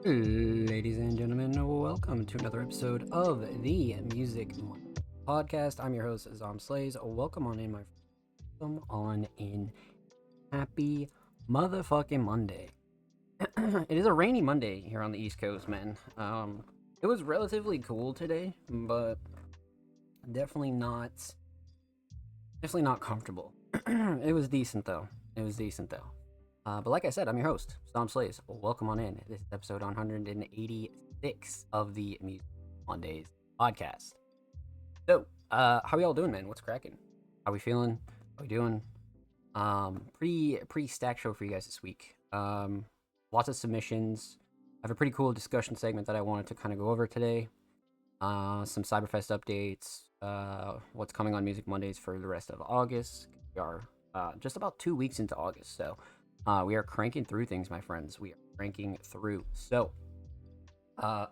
Ladies and gentlemen, welcome to another episode of the Music Podcast. I'm your host, Zom Slays. Welcome on in, my welcome on in. Happy motherfucking Monday. It is a rainy Monday here on the East Coast, man. It was relatively cool today, but definitely not comfortable. It was decent though. But like I said, I'm your host, Storm Slays. Welcome on in. This is episode 186 of the Music Mondays podcast. So, how y'all doing, man? What's cracking? How we feeling? How we doing? Pretty stacked show for you guys this week. Lots of submissions. I have a pretty cool discussion segment that I wanted to kind of go over today. Some Cyberfest updates. What's coming on Music Mondays for the rest of August. We are just about 2 weeks into August, so we are cranking through things, my friends. We are cranking through. So,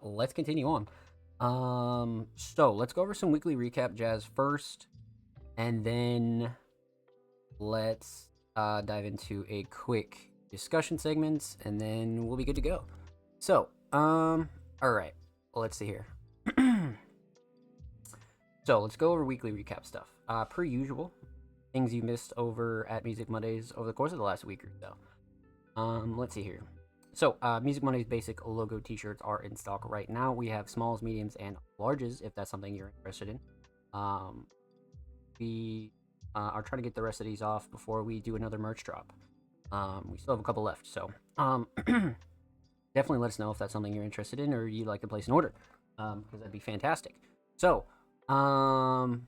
let's continue on. So let's go over some weekly recap jazz first, and then let's dive into a quick discussion segment, and then we'll be good to go. So, all right, let's see here. So let's go over weekly recap stuff. Per usual, things you missed over at Music Mondays over the course of the last week or so. Let's see here. So, Music Mondays basic logo t-shirts are in stock right now. We have smalls, mediums, and larges if that's something you're interested in. We are trying to get the rest of these off before we do another merch drop. We still have a couple left, so definitely let us know if that's something you're interested in or you'd like to place an order, because that'd be fantastic. So, all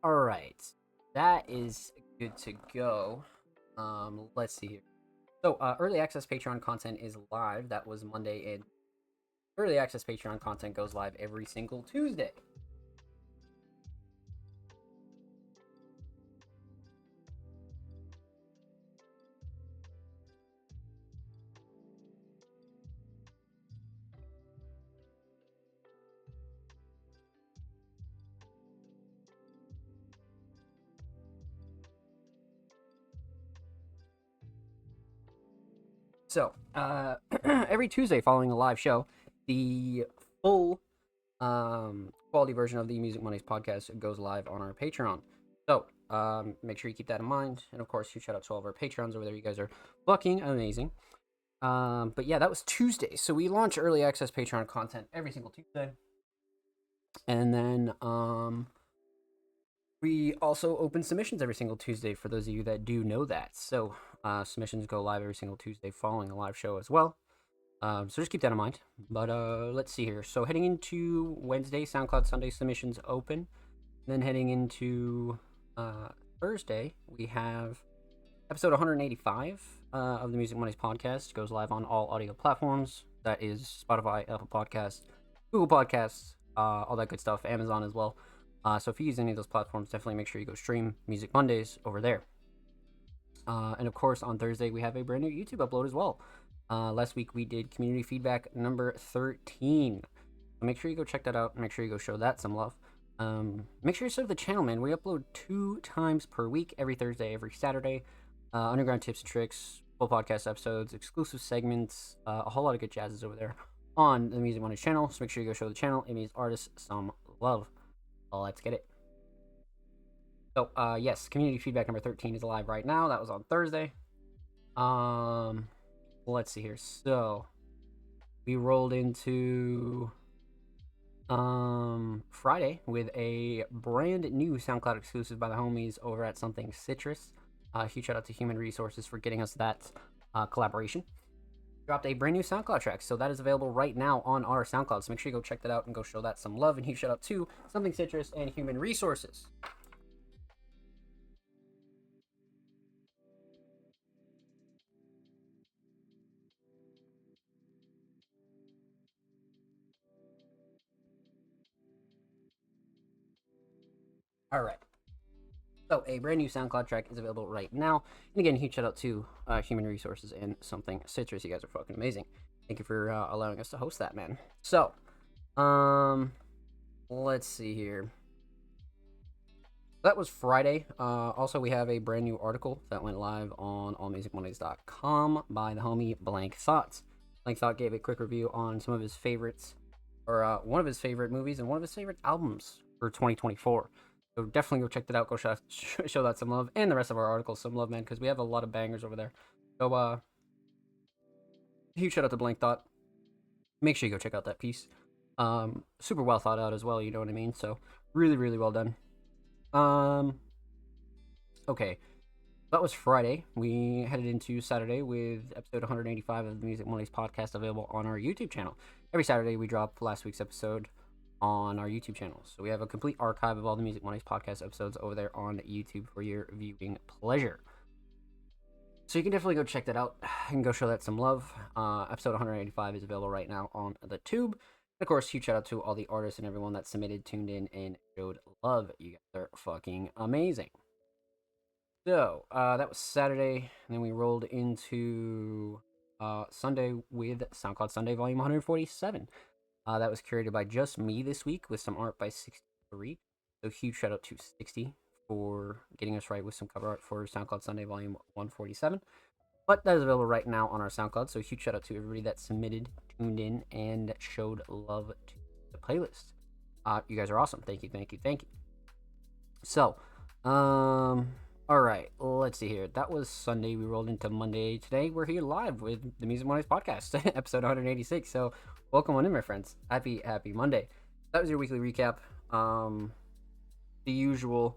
right, that is good to go. Let's see here. So, early access Patreon content is live. That was Monday, and early access Patreon content goes live every single Tuesday. So, every Tuesday following a live show, the full quality version of the Music Mondays podcast goes live on our Patreon. So, make sure you keep that in mind. And of course, huge shout out to all of our Patrons over there. You guys are fucking amazing. But yeah, that was Tuesday. So we launch early access Patreon content every single Tuesday. And then we also open submissions every single Tuesday for those of you that do know that. So submissions go live every single Tuesday following a live show as well. So just keep that in mind. But let's see here. So heading into Wednesday, SoundCloud Sunday submissions open. Then heading into Thursday, we have episode 185 of the Music Mondays podcast. Goes live on all audio platforms. That is Spotify, Apple Podcasts, Google Podcasts, all that good stuff. Amazon as well. So if you use any of those platforms, definitely make sure you go stream Music Mondays over there. And of course, on Thursday, we have a brand new YouTube upload as well. Last week, we did community feedback number 13. So make sure you go check that out. Make sure you go show that some love. Make sure you sub the channel, man. We upload 2 times per week, every Thursday, every Saturday. Underground tips and tricks, full podcast episodes, exclusive segments, a whole lot of good jazzes over there on the Music Mondays channel. So make sure you go show the channel. It means artists some love. Let's get it. So, yes, community feedback number 13 is live right now. That was on Thursday. Let's see here. So, we rolled into Friday with a brand new SoundCloud exclusive by the homies over at Something Citrus. Huge shout out to Human Resources for getting us that collaboration. Dropped a brand new SoundCloud track, so that is available right now on our SoundCloud. So make sure you go check that out and go show that some love. And huge shout out to Something Citrus and Human Resources. All right. So a brand new SoundCloud track is available right now. And again, huge shout out to Human Resources and Something Citrus. You guys are fucking amazing. Thank you for allowing us to host that, man. So, let's see here. That was Friday. Also, we have a brand new article that went live on allmusicmondays.com by the homie Blank Thoughts. Blank Thought gave a quick review on some of his favorites, or one of his favorite movies and one of his favorite albums for 2024. So definitely go check that out. Go show that some love, and the rest of our articles some love, man, because we have a lot of bangers over there. So huge shout out to Blank Thought. Make sure you go check out that piece. Super well thought out as well. You know what I mean? So really, really well done. Okay. That was Friday. We headed into Saturday with episode 185 of the Music Mondays podcast available on our YouTube channel. Every Saturday, we drop last week's episode on our YouTube channel. So we have a complete archive of all the Music Mondays podcast episodes over there on YouTube for your viewing pleasure. So you can definitely go check that out and go show that some love. Episode 185 is available right now on the tube. Of course, huge shout out to all the artists and everyone that submitted, tuned in, and showed love. You guys are fucking amazing. So, that was Saturday, and then we rolled into Sunday with SoundCloud Sunday Volume 147. That was curated by just me this week with some art by 63. So, huge shout out to 60 for getting us right with some cover art for SoundCloud Sunday Volume 147. But that is available right now on our SoundCloud, so huge shout out to everybody that submitted, tuned in, and showed love to the playlist. You guys are awesome. Thank you, thank you, thank you. So, all right, let's see here. That was Sunday. We rolled into Monday. Today, we're here live with the Music Mondays podcast, episode 186. So, welcome on in, my friends. Happy Monday. That was your weekly recap. The usual,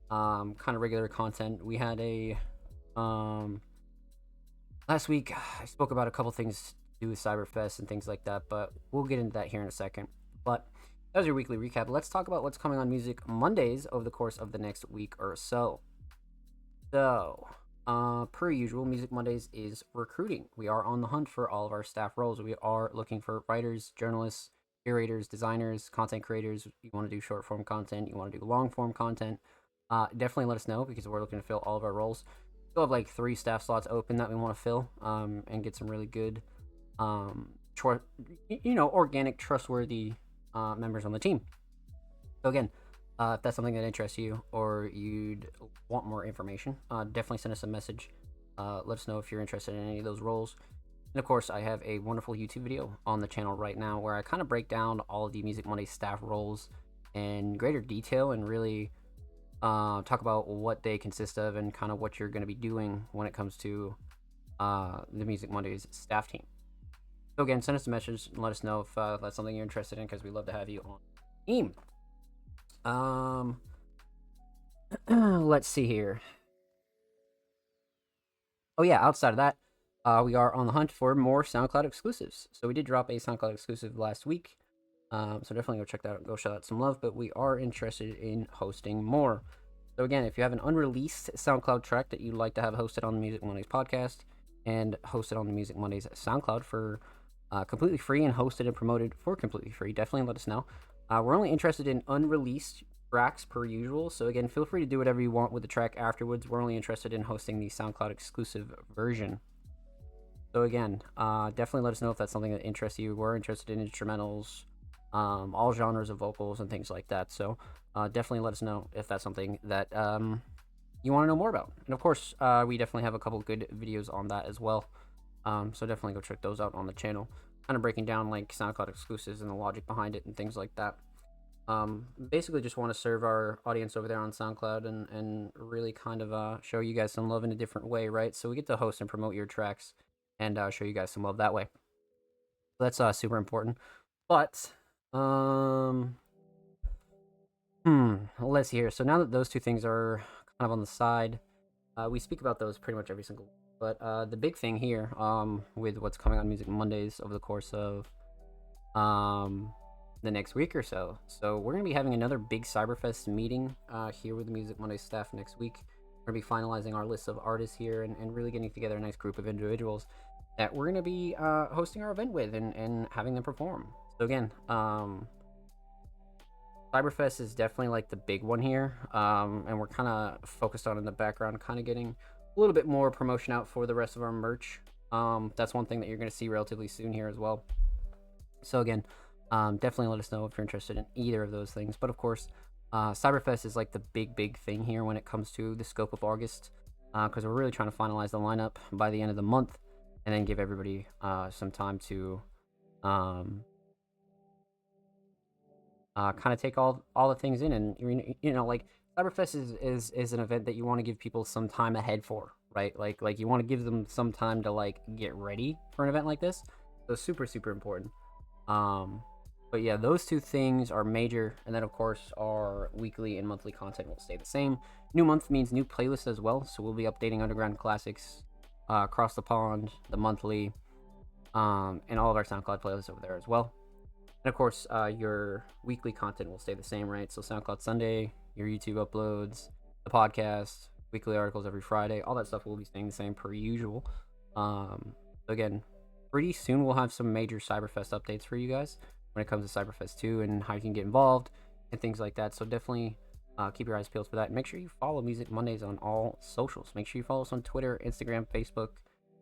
kind of regular content. We had a, last week, I spoke about a couple things to do with Cyberfest and things like that, but we'll get into that here in a second. But that was your weekly recap. Let's talk about what's coming on Music Mondays over the course of the next week or so. So, per usual, Music Mondays is recruiting. We are on the hunt for all of our staff roles. We are looking for writers, journalists, curators, designers, content creators. You want to do short form content, you want to do long form content. Definitely let us know because we're looking to fill all of our roles. We still have like 3 staff slots open that we want to fill, and get some really good, organic, trustworthy members on the team. So again, if that's something that interests you or you'd want more information, definitely send us a message. Let us know if you're interested in any of those roles. And of course, I have a wonderful YouTube video on the channel right now where I kind of break down all of the Music Monday staff roles in greater detail and really talk about what they consist of and kind of what you're going to be doing when it comes to the Music Mondays staff team. So again, send us a message and let us know if that's something you're interested in because we'd love to have you on the team. Let's see here. Oh yeah, outside of that, we are on the hunt for more SoundCloud exclusives. So we did drop a SoundCloud exclusive last week. So definitely go check that out, go show that some love, but we are interested in hosting more. So again, if you have an unreleased SoundCloud track that you'd like to have hosted on the Music Mondays podcast and hosted on the Music Mondays SoundCloud for completely free and hosted and promoted for completely free, definitely let us know. We're only interested in unreleased tracks per usual, so again, feel free to do whatever you want with the track afterwards. We're only interested in hosting the SoundCloud exclusive version. So again, definitely let us know if that's something that interests you. We're interested in instrumentals, all genres of vocals and things like that. So definitely let us know if that's something that you want to know more about. And of course, we definitely have a couple good videos on that as well. So definitely go check those out on the channel. Kind of breaking down like SoundCloud exclusives and the logic behind it and things like that. Basically just want to serve our audience over there on SoundCloud and really kind of show you guys some love in a different way, right? So we get to host and promote your tracks and show you guys some love that way. So that's super important. But let's see here. So now that those two things are kind of on the side, we speak about those pretty much every single week. But the big thing here, with what's coming on Music Mondays over the course of the next week or so. So we're going to be having another big Cyberfest meeting here with the Music Mondays staff next week. We're going to be finalizing our list of artists here and really getting together a nice group of individuals that we're going to be hosting our event with and having them perform. So again, Cyberfest is definitely like the big one here, and we're kind of focused on in the background, kind of getting a little bit more promotion out for the rest of our merch. That's one thing that you're going to see relatively soon here as well. So again, definitely let us know if you're interested in either of those things. But of course, Cyberfest is like the big thing here when it comes to the scope of August, because we're really trying to finalize the lineup by the end of the month. and then give everybody some time to um, kind of take all the things in. And like Cyberfest is an event that you want to give people some time ahead for, right? Like you want to give them some time to like get ready for an event like this. So super super important. um but yeah, those two things are major. And then of course our weekly and monthly content will stay the same. New month means new playlists as well, so we'll be updating underground classics across the pond, the monthly, and all of our SoundCloud playlists over there as well. And of course, your weekly content will stay the same, right? So SoundCloud Sunday, your YouTube uploads, the podcast, weekly articles every Friday, all that stuff will be staying the same per usual. Again, pretty soon we'll have some major Cyberfest updates for you guys when it comes to Cyberfest 2 and how you can get involved and things like that. So definitely keep your eyes peeled for that. And make sure you follow Music Mondays on all socials. Make sure you follow us on Twitter, Instagram, Facebook,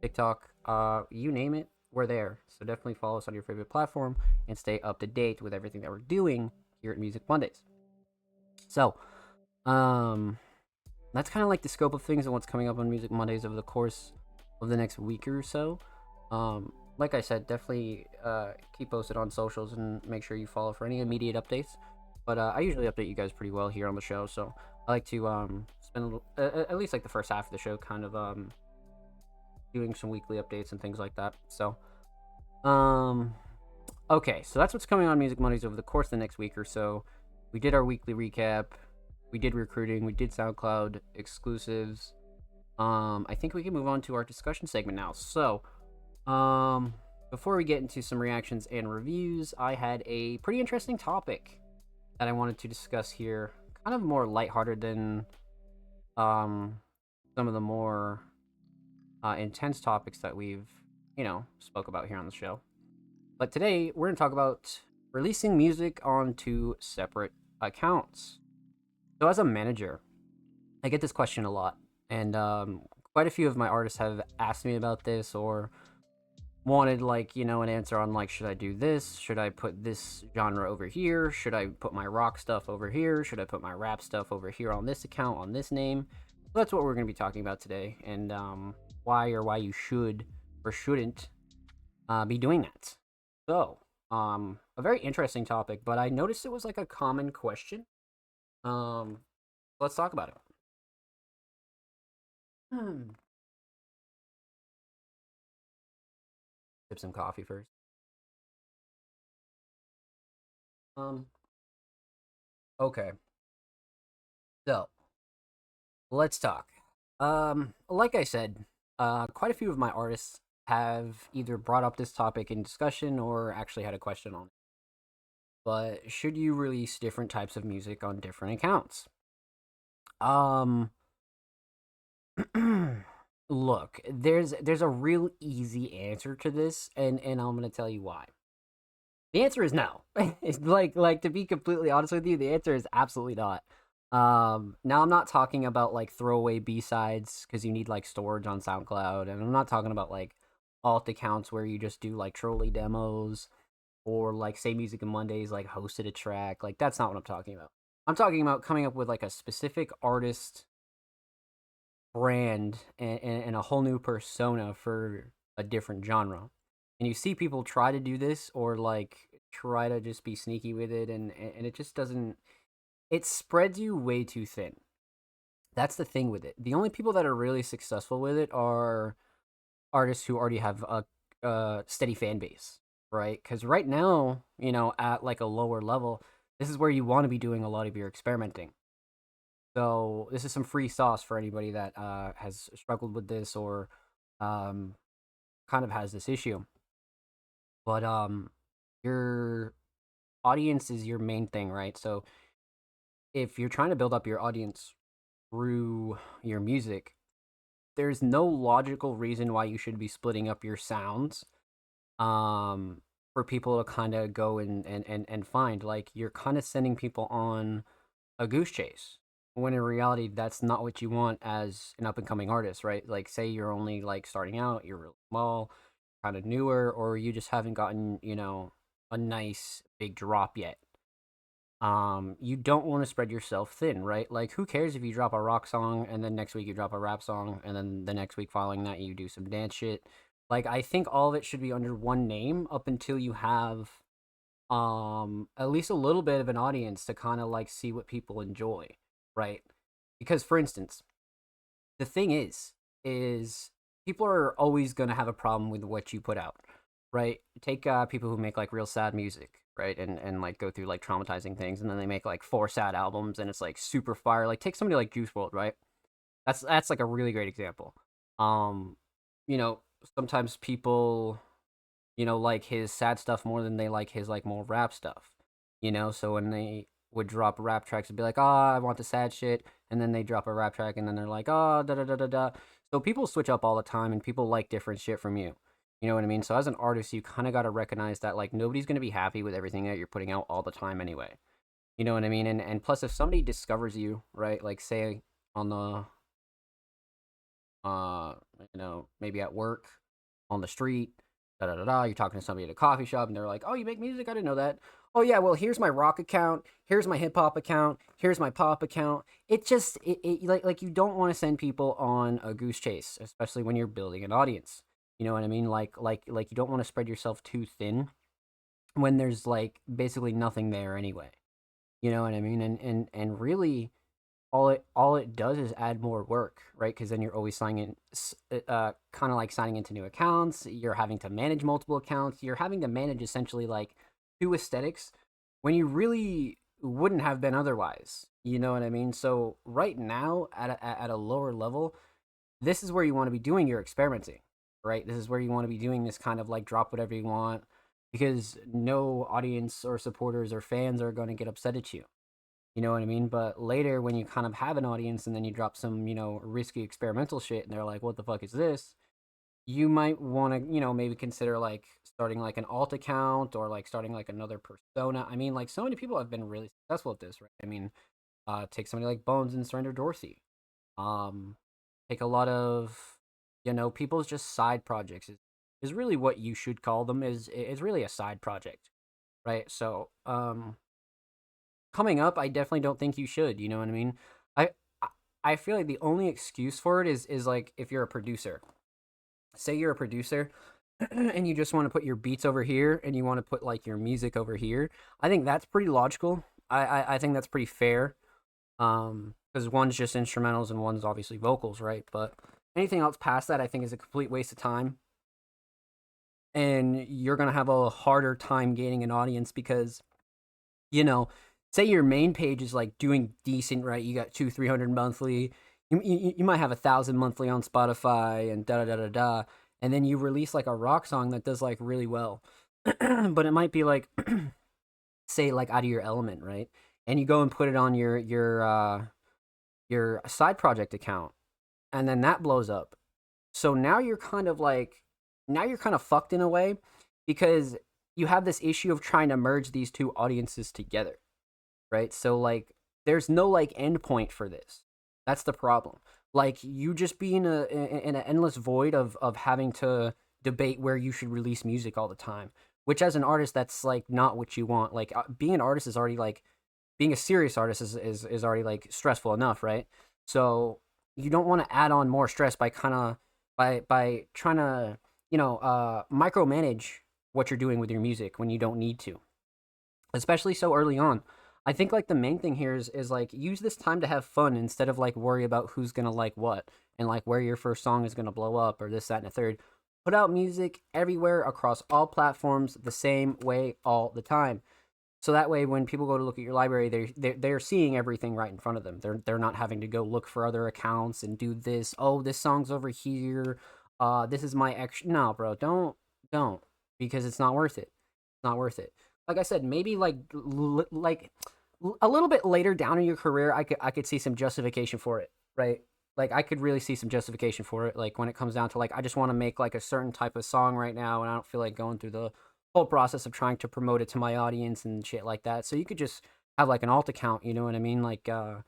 TikTok, you name it, we're there. So definitely follow us on your favorite platform and stay up to date with everything that we're doing here at Music Mondays. So, that's kind of like the scope of things and what's coming up on Music Mondays over the course of the next week or so. Like I said, definitely keep posted on socials and make sure you follow for any immediate updates. But I usually update you guys pretty well here on the show, so I like to spend a little, at least like the first half of the show, kind of doing some weekly updates and things like that. So, okay, so that's what's coming on Music Mondays over the course of the next week or so. We did our weekly recap. We did recruiting. We did SoundCloud exclusives. I think we can move on to our discussion segment now. So, before we get into some reactions and reviews, I had a pretty interesting topic that I wanted to discuss here. Kind of more lighthearted than some of the more intense topics that we've, spoke about here on the show. But today we're going to talk about releasing music onto separate accounts. So as a manager, I get this question a lot, and quite a few of my artists have asked me about this or wanted an answer on should I do this? Should I put this genre over here? Should I put my rock stuff over here? Should I put my rap stuff over here on this account on this name? So that's what we're going to be talking about today, and why you should or shouldn't be doing that. So, a very interesting topic, but I noticed it was a common question. Let's talk about it. Sip some coffee first. Okay. So, let's talk. Like I said, quite a few of my artists have either brought up this topic in discussion or actually had a question on it. But should you release different types of music on different accounts? Um, Look, there's a real easy answer to this, and I'm gonna tell you why. The answer is no. It's to be completely honest with you, the answer is absolutely not. Now I'm not talking about throwaway B sides because you need storage on SoundCloud, and I'm not talking about alt accounts where you just do trolley demos or say Music and Mondays hosted a track. That's not what I'm talking about. I'm talking about coming up with a specific artist brand and a whole new persona for a different genre. And you see people try to do this or try to just be sneaky with it, and it just doesn't, it spreads you way too thin. That's the thing with it. The only people that are really successful with it are artists who already have a steady fan base, right? Because right now, at a lower level, this is where you want to be doing a lot of your experimenting. So this is some free sauce for anybody that has struggled with this or kind of has this issue. But your audience is your main thing, right? So if you're trying to build up your audience through your music, there's no logical reason why you should be splitting up your sounds for people to kind of go and find. You're kind of sending people on a goose chase, when in reality that's not what you want as an up and coming artist, right? Say you're only starting out, you're real small, kind of newer, or you just haven't gotten a nice big drop yet. You don't want to spread yourself thin, right? Who cares if you drop a rock song and then next week you drop a rap song and then the next week following that you do some dance shit, Like I think all of it should be under one name up until you have at least a little bit of an audience to kind of like see what people enjoy, right? Because for instance, the thing is people are always going to have a problem with what you put out, right? Take people who make like real sad music, right? And like go through like traumatizing things, and then they make like four sad albums and it's like super fire. Like take somebody like Juice World, right? That's like a really great example. um you know, sometimes people, you know, like his sad stuff more than they like his like more rap stuff. You know, so when they would drop rap tracks, it'd be like, "Oh, I want the sad shit," and then they drop a rap track, and then they're like, "Oh, da da da da da." So people switch up all the time, and people like different shit from you. You know what I mean? So as an artist, you kind of got to recognize that like nobody's gonna be happy with everything that you're putting out all the time anyway. You know what I mean? And plus, if somebody discovers you, right, like say on the uh, you know, maybe at work, on the street, da da da da. You're talking to somebody at a coffee shop, and they're like, "Oh, you make music? I didn't know that." Oh yeah, well here's my rock account, here's my hip hop account, here's my pop account. It just it like you don't want to send people on a goose chase, especially when you're building an audience. You know what I mean? Like you don't want to spread yourself too thin when there's like basically nothing there anyway. You know what I mean? And really, all it does is add more work, right? Because then you're always signing in, kind of like signing into new accounts. You're having to manage multiple accounts. You're having to manage essentially like two aesthetics when you really wouldn't have been otherwise. You know what I mean? So right now, at a lower level, this is where you want to be doing your experimenting, right? This is where you want to be doing this kind of like drop whatever you want, because no audience or supporters or fans are going to get upset at you. You know what I mean? But later, when you kind of have an audience and then you drop some, you know, risky experimental shit and they're like, what the fuck is this? You might want to, you know, maybe consider like starting like an alt account or like starting like another persona. I mean, like so many people have been really successful at this, right? I mean, take somebody like Bones and Surrender Dorothy. Um, take a lot of, you know, people's just side projects is really what you should call them, is really a side project, right? So, coming up, I definitely don't think you should. You know what I mean? I I feel like the only excuse for it is like if you're a producer. Say you're a producer and you just want to put your beats over here and you want to put like your music over here. I think that's pretty logical. I think that's pretty fair. Because one's just instrumentals and one's obviously vocals, right? But anything else past that, I think is a complete waste of time. And you're gonna have a harder time gaining an audience because, you know, say your main page is like doing decent, right? You got 200-300 monthly. You might have 1,000 monthly on Spotify and da da da da da, and then you release like a rock song that does like really well, but it might be like say like out of your element, right? And you go and put it on your side project account, and then that blows up. So now you're kind of like now you're kind of fucked in a way because you have this issue of trying to merge these two audiences together, right? So like there's no like end point for this. That's the problem. Like you just be in an endless void of having to debate where you should release music all the time. Which as an artist, that's like not what you want. Like being an artist is already like being a serious artist is already like stressful enough, right? So you don't want to add on more stress by kind of by trying to, you know, micromanage what you're doing with your music when you don't need to, especially so early on. I think like the main thing here is like use this time to have fun instead of like worry about who's gonna like what and like where your first song is gonna blow up or this, that, and a third. Put out music everywhere across all platforms the same way all the time. So that way, when people go to look at your library, they're seeing everything right in front of them. They're not having to go look for other accounts and do this. Oh, this song's over here. This is my extra. No, bro, don't because it's not worth it. It's not worth it. Like I said, maybe like a little bit later down in your career, I could see some justification for it, right? Like I could really see some justification for it. Like when it comes down to like I just want to make like a certain type of song right now, and I don't feel like going through the whole process of trying to promote it to my audience and shit like that. So you could just have like an alt account, you know what I mean? Like call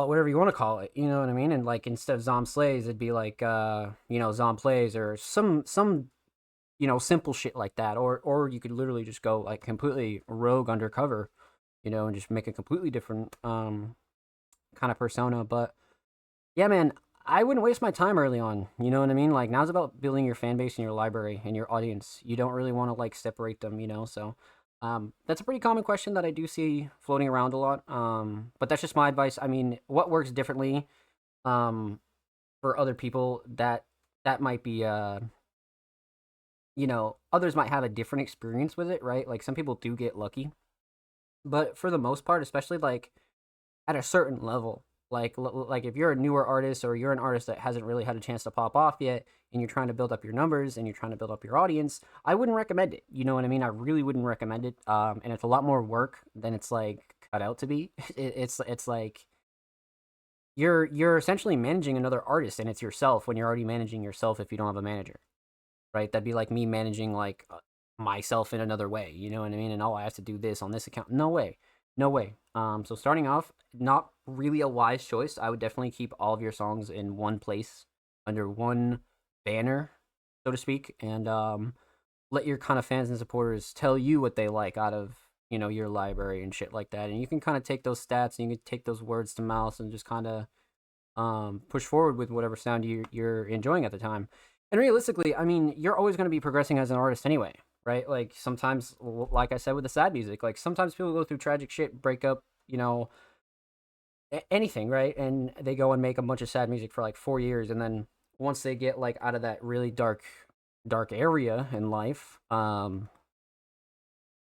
it whatever you want to call it, you know what I mean? And like instead of Zom Slays, it'd be like you know, Zom Plays or some you know, simple shit like that. Or you could literally just go like completely rogue undercover, you know, and just make a completely different kind of persona. But yeah, man, I wouldn't waste my time early on. You know what I mean? Like now's about building your fan base and your library and your audience. You don't really want to like separate them, you know. So, that's a pretty common question that I do see floating around a lot. But that's just my advice. I mean, what works differently, um, for other people that might be others might have a different experience with it, right? Like some people do get lucky, but for the most part, especially like at a certain level. Like if you're a newer artist or you're an artist that hasn't really had a chance to pop off yet and you're trying to build up your numbers and you're trying to build up your audience, I wouldn't recommend it. You know what I mean? I really wouldn't recommend it. And it's a lot more work than it's like cut out to be. It's like you're essentially managing another artist and it's yourself when you're already managing yourself if you don't have a manager, right? That'd be like me managing like myself in another way. You know what I mean? And oh, I have to do this on this account. No way, no way. So starting off, not really a wise choice. I would definitely keep all of your songs in one place under one banner, so to speak, and let your kind of fans and supporters tell you what they like out of your library and shit like that. And you can kind of take those stats and you can take those words to mouth and just kind of push forward with whatever sound you're enjoying at the time. And realistically, I mean, you're always going to be progressing as an artist anyway, right? Like sometimes, like I said with the sad music, like sometimes people go through tragic shit, break up, anything, right? And they go and make a bunch of sad music for like 4 years, and then once they get like out of that really dark area in life,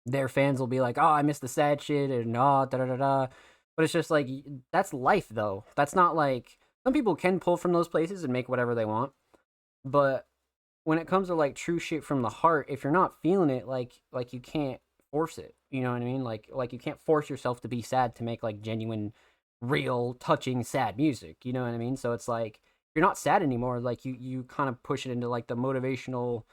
their fans will be like, "Oh, I miss the sad shit," and "Oh, da da da da." But it's just like that's life, though. That's not like some people can pull from those places and make whatever they want, but when it comes to like true shit from the heart, if you're not feeling it, like you can't force it. You know what I mean? Like you can't force yourself to be sad to make like genuine, real, touching, sad music. You know what I mean? So it's like you're not sad anymore. Like you kind of push it into like the motivational,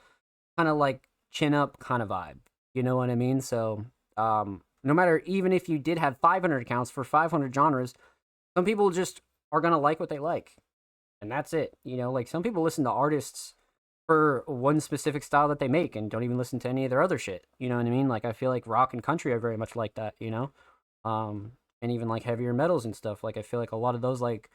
kind of like chin up kind of vibe. You know what I mean? So no matter even if you did have 500 accounts for 500 genres, some people just are gonna like what they like, and that's it. Like some people listen to artists for one specific style that they make and don't even listen to any of their other shit. You know what I mean? Like I feel like rock and country are very much like that. And even like heavier metals and stuff. Like I feel like a lot of those like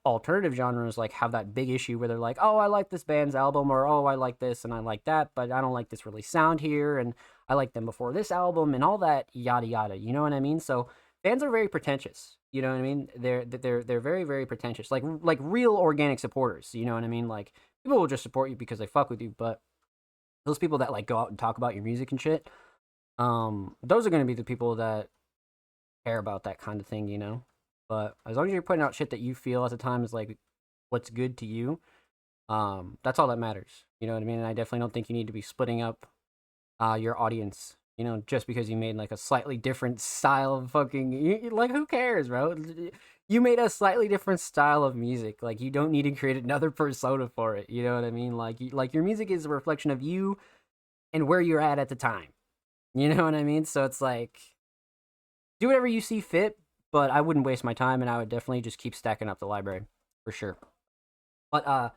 alternative genres like have that big issue where they're like, "Oh, I like this band's album," or "Oh, I like this and I like that, but I don't like this really sound here and I like them before this album," and all that yada yada. You know what I mean? So fans are very pretentious. You know what I mean? They're very very pretentious. Like real organic supporters. You know what I mean? Like people will just support you because they fuck with you, but those people that like go out and talk about your music and shit, those are gonna be the people that care about that kind of thing. But as long as you're putting out shit that you feel at the time is like what's good to you, that's all that matters. You know what I mean? And I definitely don't think you need to be splitting up your audience. Just because you made like a slightly different style of fucking like who cares, bro? You made a slightly different style of music. Like you don't need to create another persona for it. You know what I mean? Like your music is a reflection of you and where you're at the time. You know what I mean? So it's like do whatever you see fit, but I wouldn't waste my time, and I would definitely just keep stacking up the library for sure. But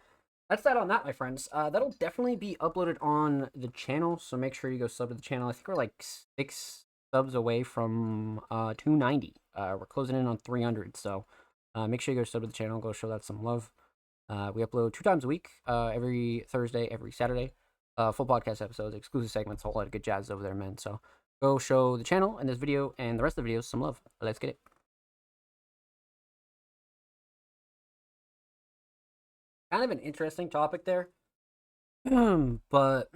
that's that on that, my friends. That'll definitely be uploaded on the channel, so make sure you go sub to the channel. I think we're like 6 subs away from 290. We're closing in on 300, so make sure you go sub to the channel. Go show that some love. We upload 2 times a week, every Thursday, every Saturday. Full podcast episodes, exclusive segments, a whole lot of good jazz over there, man. So go show the channel and this video and the rest of the videos some love. Let's get it. Kind of an interesting topic there, but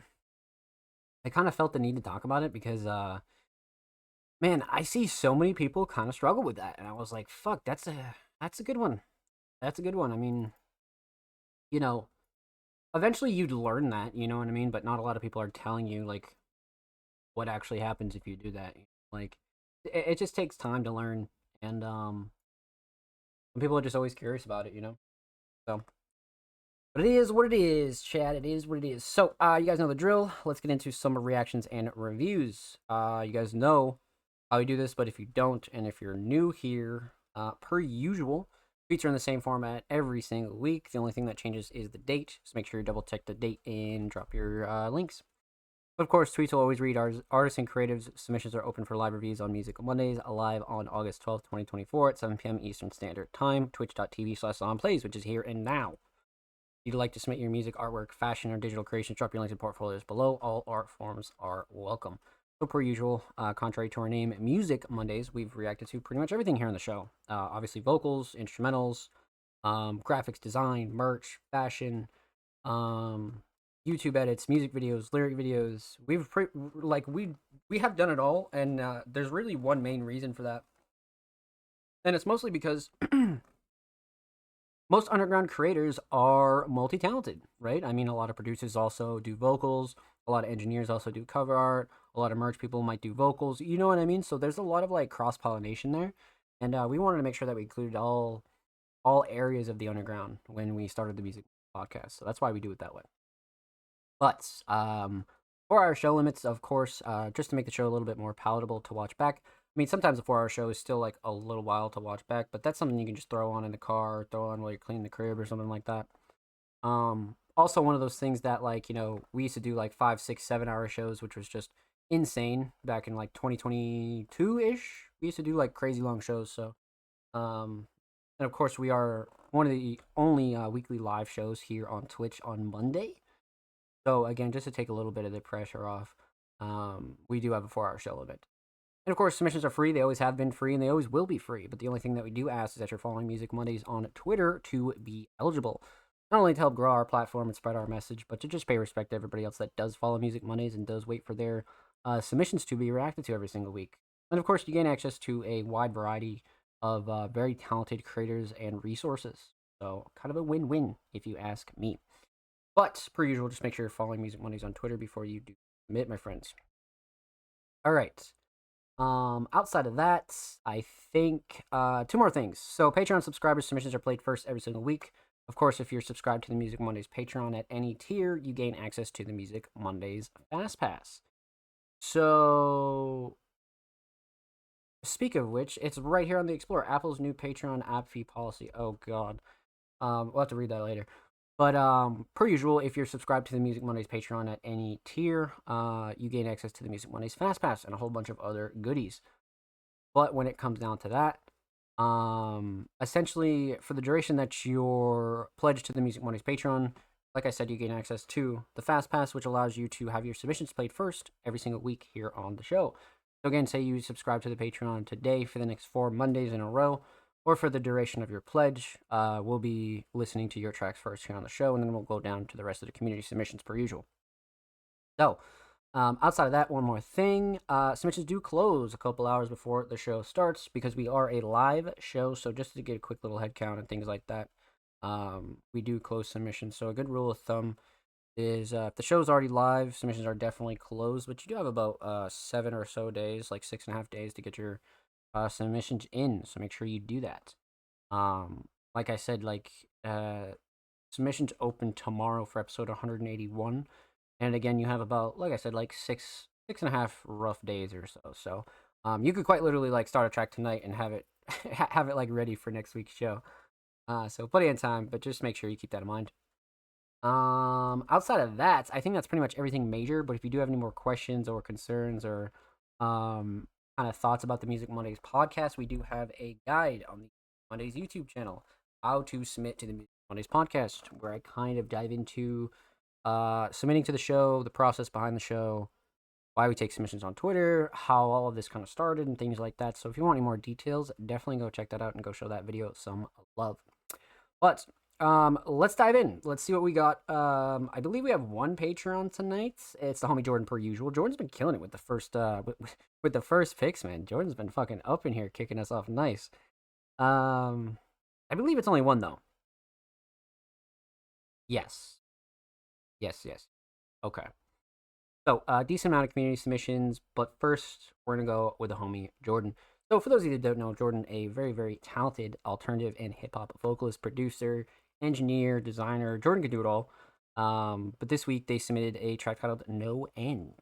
I kind of felt the need to talk about it because, man, I see so many people kind of struggle with that, and I was like, "Fuck, that's a good one. That's a good one." I mean, you know, eventually you'd learn that, you know what I mean? But not a lot of people are telling you like what actually happens if you do that. Like, it just takes time to learn, and people are just always curious about it. So. But it is what it is, Chad. It is what it is. So, you guys know the drill. Let's get into some reactions and reviews. You guys know how we do this, but if you don't, and if you're new here, per usual, tweets are in the same format every single week. The only thing that changes is the date. So make sure you double check the date and drop your links. Of course, tweets will always read artists and creatives. Submissions are open for live reviews on Music Mondays, live on August 12th, 2024 at 7 p.m. Eastern Standard Time, twitch.tv/SalonPlays, which is here and now. If you'd like to submit your music, artwork, fashion, or digital creations, drop your links and portfolios below. All art forms are welcome. So, per usual, contrary to our name, Music Mondays, we've reacted to pretty much everything here on the show. Obviously, vocals, instrumentals, graphics design, merch, fashion, YouTube edits, music videos, lyric videos. We have done it all, and there's really one main reason for that, and it's mostly because most underground creators are multi-talented, right? I mean, a lot of producers also do vocals, a lot of engineers also do cover art, a lot of merch people might do vocals. You know what I mean? So there's a lot of like cross pollination there, and we wanted to make sure that we included all areas of the underground when we started the music podcast. So that's why we do it that way. But for our show limits, of course, just to make the show a little bit more palatable to watch back. I mean, sometimes a 4-hour show is still like a little while to watch back, but that's something you can just throw on in the car, throw on while you're cleaning the crib or something like that. Also one of those things that like, we used to do like 5, 6, 7-hour shows, which was just insane back in like 2022-ish. We used to do like crazy long shows. So, and of course we are one of the only weekly live shows here on Twitch on Monday. So again, just to take a little bit of the pressure off, we do have a 4-hour show event. And of course, submissions are free. They always have been free, and they always will be free. But the only thing that we do ask is that you're following Music Mondays on Twitter to be eligible. Not only to help grow our platform and spread our message, but to just pay respect to everybody else that does follow Music Mondays and does wait for their submissions to be reacted to every single week. And of course, you gain access to a wide variety of very talented creators and resources. So kind of a win-win, if you ask me. But, per usual, just make sure you're following Music Mondays on Twitter before you do submit, my friends. All right. Outside of that, I think 2 more things. So Patreon subscribers submissions are played first every single week. Of course, if you're subscribed to the Music Mondays Patreon at any tier, you gain access to the Music Mondays Fast Pass. So, speak of which, it's right here on the Explorer. Apple's new Patreon app fee policy. Oh God, we'll have to read that later. But per usual, if you're subscribed to the Music Mondays Patreon at any tier, you gain access to the Music Mondays Fast Pass and a whole bunch of other goodies. But when it comes down to that, essentially, for the duration that you're pledged to the Music Mondays Patreon, like I said, you gain access to the Fast Pass, which allows you to have your submissions played first every single week here on the show. So again, say you subscribe to the Patreon today for the next 4 Mondays in a row, or for the duration of your pledge, we'll be listening to your tracks first here on the show, and then we'll go down to the rest of the community submissions per usual. So, outside of that, one more thing. Submissions do close a couple hours before the show starts because we are a live show. So just to get a quick little head count and things like that, we do close submissions. So a good rule of thumb is if the show's already live, submissions are definitely closed, but you do have about 7 or so days, like 6.5 days to get your submissions in. So make sure you do that. Like I said, submissions open tomorrow for episode 181. And again, you have about, like I said, like 6.5 rough days or so. So you could quite literally like start a track tonight and have it have it like ready for next week's show. So plenty of time, but just make sure you keep that in mind. Outside of that, I think that's pretty much everything major. But if you do have any more questions or concerns or kind of thoughts about the Music Mondays podcast, we do have a guide on the Mondays YouTube channel, how to submit to the Music Mondays podcast, where I kind of dive into submitting to the show, the process behind the show, why we take submissions on Twitter, how all of this kind of started, and things like that. So if you want any more details, definitely go check that out and go show that video some love. But let's dive in. Let's see what we got. I believe we have one Patreon tonight. It's the homie Jordan per usual. Jordan's been killing it with the first with the first picks, man. Jordan's been fucking up in here, kicking us off nice. I believe it's only one though. Yes. Yes. Okay. So, decent amount of community submissions, but first, we're going to go with the homie, Jordan. So, for those of you that don't know, Jordan, a very, very talented alternative and hip-hop vocalist, producer, engineer, designer. Jordan can do it all. But this week, they submitted a track titled No End.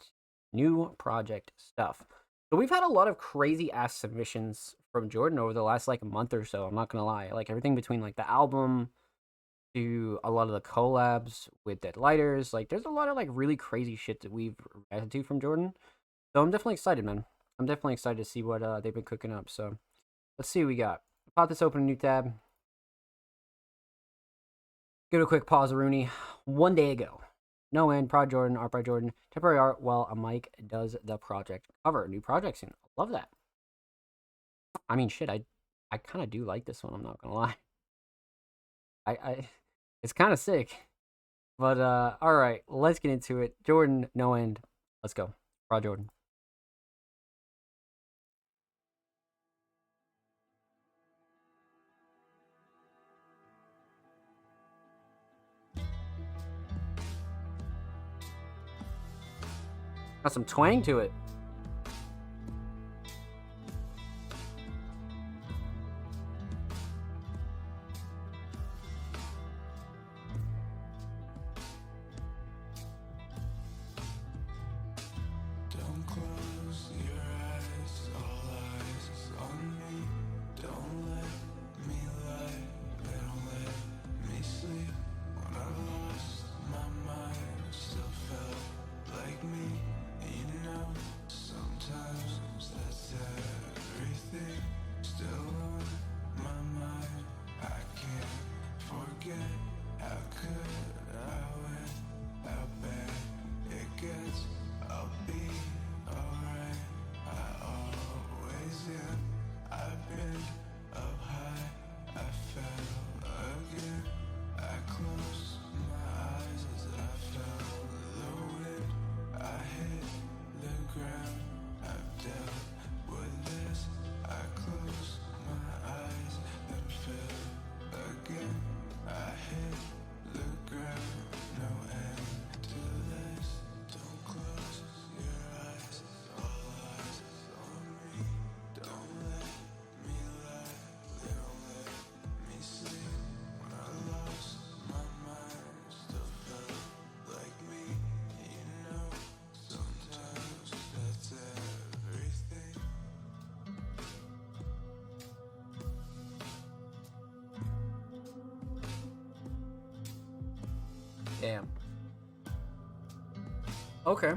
New project stuff. So, we've had a lot of crazy-ass submissions from Jordan over the last, like, month or so. I'm not going to lie. Like, everything between, like, the album, to a lot of the collabs with Dead Lighters. Like, there's a lot of like really crazy shit that we've reacted to from Jordan. So I'm definitely excited, man. I'm definitely excited to see what they've been cooking up. So let's see what we got. Pop this open, a new tab. Give it a quick pause, Rooney. 1 day ago. No end, Prod Jordan, Art by Jordan, temporary art while a mic does the project cover. New project soon. Love that. I mean, shit, I kind of do like this one. I'm not gonna lie. I it's kind of sick. But all right, let's get into it. Jordan, no end. Let's go. Prod Jordan. Got some twang to it. Don't close your eyes, all eyes is on me. Don't let me lie, don't let me sleep. When I lost my mind, I still felt like me. And you know, sometimes that's everything. Still on my mind, I can't forget. How could I win? How bad it gets? I'll be alright. I always am. I've been up high. I fell again. I closed my eyes as I felt the wind. I hit the ground. I've dealt with this. I closed my eyes and fell again. I hit the ground. No end to this. Don't close your eyes. All eyes is on me. Don't let me lie. Don't let me sleep. When I lost my mind, still felt like me. You know, sometimes that's everything. Damn. Okay.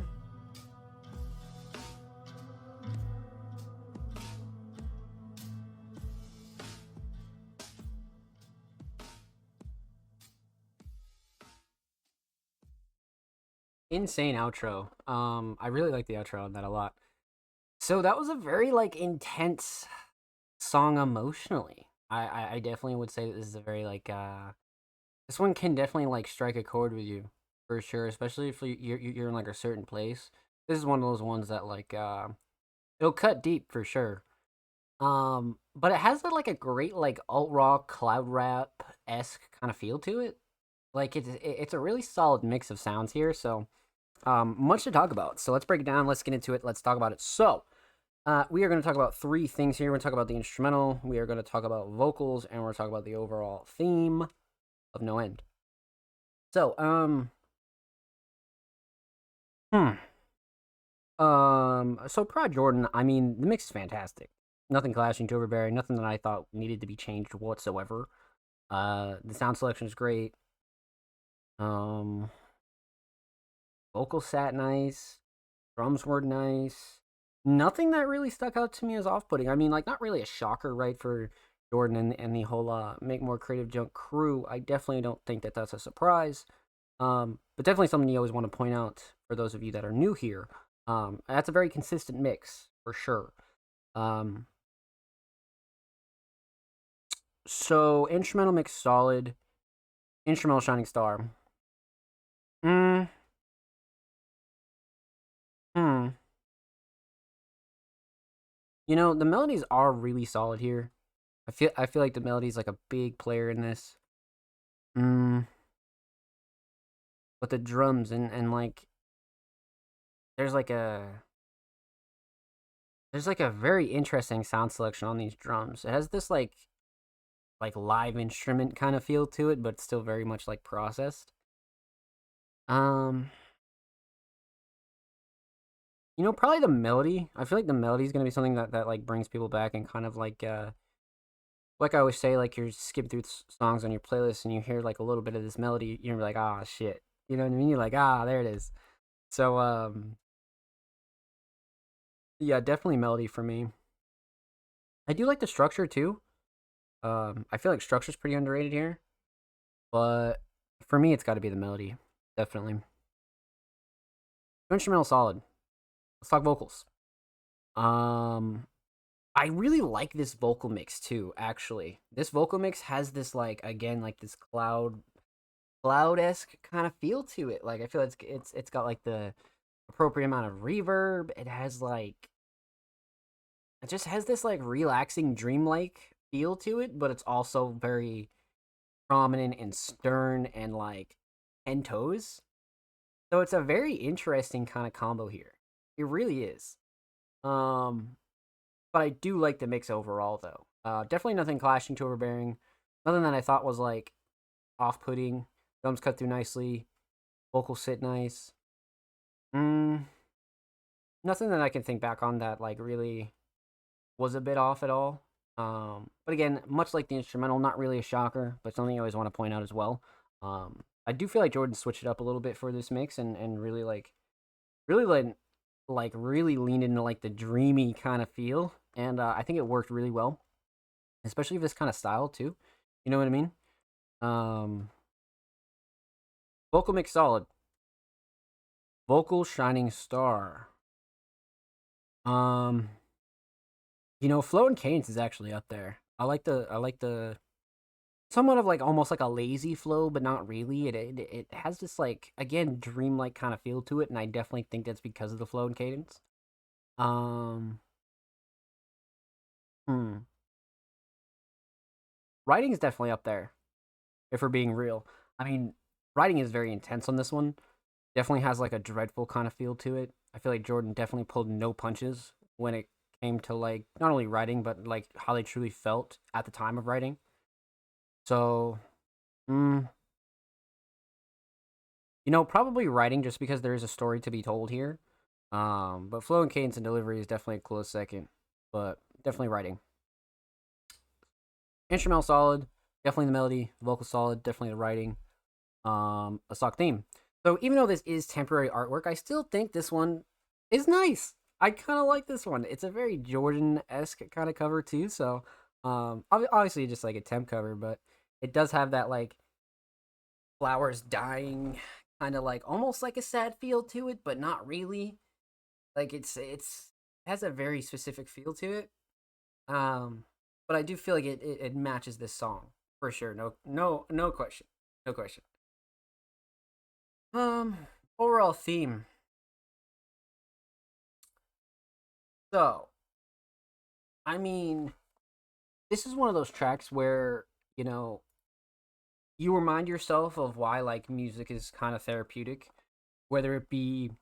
Insane outro. I really like the outro on that a lot. So that was a very like intense song emotionally. I definitely would say that this is a very like this one can definitely like strike a chord with you for sure, especially if you're in like a certain place. This is one of those ones that like it'll cut deep for sure. But it has like a great like alt rock cloud rap esque kind of feel to it. Like it's a really solid mix of sounds here. So much to talk about. So let's break it down. Let's get into it. Let's talk about it. So we are going to talk about three things here. We're going to talk about the instrumental. We are going to talk about vocals, and we're going to talk about the overall theme of No End. So hmm. So Prod Jordan, I mean, the mix is fantastic. Nothing clashing to Overbearing, nothing that I thought needed to be changed whatsoever. The sound selection is great. Um, vocal sat nice, drums were nice. Nothing that really stuck out to me as off-putting. I mean, like, not really a shocker, right, for Jordan and the whole Make More Creative Junk crew. I definitely don't think that that's a surprise. But definitely something you always want to point out for those of you that are new here. That's a very consistent mix for sure. So instrumental mix solid, instrumental shining star. Mm, hmm. You know, the melodies are really solid here. I feel like the melody's like a big player in this. Mm, but the drums and like there's like a there's like a very interesting sound selection on these drums. It has this like live instrument kind of feel to it, but still very much like processed. Um, you know, probably the melody. I feel like the melody is gonna be something that like brings people back and kind of like like I always say, like you're skipping through songs on your playlist and you hear like a little bit of this melody, you're like, ah, shit. You know what I mean? You're like, ah, there it is. So, yeah, definitely melody for me. I do like the structure too. I feel like structure's pretty underrated here, but for me, it's got to be the melody, definitely. Instrumental solid. Let's talk vocals. Um, I really like this vocal mix too. Actually, this vocal mix has this like again like this cloud esque kind of feel to it. Like I feel it's got like the appropriate amount of reverb. It has like it just has this like relaxing dreamlike feel to it, but it's also very prominent and stern and like 10 toes. So it's a very interesting kind of combo here. It really is. Um but I do like the mix overall though. Definitely nothing clashing to overbearing. Nothing that I thought was like off putting. Drums cut through nicely. Vocals sit nice. Mm, nothing that I can think back on that like really was a bit off at all. But again, much like the instrumental, not really a shocker, but something I always want to point out as well. I do feel like Jordan switched it up a little bit for this mix and really really really leaned into like the dreamy kind of feel, and I think it worked really well, especially this kind of style too. You know what I mean? Um, vocal mix solid. Vocal shining star. Um, flow and cadence is actually up there. I like the somewhat of like almost like a lazy flow, but not really. It has this like again dreamlike kind of feel to it, and I definitely think that's because of the flow and cadence. Um, hmm. Writing is definitely up there if we're being real. I mean, writing is very intense on this one. Definitely has like a dreadful kind of feel to it. I feel like Jordan definitely pulled no punches when it came to like not only writing but like how they truly felt at the time of writing. So, mm, probably writing just because there is a story to be told here. But flow and cadence and delivery is definitely a close second, but definitely writing. Instrumental solid, definitely the melody. Vocal solid, definitely the writing. A stock theme. So even though this is temporary artwork, I still think this one is nice. I kind of like this one. It's a very Jordan esque kind of cover too. So, obviously just like a temp cover, but it does have that like flowers dying kind of like almost like a sad feel to it, but not really. Like it's has a very specific feel to it. Um, but I do feel like it matches this song for sure. No question. No question. Um, overall theme. So, I mean, this is one of those tracks where, you know, you remind yourself of why like music is kind of therapeutic, whether it be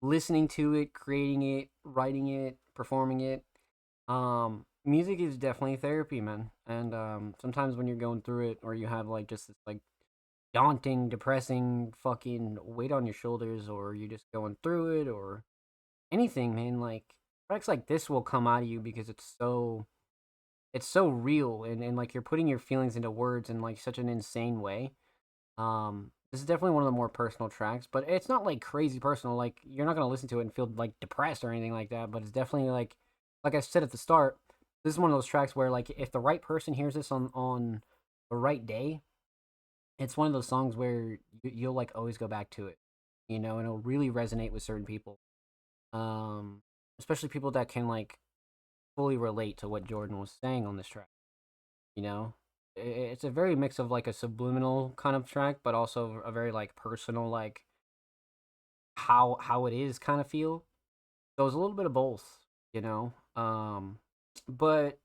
listening to it, creating it, writing it, performing it. Music is definitely therapy, man. And sometimes when you're going through it or you have like just this like daunting, depressing fucking weight on your shoulders or you're just going through it or anything, man, like tracks like this will come out of you because it's so real and like you're putting your feelings into words in like such an insane way. This is definitely one of the more personal tracks, but it's not like crazy personal. Like you're not gonna listen to it and feel like depressed or anything like that. But it's definitely like I said at the start, this is one of those tracks where like if the right person hears this on the right day, it's one of those songs where you'll like always go back to it, and it'll really resonate with certain people. Um, especially people that can like fully relate to what Jordan was saying on this track. You know, it's a very mix of like a subliminal kind of track, but also a very like personal like how it is kind of feel. So it's a little bit of both, you know. But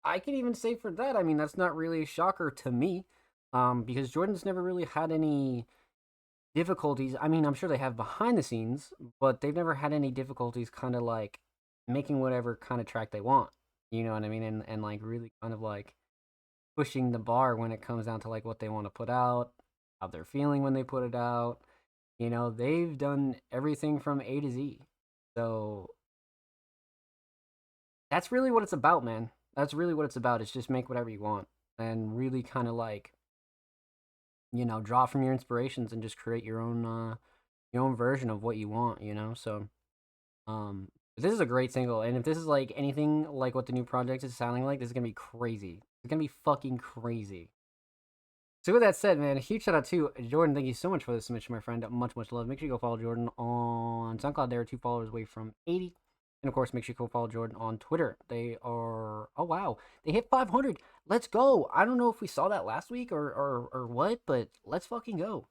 I can even say for that, I mean that's not really a shocker to me, because Jordan's never really had any difficulties. I mean, I'm sure they have behind the scenes, but they've never had any difficulties kind of like making whatever kind of track they want. You know what I mean? And like really kind of like pushing the bar when it comes down to like what they want to put out, how they're feeling when they put it out. They've done everything from A to Z. So that's really what it's about, man. That's really what it's about. It's just make whatever you want and really kind of like, draw from your inspirations and just create your own version of what you want, So, this is a great single, and if this is like anything like what the new project is sounding like, this is gonna be crazy. It's gonna be fucking crazy. So with that said, man, a huge shout out to Jordan. Thank you so much for the submission, my friend. Much, much love. Make sure you go follow Jordan on SoundCloud. They're 2 followers away from 80. And of course, make sure you go follow Jordan on Twitter. They are, oh wow, they hit 500. Let's go. I don't know if we saw that last week or what, but let's fucking go.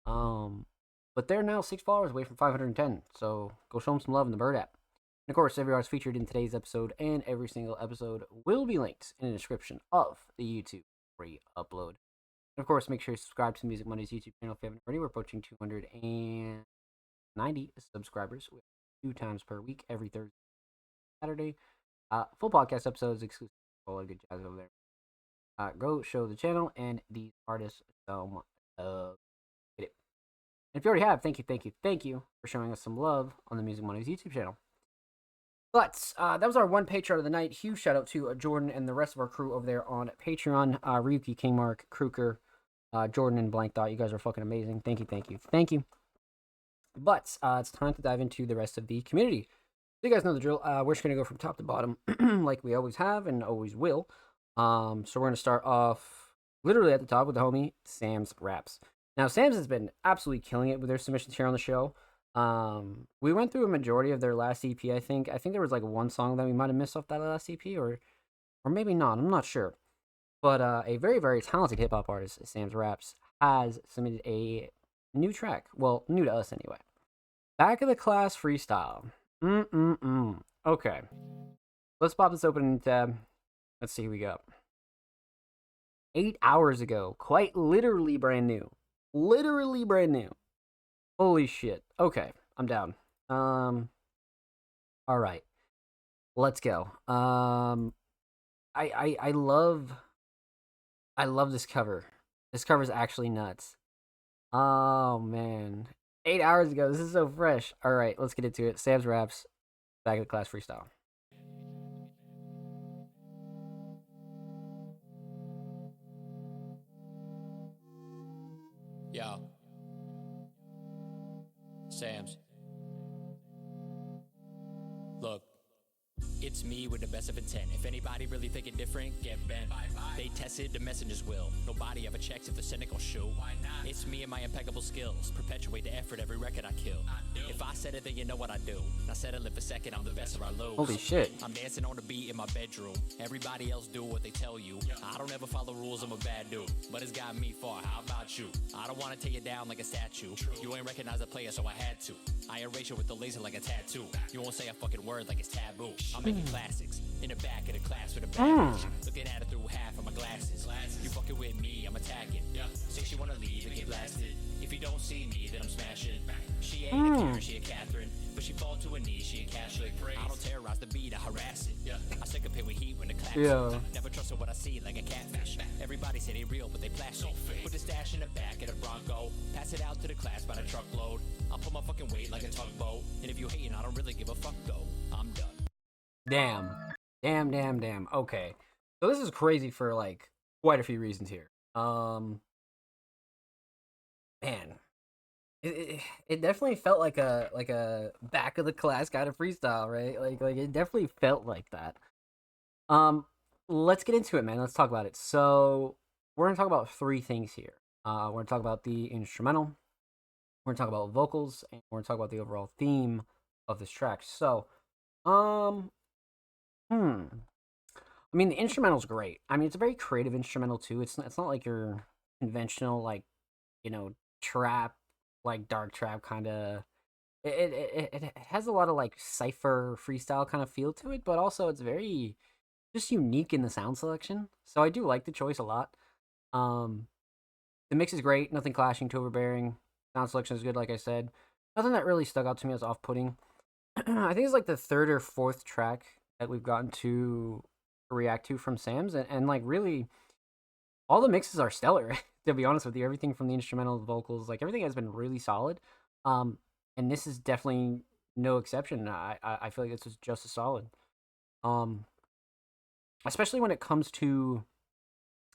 But they're now 6 followers away from 510. So go show them some love in the Bird app. And of course, every artist featured in today's episode and every single episode will be linked in the description of the YouTube free upload. And of course, make sure you subscribe to the Music Mondays YouTube channel if you haven't already. We're approaching 290 subscribers 2 times per week, every Thursday, Saturday. Full podcast episodes, exclusive, all the good jazz over there. Go show the channel and these artists some love. Get it. And if you already have, thank you for showing us some love on the Music Mondays YouTube channel. But that was our one Patreon of the night. Huge shout out to Jordan and the rest of our crew over there on Patreon. Ryuki, Kingmark, Kruker, Jordan, and Blank Thought. You guys are fucking amazing. Thank you. But it's time to dive into the rest of the community. So you guys know the drill. We're just going to go from top to bottom like we always have and always will. So we're going to start off literally at the top with the homie Sam's Raps. Now, Sam's has been absolutely killing it with their submissions here on the show. We went through a majority of their last EP, I think. I think there was like one song that we might have missed off that last EP, or maybe not. I'm not sure. But a very, very talented hip hop artist, Sam's Raps, has submitted a new track. Well, new to us anyway. Back of the Class Freestyle. Okay. Let's pop this open in tab. Let's see who we got. 8 hours ago. Quite literally brand new. Literally brand new. Holy shit. Okay, I'm down. All right. Let's go. I love this cover. This cover is actually nuts. Oh man. 8 hours ago. This is so fresh. All right, let's get into it. Sam's Raps, Back of the Class Freestyle. Yo. Sam's. Look, it's me with the best of intent. If anybody really think it different, get bent. They tested, the messengers will. Nobody ever checks if the cynical shoe. It's me and my impeccable skills. Perpetuate the effort every record I kill. If I said it, then you know what I do. Now settle it for second, I'm the best of our lows. Holy shit. I'm dancing on the beat in my bedroom. Everybody else do what they tell you. I don't ever follow rules, I'm a bad dude. But it's got me far, how about you? I don't want to take you down like a statue. You ain't recognize a player, so I had to. I erase you with the laser like a tattoo. You won't say a fucking word like it's taboo. I'm making classics in the back of the class with a bag. Looking at it through half of my glasses. You fucking with me, I'm attacking. Say she wanna leave and get blasted. If you don't see me, then I'm smashing. She ain't a Karen, she a Catherine. But she fall to her knees, she a Catholic. I don't terrorize the beat, I harass it. I syncopate with heat when the claps. Never trusted what I see like a catfish. Everybody say they real, but they plastic. Put the stash in the back of the Bronco. Pass it out to the class by the truckload. I'll put my fucking weight like a tugboat. And if you hating, I don't really give a fuck though. I'm done. Damn. Okay. So this is crazy for like quite a few reasons here. Man. It definitely felt like a back of the class kind of freestyle, right? Like it definitely felt like that. Let's get into it, man. Let's talk about it. So we're gonna talk about 3 things here. We're gonna talk about the instrumental, we're gonna talk about vocals, and we're gonna talk about the overall theme of this track. So, I mean, the instrumental's great. I mean, it's a very creative instrumental too. It's not like your conventional like, trap, like dark trap kind of. It has a lot of like cypher freestyle kind of feel to it, but also it's very just unique in the sound selection. So I do like the choice a lot. The mix is great, nothing clashing, too overbearing. Sound selection is good, like I said. Nothing that really stuck out to me as off-putting. I think it's like the 3rd or 4th track that we've gotten to react to from Sam's, and like really, all the mixes are stellar. To be honest with you, everything from the instrumental, the vocals, like everything has been really solid. And this is definitely no exception. I feel like this was just as solid. especially when it comes to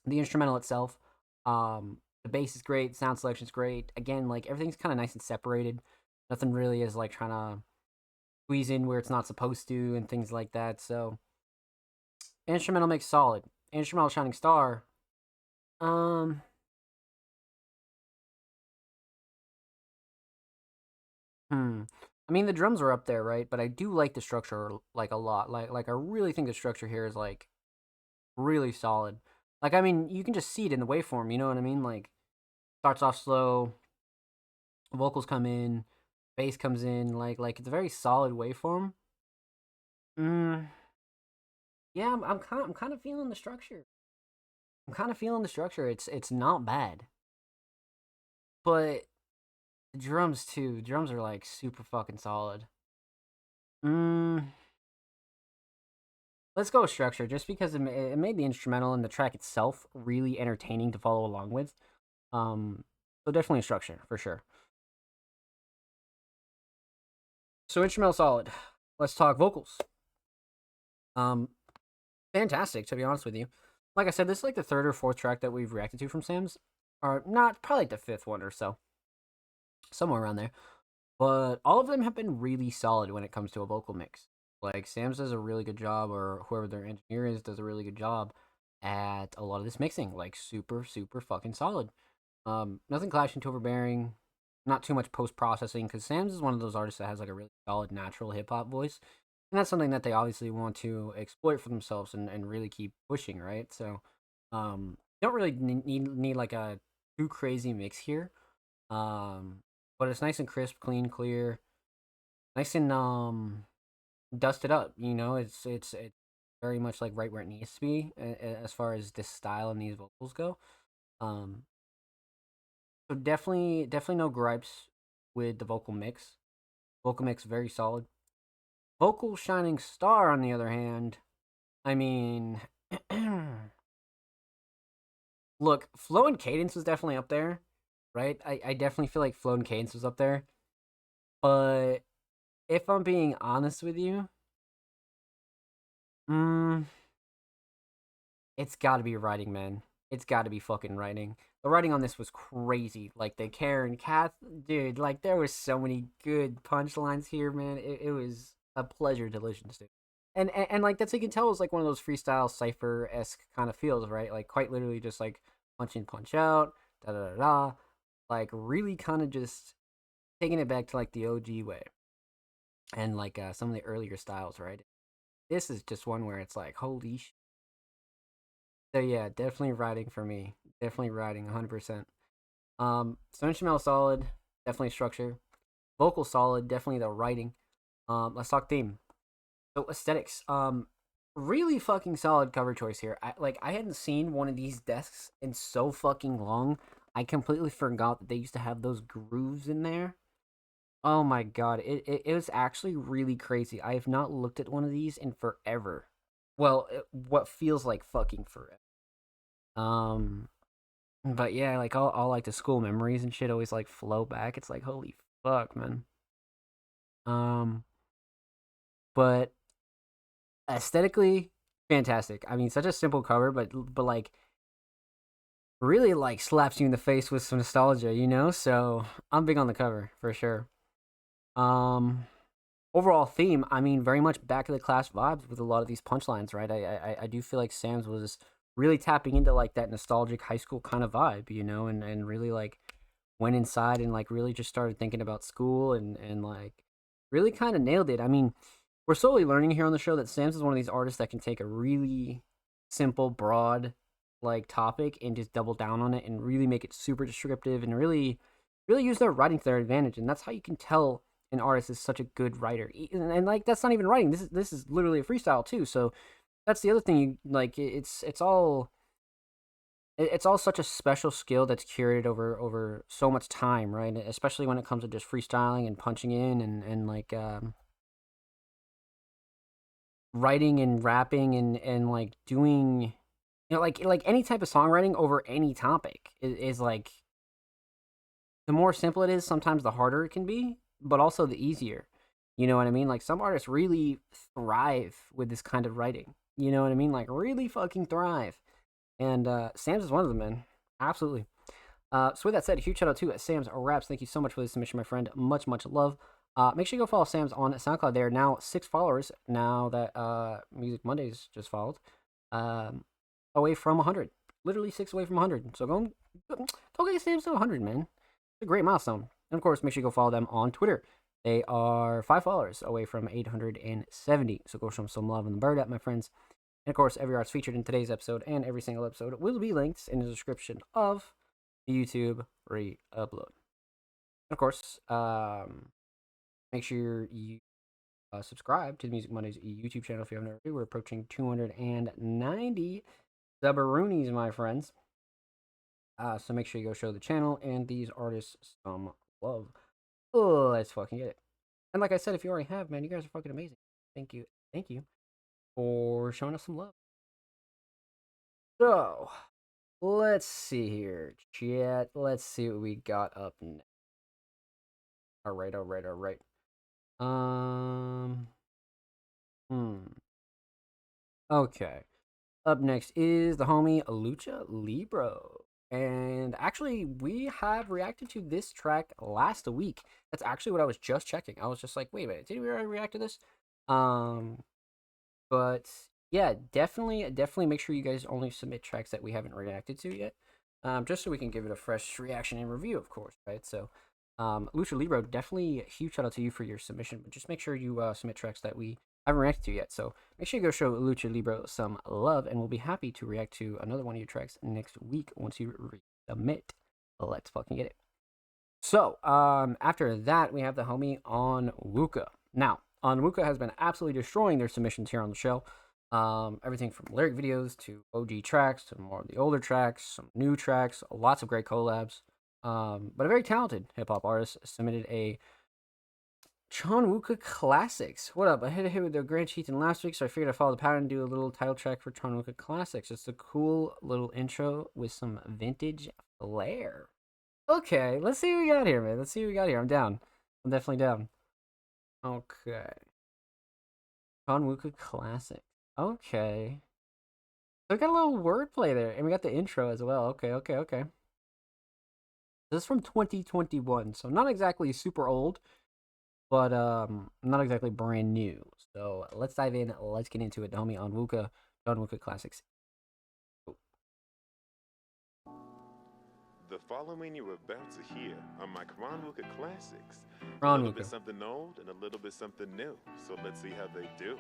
the instrumental itself. The bass is great, sound selection's great. Again, like everything's kind of nice and separated. Nothing really is like trying to squeeze in where it's not supposed to and things like that. So instrumental makes solid. Instrumental Shining Star. Um, hmm. I mean the drums are up there, right? But I do like the structure like a lot. Like I really think the structure here is like really solid. Like I mean, you can just see it in the waveform. You know what I mean? Like starts off slow, vocals come in, bass comes in. Like it's a very solid waveform. Mm, yeah, I'm kind of feeling the structure. I'm kind of feeling the structure. It's not bad, but the drums too. Drums are like super fucking solid. Mm, let's go with structure, just because it made the instrumental and the track itself really entertaining to follow along with. So definitely structure for sure. So instrumental solid. Let's talk vocals. Um, fantastic to be honest with you. Like I said, this is like the third or fourth track that we've reacted to from Sam's, or not probably like the fifth one or so, somewhere around there. But all of them have been really solid when it comes to a vocal mix. Like Sam's does a really good job, or whoever their engineer is does a really good job at a lot of this mixing. Like super, super fucking solid. Nothing clashing, too overbearing, not too much post processing. Because Sam's is one of those artists that has like a really solid natural hip hop voice, and that's something that they obviously want to exploit for themselves and really keep pushing, right? So, don't really need like a too crazy mix here. Um, but it's nice and crisp, clean, clear, nice and dusted up. You know, it's very much like right where it needs to be as far as this style and these vocals go. Um, so definitely no gripes with the vocal mix. Vocal mix very solid. Vocal Shining Star, on the other hand, I mean, look, flow and cadence was definitely up there, right? I definitely feel like flow and cadence was up there. But if I'm being honest with you, mm, it's got to be writing, man. It's got to be fucking writing. The writing on this was crazy. Like the Karen Kath, dude. Like there was so many good punchlines here, man. It was a pleasure to listen to. And like that's, you can tell, it's like one of those freestyle cipher esque kind of feels, right? Like quite literally just like punch in, punch out, da da da da. Like really kind of just taking it back to like the OG way, and like some of the earlier styles, right? This is just one where it's like holy so yeah, definitely writing for me. Definitely writing 100%. So instrumental solid, definitely structure. Vocal solid, definitely the writing. Let's talk theme. So aesthetics. Really fucking solid cover choice here. I hadn't seen one of these desks in so fucking long. I completely forgot that they used to have those grooves in there. Oh my god, it was actually really crazy. I have not looked at one of these in forever. Well, what feels like fucking forever. Um, but yeah, like all like the school memories and shit always like flow back. It's like holy fuck, man. Um, but aesthetically fantastic. I mean, such a simple cover, but like really like slaps you in the face with some nostalgia, you know? So I'm big on the cover for sure. Um, overall theme, I mean, very much back of the class vibes with a lot of these punchlines, right? I do feel like Sam's was really tapping into like that nostalgic high school kind of vibe, you know, and really like went inside and like really just started thinking about school and like really kind of nailed it. I mean, we're slowly learning here on the show that Sam's is one of these artists that can take a really simple, broad like topic and just double down on it and really make it super descriptive and really use their writing to their advantage. And that's how you can tell an artist is such a good writer. And like that's not even writing. This is literally a freestyle too. So that's the other thing. You like it's all such a special skill that's curated over so much time, right? Especially when it comes to just freestyling and punching in and like writing and rapping and like doing, you know, like any type of songwriting over any topic is like the more simple it is, sometimes the harder it can be, but also the easier. You know what I mean? Like some artists really thrive with this kind of writing. You know what I mean? Like really fucking thrive. And Sam's is one of them, man. Absolutely. So with that said, huge shout out to Sam's Raps. Thank you so much for the submission, my friend. Much, much love. Make sure you go follow Sam's on SoundCloud. There now 6 followers now that Music Mondays just followed. Away from 100. Literally 6 away from 100. So go get Sam's to 100, man. It's a great milestone. And of course, make sure you go follow them on Twitter. They are 5 followers away from 870. So go show them some love in the bird app, my friends. And of course, every artist featured in today's episode and every single episode will be linked in the description of the YouTube re-upload. And of course, make sure you subscribe to the Music Mondays YouTube channel if you haven't already. We're approaching 290 Zubberoonies, my friends. So make sure you go show the channel and these artists some love. Oh, let's fucking get it. And like I said, if you already have, man, you guys are fucking amazing. Thank you for showing us some love. So, let's see here, chat. Let's see what we got up next. All right. Okay. Up next is the homie Lucha Libro. And actually, we have reacted to this track last week. That's actually what I was just checking. I was just like, wait a minute, did we already react to this? But yeah, definitely make sure you guys only submit tracks that we haven't reacted to yet. Just so we can give it a fresh reaction and review, of course, right? So, Lucha Libro, definitely a huge shout out to you for your submission, but just make sure you submit tracks that we haven't reacted to yet. So make sure you go show Lucha Libro some love, and we'll be happy to react to another one of your tracks next week once you resubmit. Let's fucking get it. So, after that, we have the homie Onwuka. Now, Onwuka has been absolutely destroying their submissions here on the show. Everything from lyric videos to OG tracks to more of the older tracks, some new tracks, lots of great collabs. But a very talented hip-hop artist submitted a Chonwuka Classics. What up? I hit a hit with the Grand Chieftain last week, so I figured I'd follow the pattern and do a little title track for Chonwuka Classics. It's a cool little intro with some vintage flair. Okay, let's see what we got here, man. Let's see what we got here. I'm down. I'm definitely down. Okay. Chonwuka Classic. Okay. So we got a little wordplay there, and we got the intro as well. Okay. This is from 2021, so not exactly super old, but not exactly brand new. So let's dive in. Let's get into it. The homie Onwuka Classics. The following you're about to hear are my Onwuka Classics. A Onwuka. little bit something old and a little bit something new. So let's see how they do.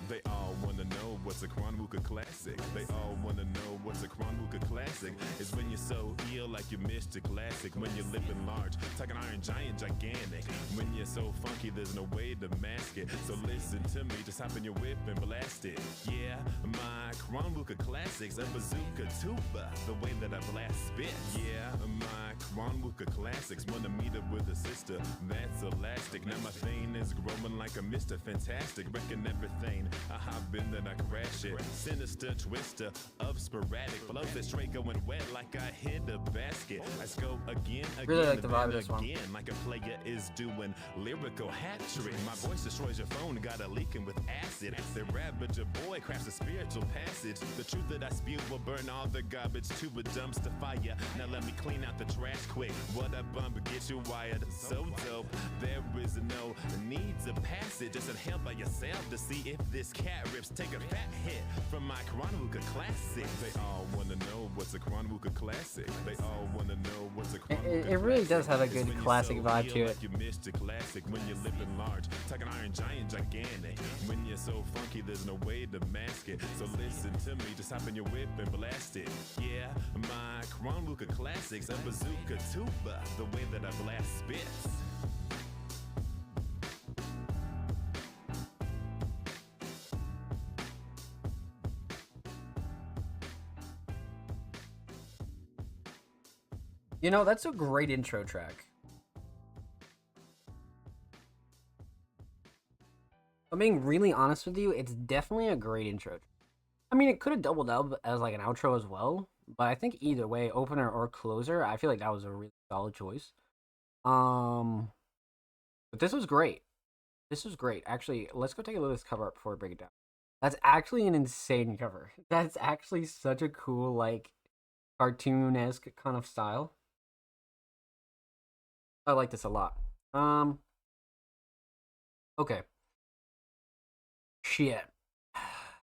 They all wanna know what's a Onwuka Classic. They all wanna know what's a Onwuka Classic. It's when you're so ill like you missed a classic. When you're living large, talking Iron Giant, gigantic. When you're so funky, there's no way to mask it. So listen to me, just hop in your whip and blast it. Yeah, my Onwuka Classics, a bazooka tuba, the way that I blast spit. Yeah, my Onwuka Classics, wanna meet up with a sister, that's elastic. Now my thing is growing like a Mr. Fantastic, wrecking everything. I hop in, then I crash it. Sinister twister of sporadic flows that straight going wet like I hit a basket. I go again, Really like the vibe of and this one. again, like a player is doing lyrical hat trick. My voice destroys your phone, got a leaking with acid. They ravage a boy, crafts a spiritual passage. The truth that I spew will burn all the garbage to a dumpster fire. Now let me clean out the trash quick. What a bump, get you wired. So dope, there is no needs of passage. Just inhale by yourself to see if this cat rips. Take a fat hit from my Onwuka Classic. They all wanna know what's a Onwuka Classic. They all wanna know what's a Onwuka It really does have a It's good when you're classic so vibe to ill it. like you missed a classic. When you're living large, talking Iron Giant, gigantic. When you're so funky, there's no way to mask it. So listen to me, just hop in your whip and blast it. Yeah, my Onwuka Classics, a bazooka tuba, the way that I blast spits. You know, that's a great intro track. I'm being really honest with you, it's definitely a great intro. I mean, it could have doubled up as like an outro as well, but I think either way, opener or closer, I feel like that was a really solid choice. But this was great. This was great. Actually, let's go take a look at this cover art before we break it down. That's actually an insane cover. That's actually such a cool, like, cartoon-esque kind of style. I like this a lot. Okay. Shit.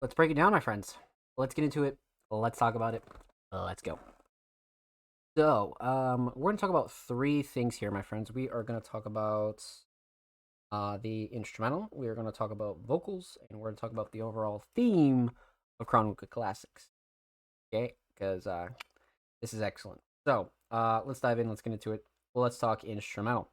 Let's break it down, my friends. Let's get into it. Let's talk about it. Let's go. So, we're gonna talk about three things here, my friends. We are gonna talk about the instrumental. We are gonna talk about vocals, and we're gonna talk about the overall theme of Crown Wuka Classics. Okay, because this is excellent. So, let's dive in. Let's get into it. Well, let's talk instrumental.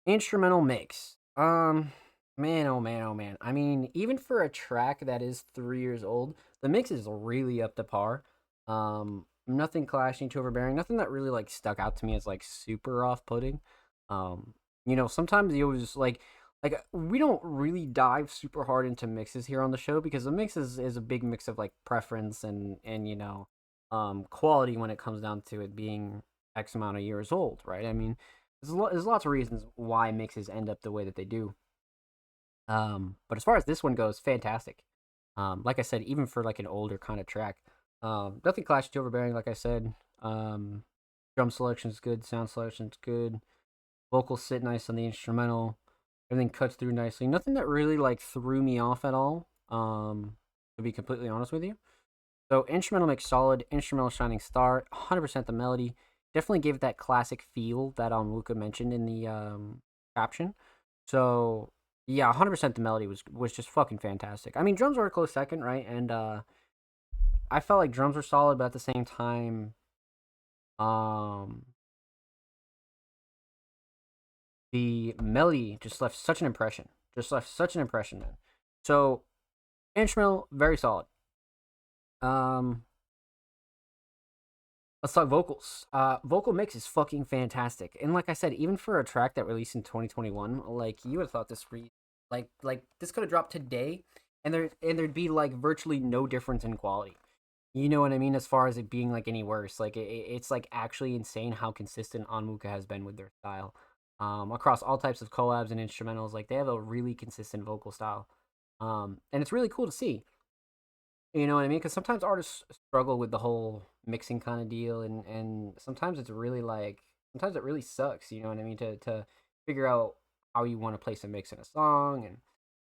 Instrumental mix. Man, oh man, oh man. I mean, even for a track that is 3 years old, the mix is really up to par. Nothing clashing, too overbearing. Nothing that really like stuck out to me as like super off-putting. Sometimes you always like we don't really dive super hard into mixes here on the show because the mix is a big mix of like preference and quality when it comes down to it being X amount of years old, right? I mean, there's lots of reasons why mixes end up the way that they do. But as far as this one goes, fantastic. Like I said, even for like an older kind of track, nothing clashing too overbearing. Like I said, drum selection's good, sound selection's good, vocals sit nice on the instrumental, everything cuts through nicely. Nothing that really like threw me off at all. To be completely honest with you. So instrumental mix solid, instrumental shining star, 100% the melody. Definitely gave it that classic feel that Luca mentioned in the caption. So yeah, 100% the melody was just fucking fantastic. I mean, drums were a close second, right? And I felt like drums were solid, but at the same time, um, the melody just left such an impression. Just left such an impression, man. So instrumental, very solid. Um, let's talk vocals. Vocal mix is fucking fantastic, and like I said, even for a track that released in 2021, like you would have thought like this could have dropped today, and there'd be like virtually no difference in quality. You know what I mean? As far as it being like any worse, like it's like actually insane how consistent Onwuka has been with their style. Across all types of collabs and instrumentals, like they have a really consistent vocal style. And it's really cool to see. You know what I mean? Because sometimes artists struggle with the whole mixing kind of deal, and sometimes it's really like sometimes it really sucks. You know what I mean? To figure out how you want to place a mix in a song and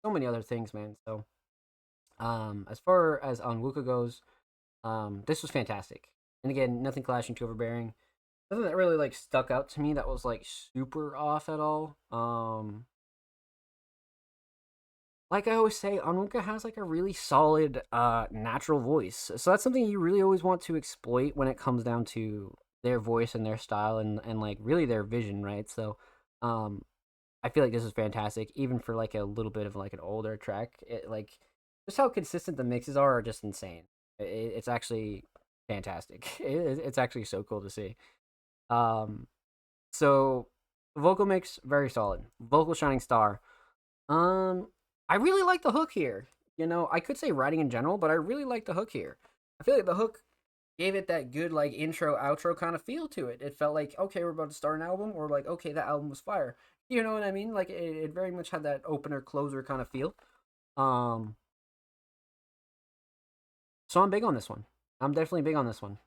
so many other things, man. So, as far as Onwuka goes, this was fantastic. And again, nothing clashing too overbearing. Nothing that really like stuck out to me that was like super off at all. Like I always say, Onwuka has like a really solid natural voice. So that's something you really always want to exploit when it comes down to their voice and their style and like really their vision, right? So um I feel like this is fantastic, even for like a little bit of like an older track. It like just how consistent the mixes are just insane. It's actually fantastic. It's actually so cool to see. Um, so vocal mix very solid. Vocal shining star. Um, I really like the hook here. You know, I could say writing in general, but I really like the hook here. I feel like the hook gave it that good like intro outro kind of feel to it. It felt like okay, we're about to start an album, or like okay, that album was fire. You know what I mean? Like it very much had that opener closer kind of feel. Um, so I'm big on this one. I'm definitely big on this one.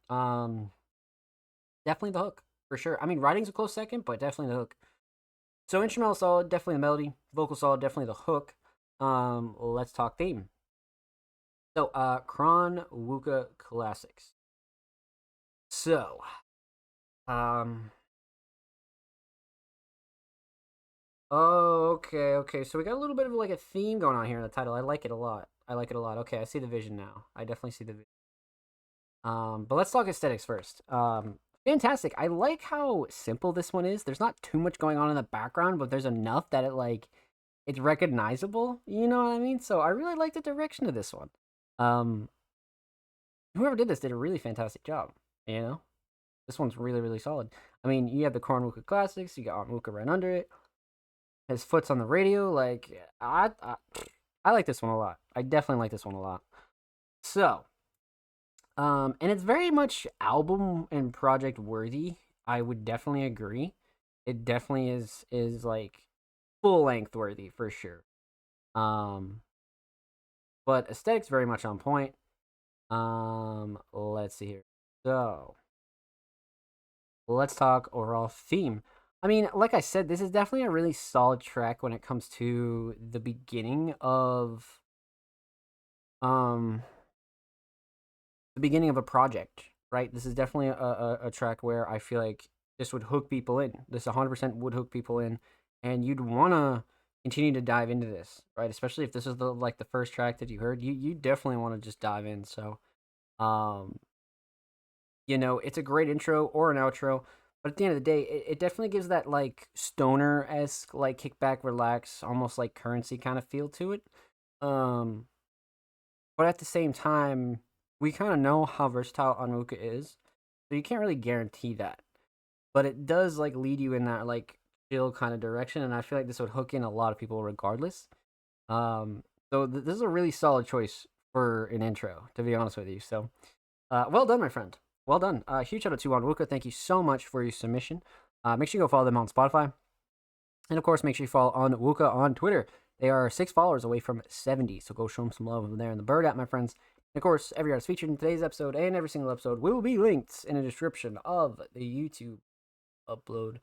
Definitely the hook for sure. I mean, writing's a close second, but definitely the hook. So instrumental solid, definitely the melody. Vocal solid, definitely the hook. Let's talk theme. So, Kron Wuka Classics. So, um, oh, okay. So we got a little bit of like a theme going on here in the title. I like it a lot. I like it a lot. Okay, I see the vision now. I definitely see the vision. But let's talk aesthetics first. Fantastic. I like how simple this one is. There's not too much going on in the background, but there's enough that it's recognizable. You know what I mean? So I really like the direction of this one. Um, Whoever did this did a really fantastic job. You know, this one's really really solid. I mean, you have the Kornwuka Classics. You got Onwuka right under it. His foot's on the radio. Like I like this one a lot. I definitely like this one a lot. So, and it's very much album and project worthy. I would definitely agree. It definitely is like full length worthy for sure. Um, but aesthetics very much on point. Let's see here. So, let's talk overall theme. I mean, like I said, this is definitely a really solid track when it comes to the beginning of um a project, right? This is definitely a track where I feel like this would hook people in. This 100% would hook people in, and you'd want to continue to dive into this, right? Especially if this is the first track that you heard, you definitely want to just dive in. So, um, it's a great intro or an outro, but at the end of the day, it definitely gives that like stoner esque, like kickback, relax, almost like Currency kind of feel to it. Um, but at the same time, we kind of know how versatile Onwuka is, so you can't really guarantee that. But it does like lead you in that like chill kind of direction, and I feel like this would hook in a lot of people regardless. Um, so this is a really solid choice for an intro, to be honest with you. So, well done, my friend. Well done. Huge shout out to Onwuka. Thank you so much for your submission. Make sure you go follow them on Spotify, and of course, make sure you follow Onwuka on Twitter. They are 6 followers away from 70, so go show them some love over there in the Bird app, my friends. And of course, every artist featured in today's episode and every single episode will be linked in the description of the YouTube upload.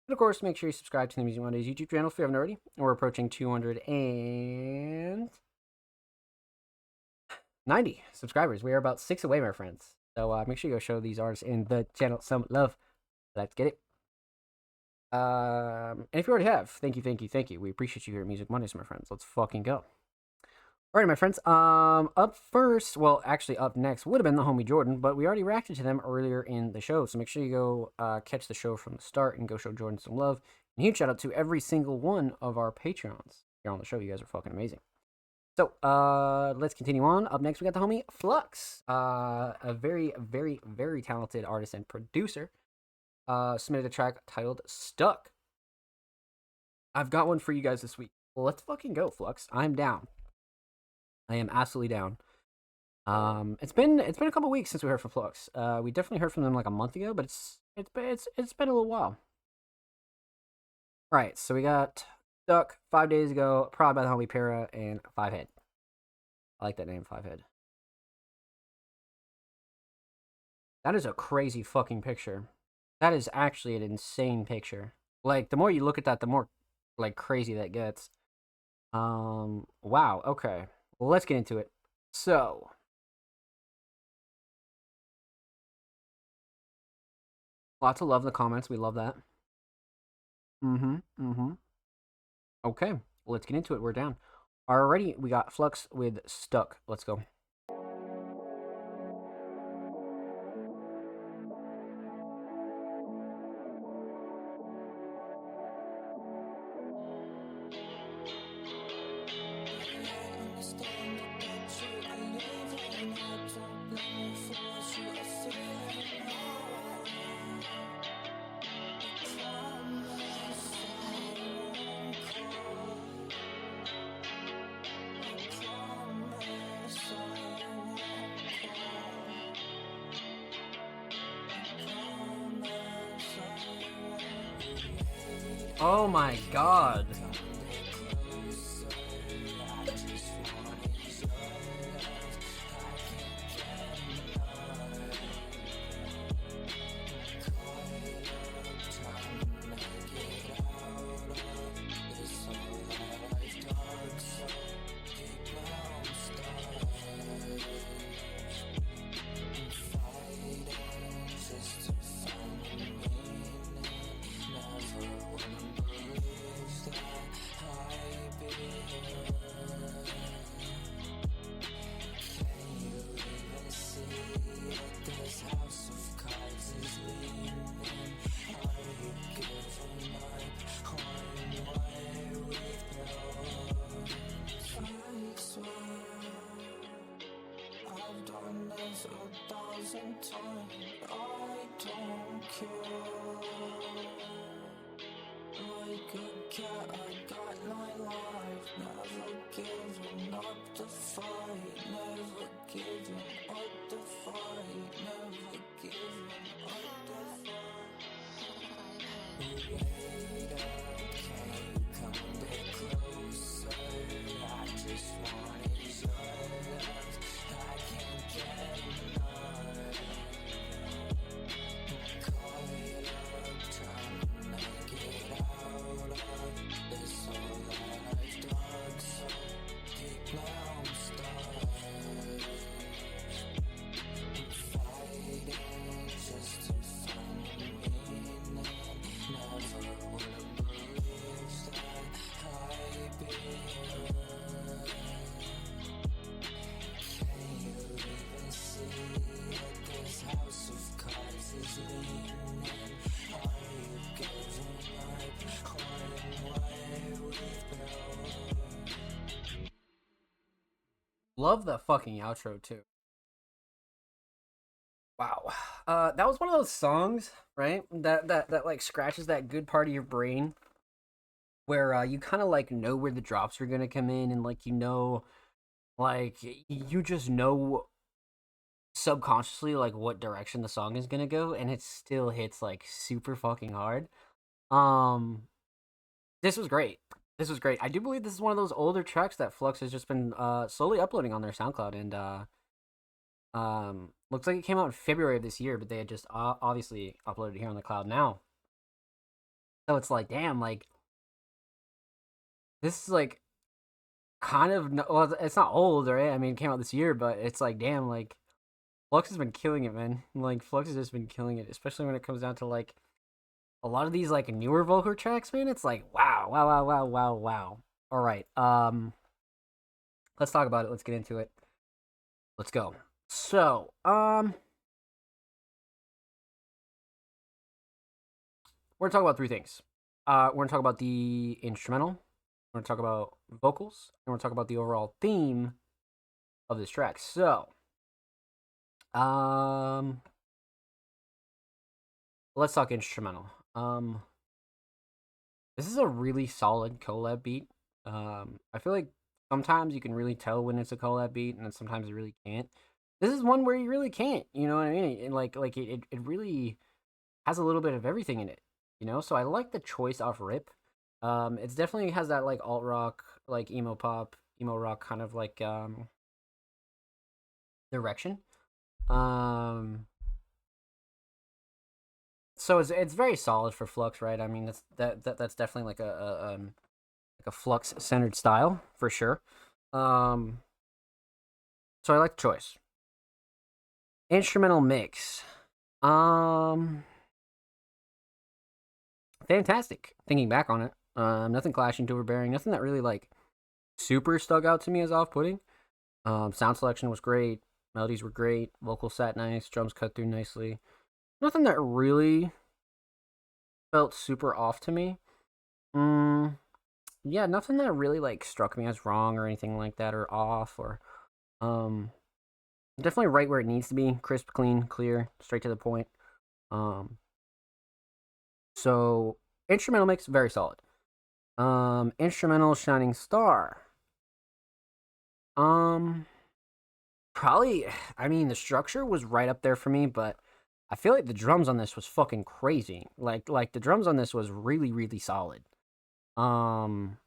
And of course, make sure you subscribe to the Music Mondays YouTube channel if you haven't already. We're approaching 290 subscribers. We are about 6 away, my friends. So make sure you go show these artists in the channel some love. Let's get it. And if you already have, thank you. We appreciate you here at Music Mondays, my friends. Let's fucking go. Alright, my friends. Up first, well, actually, up next would have been the homie Jordan, but we already reacted to them earlier in the show. So make sure you go catch the show from the start and go show Jordan some love. And huge shout out to every single one of our Patreons here on the show. You guys are fucking amazing. So let's continue on. Up next, we got the homie Flux, a very, very, very talented artist and producer. Submitted a track titled Stuck. I've got one for you guys this week. Well, let's fucking go, Flux. I'm down. I am absolutely down. It's been a couple weeks since we heard from Flux. We definitely heard from them like a month ago, but it's been a little while. All right, so we got Stuck 5 days ago, Proud by the homie Para, and Fivehead. I like that name, Fivehead. That is a crazy fucking picture. That is actually an insane picture. Like, the more you look at that, the more, like, crazy that gets. Wow, okay. Well, let's get into it. So, lots of love in the comments. We love that. Okay, let's get into it. We're down. Already, we got Flux with Stuck. Let's go. Oh my god. Love the fucking outro too. Wow. That was one of those songs, right? That like scratches that good part of your brain where you kind of like know where the drops are gonna come in, and like like you just know subconsciously like what direction the song is gonna go, and it still hits like super fucking hard. Um, this was great. This was great. I do believe this is one of those older tracks that Flux has just been slowly uploading on their SoundCloud, and looks like it came out in February of this year, but they had just obviously uploaded it here on the cloud now. So it's like, damn, like this is like kind of well, it's not old, right? I mean, it came out this year, but it's like, damn, like Flux has been killing it, man. Like Flux has just been killing it, especially when it comes down to like a lot of these like newer vocal tracks, man. It's like, wow, wow, wow, wow, wow, wow. All right, let's talk about it. Let's get into it. Let's go. So, we're gonna talk about three things. We're gonna talk about the instrumental. We're gonna talk about vocals, and we're gonna talk about the overall theme of this track. So, let's talk instrumental. This is a really solid collab beat. I feel like sometimes you can really tell when it's a collab beat, and then sometimes you really can't. This is one where you really can't. You know what I mean? And like it really has a little bit of everything in it. You know, so I like the choice off rip. It's definitely has that like alt rock, like emo pop, emo rock kind of like direction. Um, so it's very solid for Flux, right? I mean, that's definitely like a Flux centered style for sure. Um, so I like the choice. Instrumental mix. Um, Fantastic. Thinking back on it, nothing clashing to overbearing. Nothing that really like super stuck out to me as off putting. Sound selection was great. Melodies were great. Vocals sat nice. Drums cut through nicely. Nothing that really felt super off to me. Mm, yeah, nothing that really like struck me as wrong or anything like that or off or um definitely right where it needs to be. Crisp, clean, clear, straight to the point. Um so instrumental mix very solid. Instrumental Shining Star. Um Probably, I mean, the structure was right up there for me, but I feel like the drums on this was fucking crazy. Like the drums on this was really really solid. Um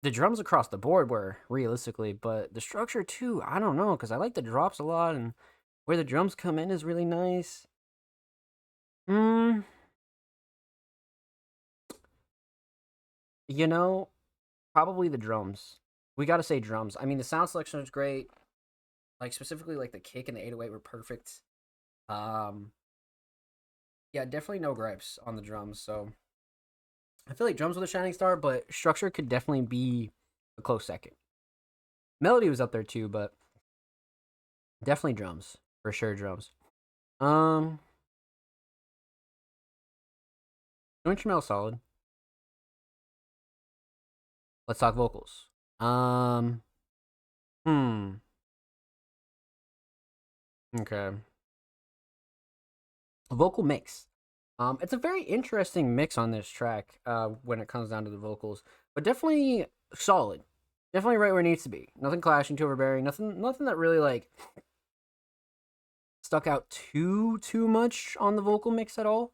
the drums across the board were realistically, but the structure too, I don't know cuz I like the drops a lot, and where the drums come in is really nice. Mm, you know, probably the drums. We got to say drums. I mean, the sound selection was great. Like specifically like the kick and the 808 were perfect. Um yeah, definitely no gripes on the drums. So I feel like drums with a shining star, but structure could definitely be a close second. Melody was up there too, but definitely drums for sure. Drums. Um, instrumental solid. Let's talk vocals. Um, hmm. Okay. Vocal mix. It's a very interesting mix on this track. When it comes down to the vocals, but definitely solid. Definitely right where it needs to be. Nothing clashing, too overbearing. Nothing that really like stuck out too much on the vocal mix at all.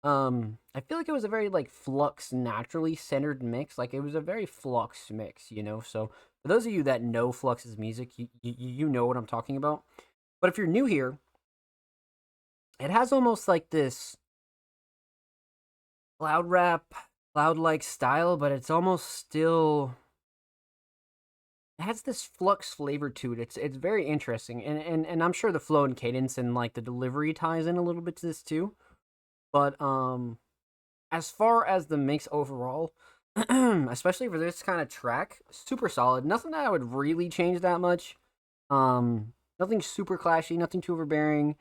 I feel like it was a very like Flux naturally centered mix. Like it was a very Flux mix, you know. So for those of you that know Flux's music, you know what I'm talking about. But if you're new here, it has almost like this cloud rap, cloud like style, but it's almost still it has this Flux flavor to it. It's very interesting, and I'm sure the flow and cadence and like the delivery ties in a little bit to this too. But as far as the mix overall, especially for this kind of track, super solid. Nothing that I would really change that much. Nothing super clashy, nothing too overbearing.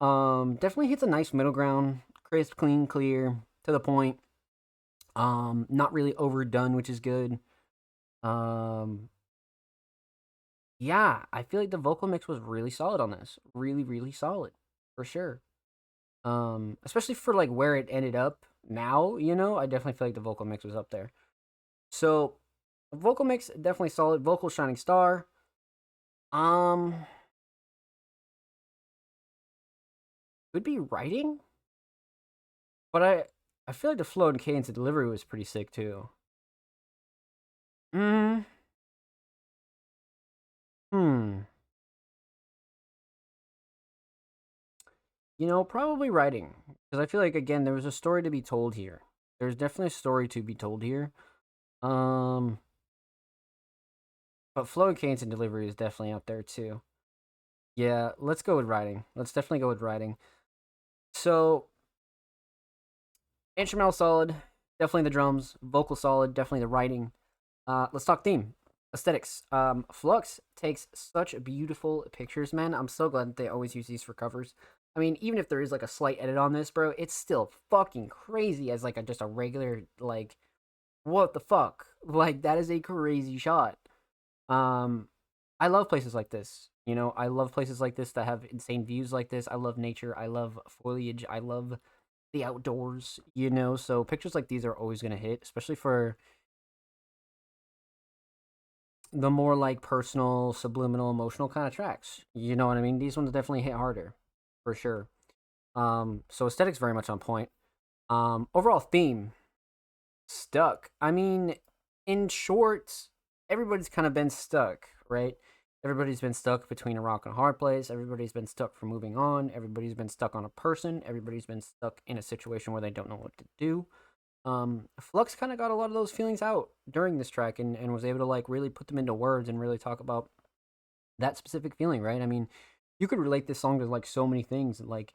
Definitely hits a nice middle ground, crisp, clean, clear, to the point. Not really overdone, which is good. Um, yeah, I feel like the vocal mix was really solid on this. Really, really solid. For sure. Especially for like where it ended up now, I definitely feel like the vocal mix was up there. So vocal mix definitely solid. Vocal shining star. Um could be writing, but I feel like the flow and cadence and delivery was pretty sick too. Mm, hmm. Probably writing. Because I feel like again there was a story to be told here. There's definitely a story to be told here. Um but flow and cadence and delivery is definitely up there too. Yeah, let's go with writing. Let's definitely go with writing. So instrumental solid, definitely the drums. Vocal solid, definitely the writing. Let's talk theme. Aesthetics. Flux takes such beautiful pictures, man. I'm so glad that they always use these for covers. I mean, even if there is like a slight edit on this, bro, it's still fucking crazy as like just a regular like what the fuck? Like that is a crazy shot. Um I love places like this. I love places like this that have insane views like this. I love nature. I love foliage. I love the outdoors. So pictures like these are always going to hit, especially for the more like personal, subliminal, emotional kind of tracks. You know what I mean? These ones definitely hit harder for sure. So aesthetics very much on point. Overall theme stuck. I mean, in short, everybody's kind of been stuck, right? Everybody's been stuck between a rock and a hard place. Everybody's been stuck for moving on. Everybody's been stuck on a person. Everybody's been stuck in a situation where they don't know what to do. Flux kind of got a lot of those feelings out during this track and was able to like really put them into words and really talk about that specific feeling, right? I mean, you could relate this song to like so many things. Like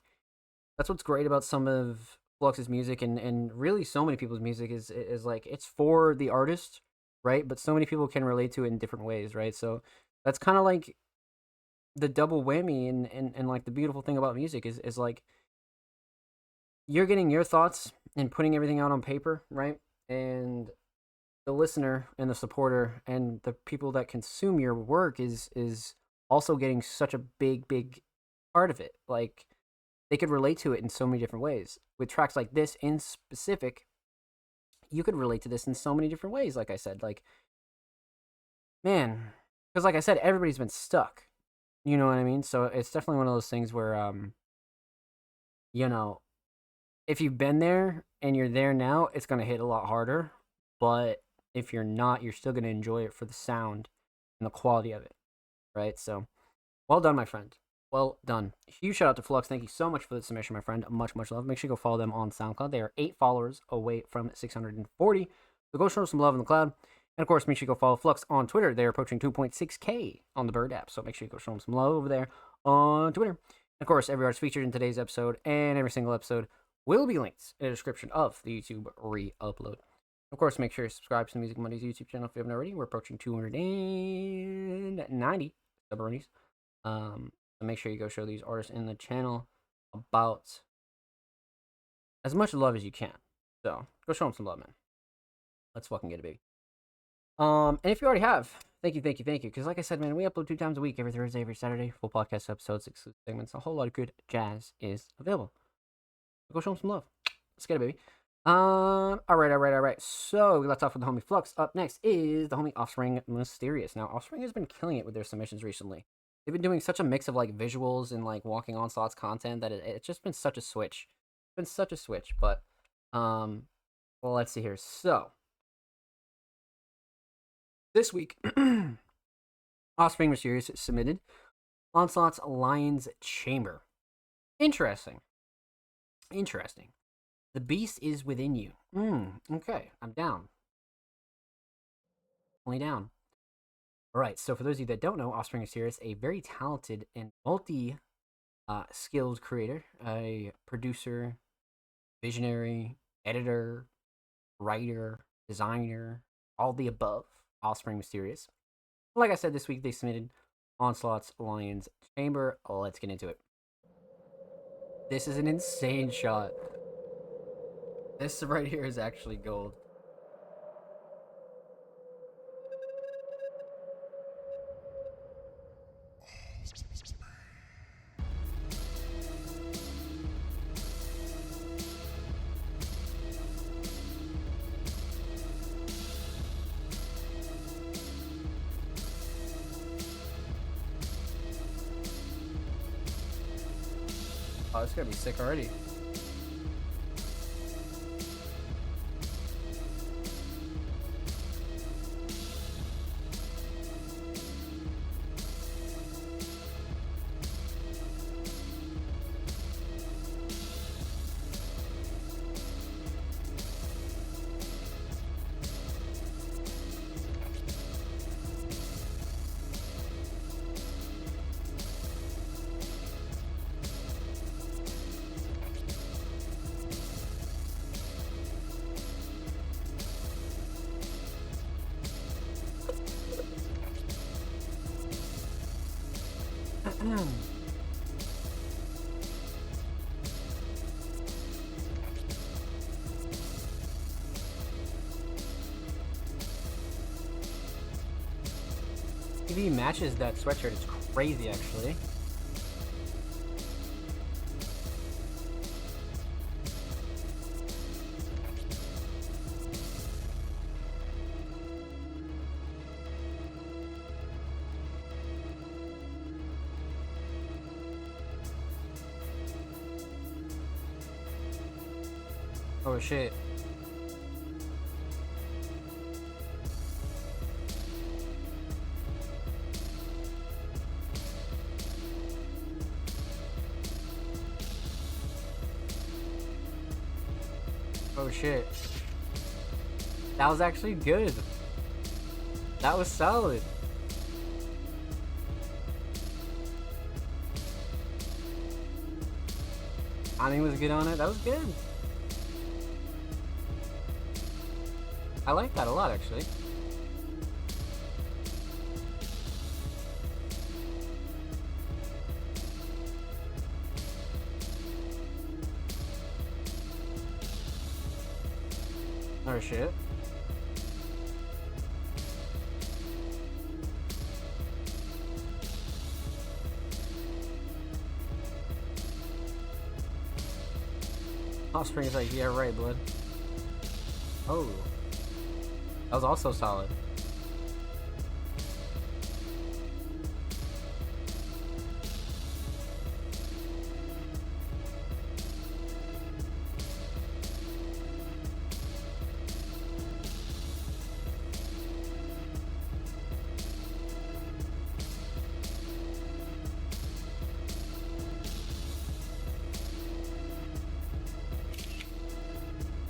that's what's great about some of Flux's music and really so many people's music is like it's for the artist, right? But so many people can relate to it in different ways, right? So that's kind of like the double whammy and like the beautiful thing about music is like you're getting your thoughts and putting everything out on paper, right? And the listener and the supporter and the people that consume your work is also getting such a big part of it. Like they could relate to it in so many different ways. With tracks like this in specific, you could relate to this in so many different ways. Like I said, like man, because like I said, everybody's been stuck. You know what I mean? So it's definitely one of those things where you know, if you've been there and you're there now, it's gonna hit a lot harder. But if you're not, you're still gonna enjoy it for the sound and the quality of it, right? So, well done, my friend. Well done. Huge shout out to Flux. Thank you so much for the submission, my friend. Much love. Make sure you go follow them on SoundCloud. They are 8 followers away from 640. So go show them some love in the cloud. And of course, make sure you go follow Flux on Twitter. They're approaching 2.6K on the Bird app. So make sure you go show them some love over there on Twitter. And of course, every artist featured in today's episode and every single episode will be linked in the description of the YouTube re-upload. Of course, make sure you subscribe to the Music Mondays YouTube channel if you haven't already. We're approaching 290 submarines. So make sure you go show these artists in the channel about as much love as you can. So go show them some love, man. Let's fucking get it, baby. And if you already have, thank you. Because like I said, man, we upload 2 times a week, every Thursday, every Saturday. Full podcast episodes, exclusive segments, a whole lot of good jazz is available. Go show them some love. Let's get it, baby. All right. So we left off with the homie Flux. Up next is the homie Offspring Mysterious. Now, Offspring has been killing it with their submissions recently. They've been doing such a mix of like visuals and like Walking Onslaught's content that it's just been such a switch. It's been such a switch. But well, let's see here. So this week, Offspring Mysterious submitted Onslaught's Lion's Chamber. Interesting. The beast is within you. Okay, I'm down. Only down. All right, so for those of you that don't know, Offspring Mysterious, a very talented and multi-skilled creator, a producer, visionary, editor, writer, designer, all the above. Offspring Mysterious. Like I said, this week they submitted Onslaught's Lion's Chamber. Let's get into it. This is an insane shot. This right here is actually gold. Oh, it's gonna be sick already. TV matches that sweatshirt. It's crazy, actually. Oh shit. Oh shit. That was actually good. That was solid. Timing was good on it. That was good. I like that a lot, actually. Oh shit. Offspring is like, yeah, right, blood. Oh. That was also solid.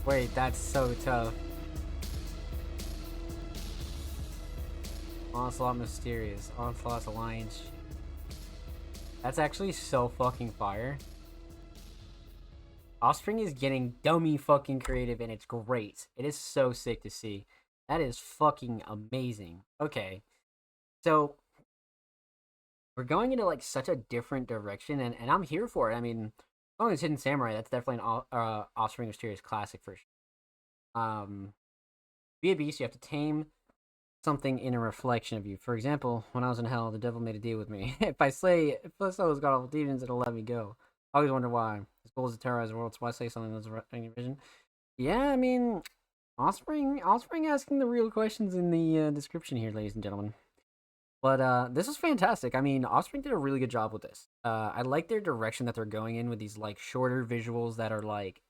Wait, that's so tough. Onslaught Mysterious. Onslaught's Alliance. That's actually so fucking fire. Offspring is getting dummy fucking creative and it's great. It is so sick to see. That is fucking amazing. Okay. So we're going into like such a different direction and I'm here for it. I mean, as long as Hidden Samurai, that's definitely an Offspring Mysterious classic for sure. Be a beast, you have to tame something in a reflection of you. For example, when I was in hell, the devil made a deal with me. If I slay those god-awful demons, it'll let me go. I always wonder why. His goal is to terrorize the world, so why say something that's any vision? Yeah, I mean, Offspring asking the real questions in the description here, ladies and gentlemen. But this is fantastic. I mean, Offspring did a really good job with this. I like their direction that they're going in with these like shorter visuals that are like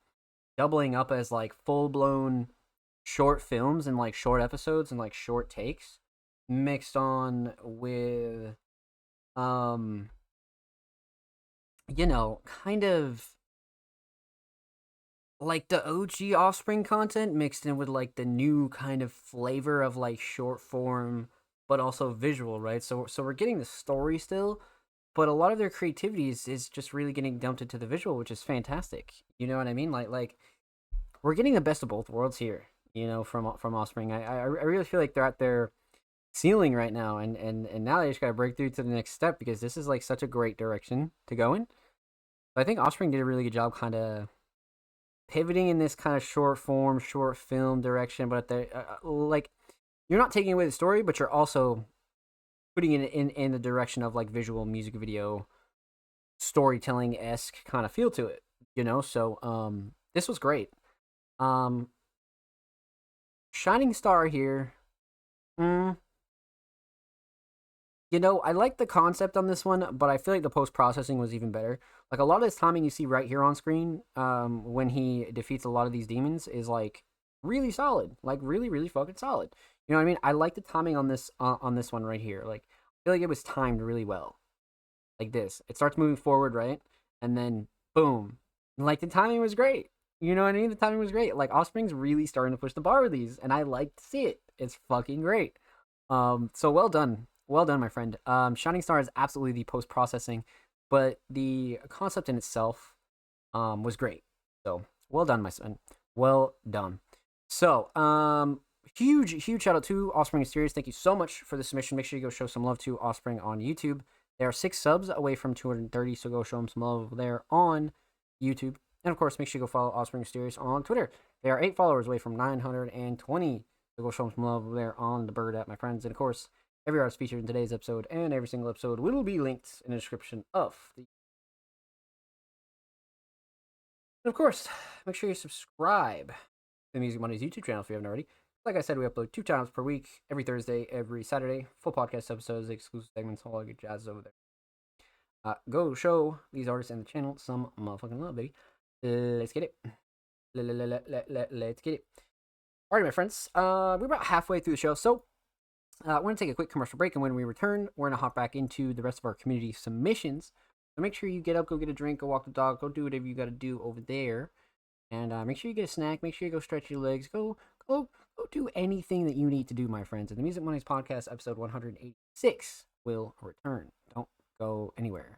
doubling up as like full-blown short films and like short episodes and like short takes mixed on with you know, kind of like the OG Offspring content mixed in with like the new kind of flavor of like short form but also visual, right? So we're getting the story still, but a lot of their creativity is just really getting dumped into the visual, which is fantastic. You know what I mean? Like we're getting the best of both worlds here, you know, from Offspring. I really feel like they're at their ceiling right now, and now they just gotta break through to the next step because this is like such a great direction to go in. But I think Offspring did a really good job, kind of pivoting in this kind of short form, short film direction. But they like you're not taking away the story, but you're also putting it in the direction of like visual music video storytelling esque kind of feel to it, you know. So this was great. Um, Shining Star here. You know, I like the concept on this one, but I feel like the post processing was even better. Like a lot of this timing you see right here on screen, when he defeats a lot of these demons, is like really solid, like really, really fucking solid. You know what I mean? I like the timing on this one right here. Like I feel like it was timed really well. Like this, it starts moving forward, right, and then boom, like the timing was great. You know what I mean? The timing was great. Like Offspring's really starting to push the bar with these, and I like to see it. It's fucking great. So well done, my friend. Shining Star is absolutely the post processing, but the concept in itself, was great. So well done, my son. Well done. So, huge shout out to Offspring Series. Thank you so much for the submission. Make sure you go show some love to Offspring on YouTube. They are 6 subs away from 230, so go show them some love there on YouTube. And of course, make sure you go follow Offspring Series on Twitter. They are 8 followers away from 920, so go show them some love there on the Bird app, my friends. And of course, every artist featured in today's episode and every single episode will be linked in the description of the. And of course, make sure you subscribe to the Music Mondays YouTube channel if you haven't already. Like I said, we upload 2 times per week, every Thursday, every Saturday. Full podcast episodes, exclusive segments, all that good jazz over there. Go show these artists and the channel some motherfucking love, baby. Let's get it. Let's get it. Alright, my friends. We're about halfway through the show, so we're going to take a quick commercial break, and when we return, we're going to hop back into the rest of our community submissions. So make sure you get up, go get a drink, go walk the dog, go do whatever you got to do over there. And make sure you get a snack. Make sure you go stretch your legs. Go do anything that you need to do, my friends. And the Music Mondays podcast, episode 186, will return. Don't go anywhere.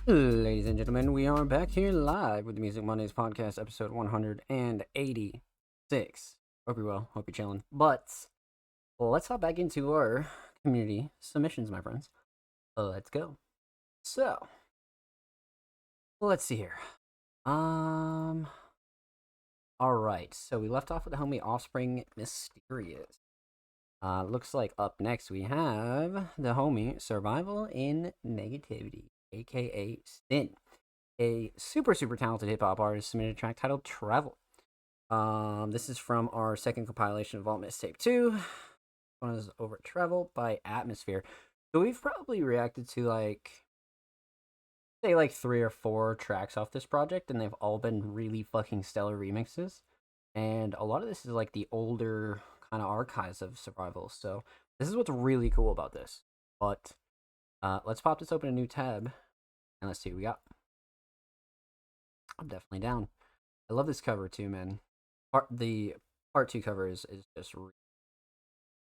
Ladies and gentlemen, we are back here live with the Music Mondays podcast, episode 186. Hope you're well, hope you're chilling. But let's hop back into our community submissions, my friends. Let's go. So, let's see here. All right. So we left off with the homie Offspring Mysterious. Looks like up next we have the homie Survival in Negativity, aka Sin, a super talented hip hop artist, submitted a track titled Travel. This is from our second compilation of Vault Mixtape 2. This one is Over Travel by Atmosphere. So we've probably reacted to like 3 or 4 tracks off this project, and they've all been really fucking stellar remixes. And a lot of this is like the older kind of archives of Survival. So this is what's really cool about this. But let's pop this open a new tab and let's see what we got. I'm definitely down. I love this cover too, man. The part 2 cover is just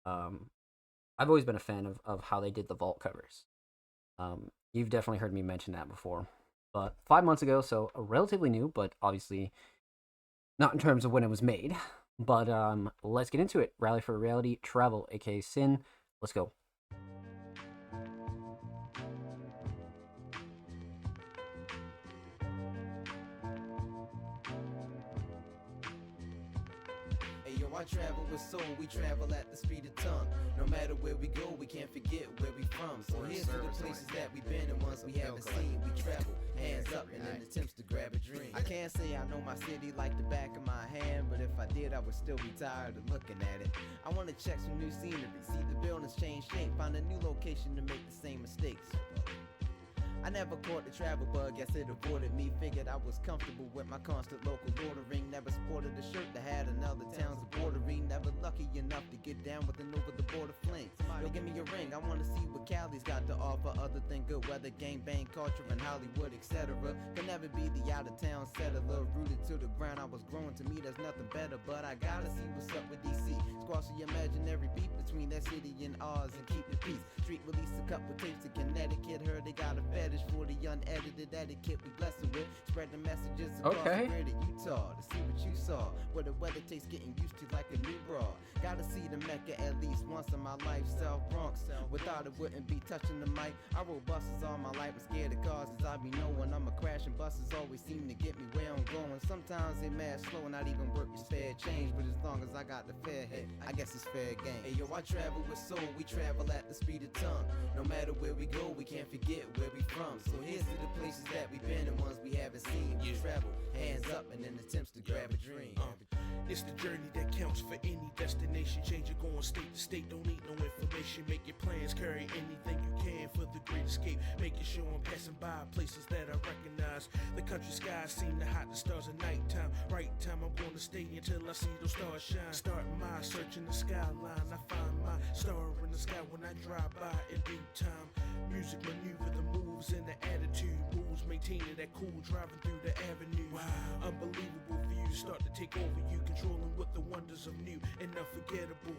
I've always been a fan of how they did the Vault covers. You've definitely heard me mention that before. But 5 months ago, so relatively new, but obviously not in terms of when it was made. But let's get into it. Rally for Reality, Travel, aka Sin. Let's go. I travel with soul, we travel at the speed of tongue. No matter where we go, we can't forget where we from. So here's to the places that we've been and ones we haven't seen. We travel, hands up, and in attempts to grab a dream. I can't say I know my city like the back of my hand, but if I did, I would still be tired of looking at it. I want to check some new scenery, see the buildings change shape, find a new location to make the same mistakes. I never caught the travel bug, guess it avoided me. Figured I was comfortable with my constant local ordering. Never sported a shirt that had another town's bordering. Never lucky enough to get down with an over-the-border fling. Yo, give me a ring, I wanna see what Cali's got to offer, other than good weather, gangbang culture, and Hollywood, etc. Can never be the out-of-town settler, rooted to the ground I was growing. To me, there's nothing better, but I gotta see what's up with DC. Squash the imaginary beef between that city and ours, and keep the peace. Street release a couple tapes to Connecticut, heard they got a fetish for the unedited etiquette we blessing with. Spread the messages across the greater Utah to see what you saw, where the weather takes getting used to like a new bra. Gotta see the Mecca at least once in my life. South Bronx, without it wouldn't be touching the mic. I rode buses all my life, I'm scared of cars as I be knowing I'm a crash, and buses always seem to get me where I'm going. Sometimes they mad slow, not even worth your spare change, but as long as I got the fair head, I guess it's fair game. Hey yo, I travel with soul, we travel at the speed of tongue. No matter where we go, we can't forget where we from. So here's to the places that we've been and ones we haven't seen. We travel, hands up, and in attempts to grab a dream. It's the journey that counts for any destination. Change it going state to state, don't need no information. Make your plans, carry anything you can for the great escape. Making sure I'm passing by places that I recognize. The country skies seem to hide the stars at nighttime. Right time, I'm gonna stay until I see those stars shine. Starting my search in the skyline, I find my star in the sky when I drive by in due time. Music maneuver the moves and the attitude moves, maintaining that cool driving through the avenue. Wow, unbelievable views start to take over you, controlling with the wonders of new and unforgettable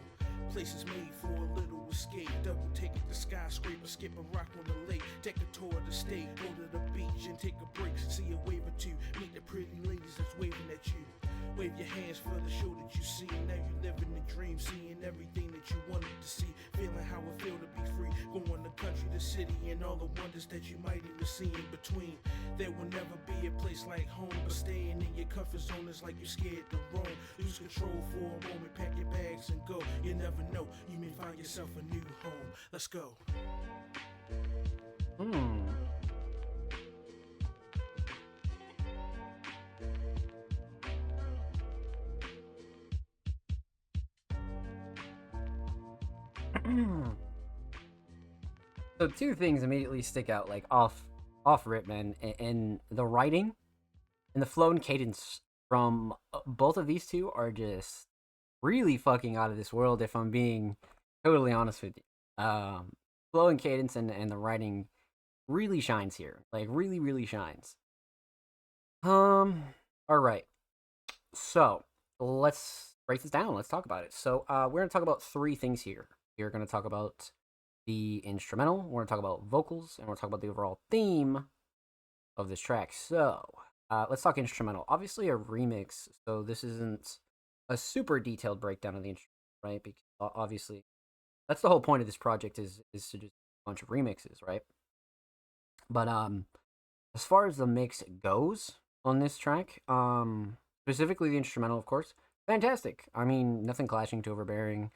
places made for a little escape. Double take it to skyscraper, skip a rock on the lake, take a tour of the state, go to the beach and take a break, see a wave or two, meet the pretty ladies that's waving at you. Wave your hands for the show that you see. Now you living the dream, seeing everything that you wanted to see, feeling how it feel to be free, going the country, the city, and all the wonders that you might even see in between. There will never be a place like home, but staying in your comfort zone is like you're scared to roam. Lose control for a moment, pack your bags and go. You never know, you may find yourself a new home. Let's go. So 2 things immediately stick out, like off rip, man, and the writing and the flow and cadence from both of these 2 are just really fucking out of this world, if I'm being totally honest with you. Flow and cadence and the writing really shines here, like really shines. All right, so let's break this down. Let's talk about it. So we're gonna talk about 3 things here. We're gonna talk about the instrumental, we're going to talk about vocals, and we're going to talk about the overall theme of this track. So let's talk instrumental. Obviously a remix, so this isn't a super detailed breakdown of the instrument, right? Because obviously that's the whole point of this project is to just a bunch of remixes, right? But as far as the mix goes on this track, specifically the instrumental, of course, fantastic. I mean, nothing clashing to overbearing.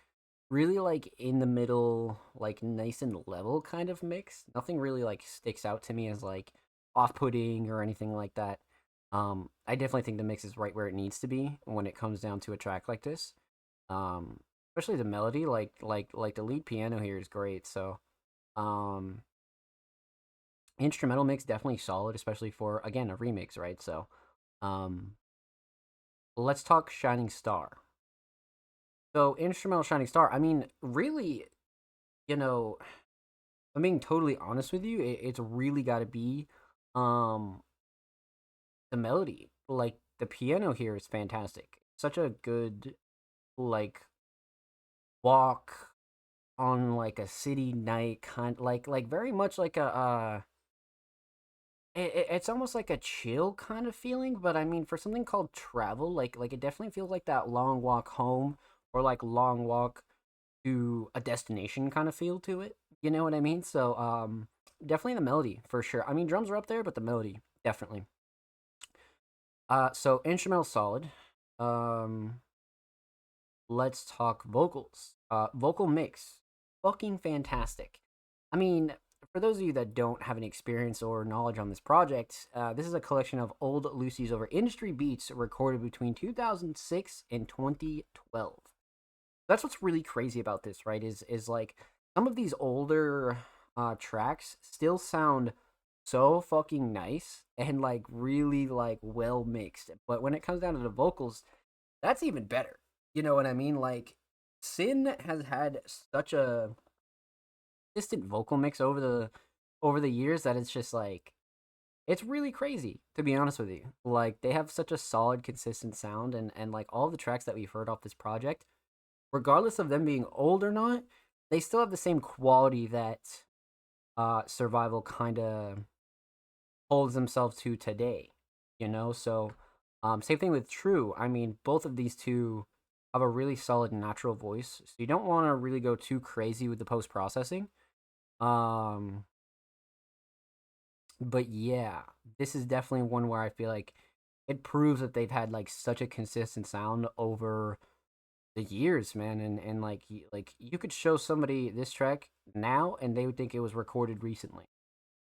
Really like in the middle, like nice and level kind of mix. Nothing really like sticks out to me as like off-putting or anything like that. I definitely think the mix is right where it needs to be when it comes down to a track like this. Especially the melody, like the lead piano here is great. So, um, instrumental mix definitely solid, especially for again a remix, right? So, um, let's talk Shining Star. So, instrumental Shining Star. I mean, really, you know, I'm being totally honest with you. It's really got to be, um, the melody. Like the piano here is fantastic. Such a good like walk on like a city night kind, like very much like a it's almost like a chill kind of feeling, but I mean for something called travel, like it definitely feels like that long walk home or like long walk to a destination kind of feel to it. You know what I mean? So definitely the melody for sure. I mean drums are up there, but the melody definitely. So instrumental solid. Um let's talk vocals. Vocal mix. Fucking fantastic. I mean, for those of you that don't have any experience or knowledge on this project, this is a collection of old Lucy's over industry beats recorded between 2006 and 2012. That's what's really crazy about this, right? Is like some of these older tracks still sound so fucking nice and like really like well mixed. But when it comes down to the vocals, that's even better. You know what I mean? Like Sin has had such a consistent vocal mix over the years that it's just like it's really crazy to be honest with you. Like they have such a solid consistent sound and like all the tracks that we've heard off this project, regardless of them being old or not, they still have the same quality that Survival kind of holds themselves to today, you know? So same thing with True. I mean, both of these two have a really solid natural voice. So you don't want to really go too crazy with the post processing. Um, but yeah, this is definitely one where I feel like it proves that they've had like such a consistent sound over the years, man. And like like you could show somebody this track now and they would think it was recorded recently,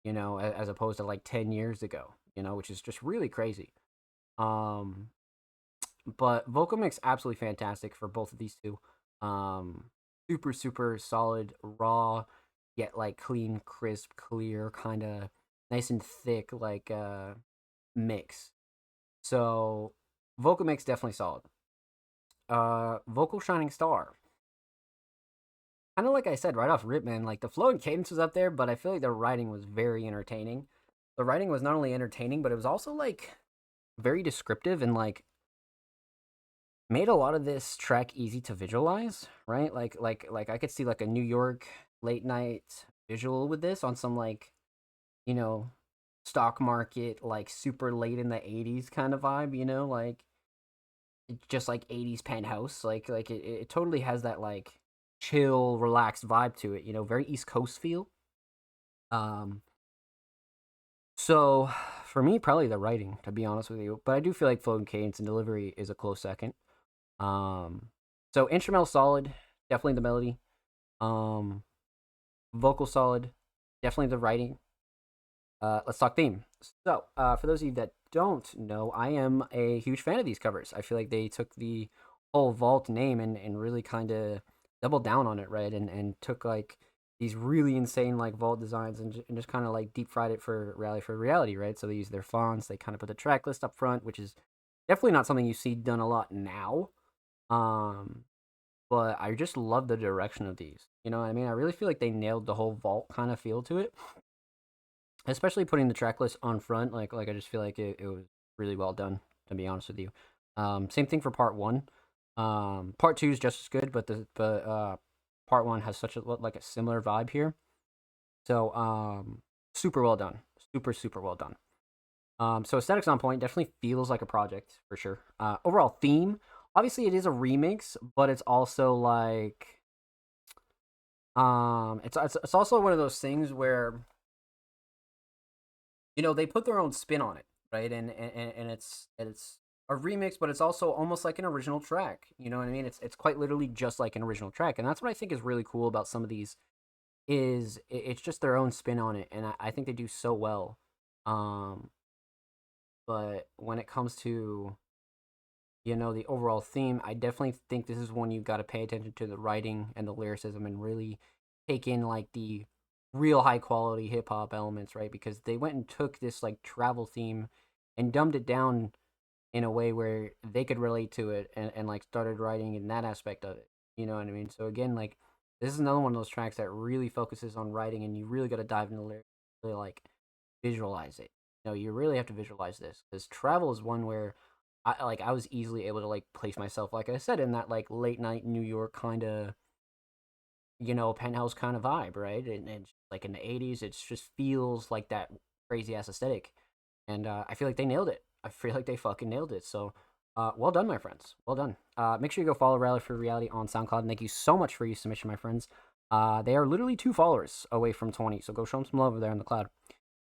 you know, as opposed to like 10 years ago, you know, which is just really crazy. Um, but vocal mix absolutely fantastic for both of these two. Um, super solid, raw, yet like clean, crisp, clear, kind of nice and thick like mix. So vocal mix definitely solid. Vocal Shining Star. Kind of like I said right off rip, man. Like the flow and cadence was up there, but I feel like the writing was very entertaining. The writing was not only entertaining, but it was also like very descriptive and like made a lot of this track easy to visualize, right? Like I could see like a New York late night visual with this on some like, you know, stock market like super late in the 80s kind of vibe, you know, like just like 80s penthouse, like it totally has that like chill, relaxed vibe to it, you know, very East Coast feel. Um so for me probably the writing to be honest with you, but I do feel like flow and cadence and delivery is a close second. Um, so instrumental solid, definitely the melody. Um, vocal solid, definitely the writing. Let's talk theme. So, for those of you that don't know, I am a huge fan of these covers. I feel like they took the whole Vault name and really kind of doubled down on it, right? And took like these really insane like Vault designs and just kind of like deep fried it for reality, right? So they use their fonts. They kind of put the track list up front, which is definitely not something you see done a lot now. Um, but I just love the direction of these. You know what I mean? I really feel like they nailed the whole Vault kind of feel to it, especially putting the track list on front. Like I just feel like it was really well done. To be honest with you, same thing for part one. Part two is just as good, but part one has such a like a similar vibe here. So super well done, super well done. So aesthetics on point, definitely feels like a project for sure. Overall theme, obviously it is a remix, but it's also like it's also one of those things where they put their own spin on it, right? And it's a remix, but it's also almost like an original track. You know what I mean? It's quite literally just like an original track, and that's what I think is really cool about some of these. It's just their own spin on it, and I think they do so well. Um, but when it comes to the overall theme, I definitely think this is one you got to pay attention to the writing and the lyricism and really take in like the real high quality hip hop elements, right? Because they went and took this like travel theme and dumbed it down in a way where they could relate to it and like started writing in that aspect of it. You know what I mean? So again, like this is another one of those tracks that really focuses on writing, and you really got to dive into the lyrics, really like visualize it. You really have to visualize this because travel is one where I was easily able to like place myself, like I said, in that like late night New York kind of penthouse kind of vibe, right? And like in the 80s, it just feels like that crazy ass aesthetic, and I feel like they nailed it. I feel like they fucking nailed it. So, well done, my friends. Well done. Make sure you go follow Rally for Reality on SoundCloud. And thank you so much for your submission, my friends. They are literally 2 followers away from 20, so go show them some love over there in the cloud.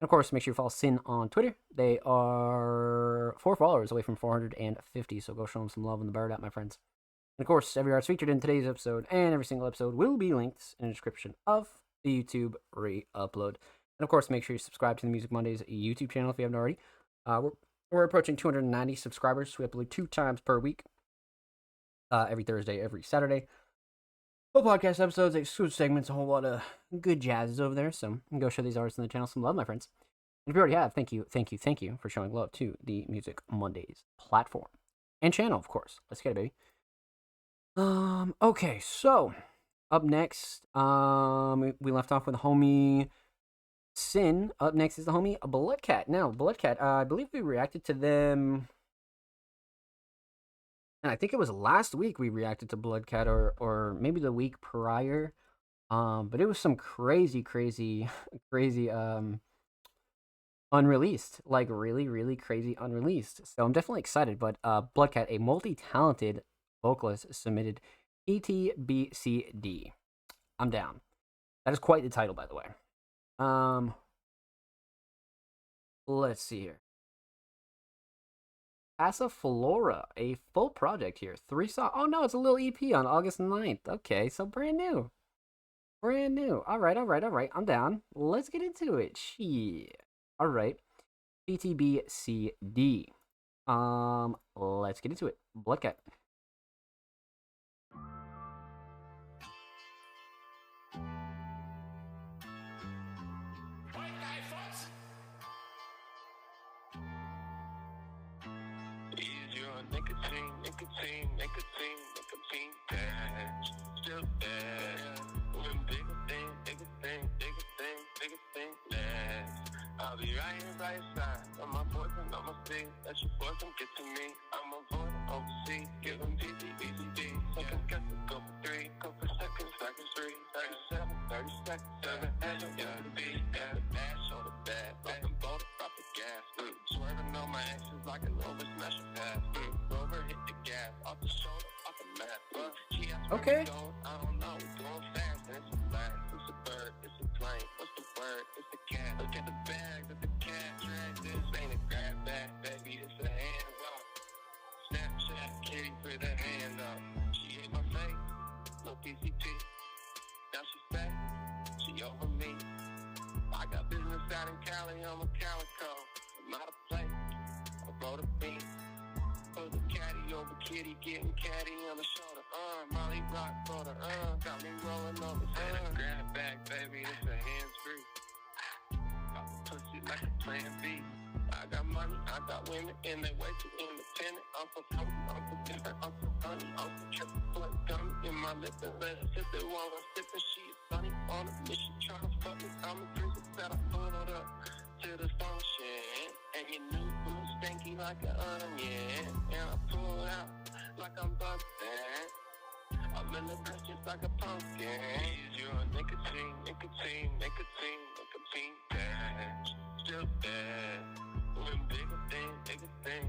And of course, make sure you follow Sin on Twitter. They are 4 followers away from 450, so go show them some love in the bird app, my friends. And of course, every artist featured in today's episode and every single episode will be linked in the description of the YouTube re-upload. And of course, make sure you subscribe to the Music Mondays YouTube channel if you haven't already. We're approaching 290 subscribers. We upload 2 times per week, every Thursday, every Saturday. Full podcast episodes, exclusive segments, a whole lot of good jazz over there. So go show these artists on the channel some love, my friends. And if you already have, thank you for showing love to the Music Mondays platform and channel, of course. Let's get it, baby. Okay, so up next, we left off with homie Sin. Up next is the homie Bloodcat. Now, Bloodcat, I believe we reacted to them. And I think it was last week we reacted to Bloodcat, or maybe the week prior. But it was some crazy unreleased. Like really, really crazy unreleased. So I'm definitely excited. But Bloodcat, a multi-talented vocalist, submitted ETBCD. I'm down. That is quite the title, by the way. Let's see here. Passiflora, a full project here. 3 songs. Oh no, it's a little EP on August 9th. Okay, so brand new. All right. I'm down. Let's get into it. Shit. All right. ETBCD. Let's get into it. Bloodcat. Nicotine patch, still bad. When bigger thing, last. I'll be right here by your side. On my poison, on my stick. Let your boys come get to me. I'm avoiding overseas, give them BCD. Second guess a couple 3, couple seconds, like it's 3, 37, 30 seconds, 7, and I'm gonna be at the dash on the bed. Like I'm bold, drop the gas. Swerving on my exes like an over smash a pass. Rover hit the gas, off the shoulder, off the mat. She asked Okay. I don't know, going fast, and it's a flag. It's a bird, it's a plane. What's the word? It's the cat. Look at the bag that the cat dragged. This ain't a grab bag, baby, it's a hand up. Snapchat, kitty, put her hand up. She hit my face, no PCP. Now she's back, she over me. I got business out in Cali, I'm a calico. I'm out of place, I wrote a beat. Put the caddy over kitty, getting caddy on the shoulder. Molly rock for the got me rolling over. And a grab bag, baby, it's a hands free. Got pussy like a plan B. I got money, I got women, and they way too independent. I'm for funny, I'm for different, I'm for funny. I'm for triple foot gummy in my lip and let her sip it while I'm sipping. She is sunny on a mission, tryna fuck me. I'm a princess that I pulled up to the function. And your new boo stinky like an onion. And I pull out like I'm bustin'. I'm in the breast just like a pumpkin. You're a nicotine patch. Still bad. When big Bigger thing,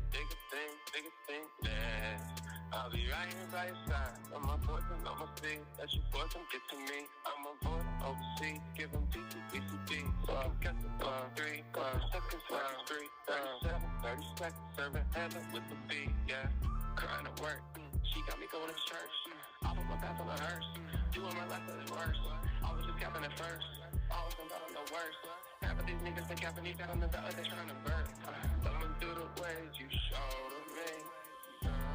yeah. I'll be right here by your side. On my poison, on my feet. That you boys don't get to me. I'm a boy overseas, giving BCB. Fucking got the 3, 5 seconds, 3, 37, 30 seconds, serving heaven with the beat, yeah. Crying at work, she got me going to church. I put my pants on the hearse, doing my life at the worst. I was just capping at first, always been on the worst. Half of these niggas think capping, each out on the other, they trying to burn. Thumbing through the ways you showed to me.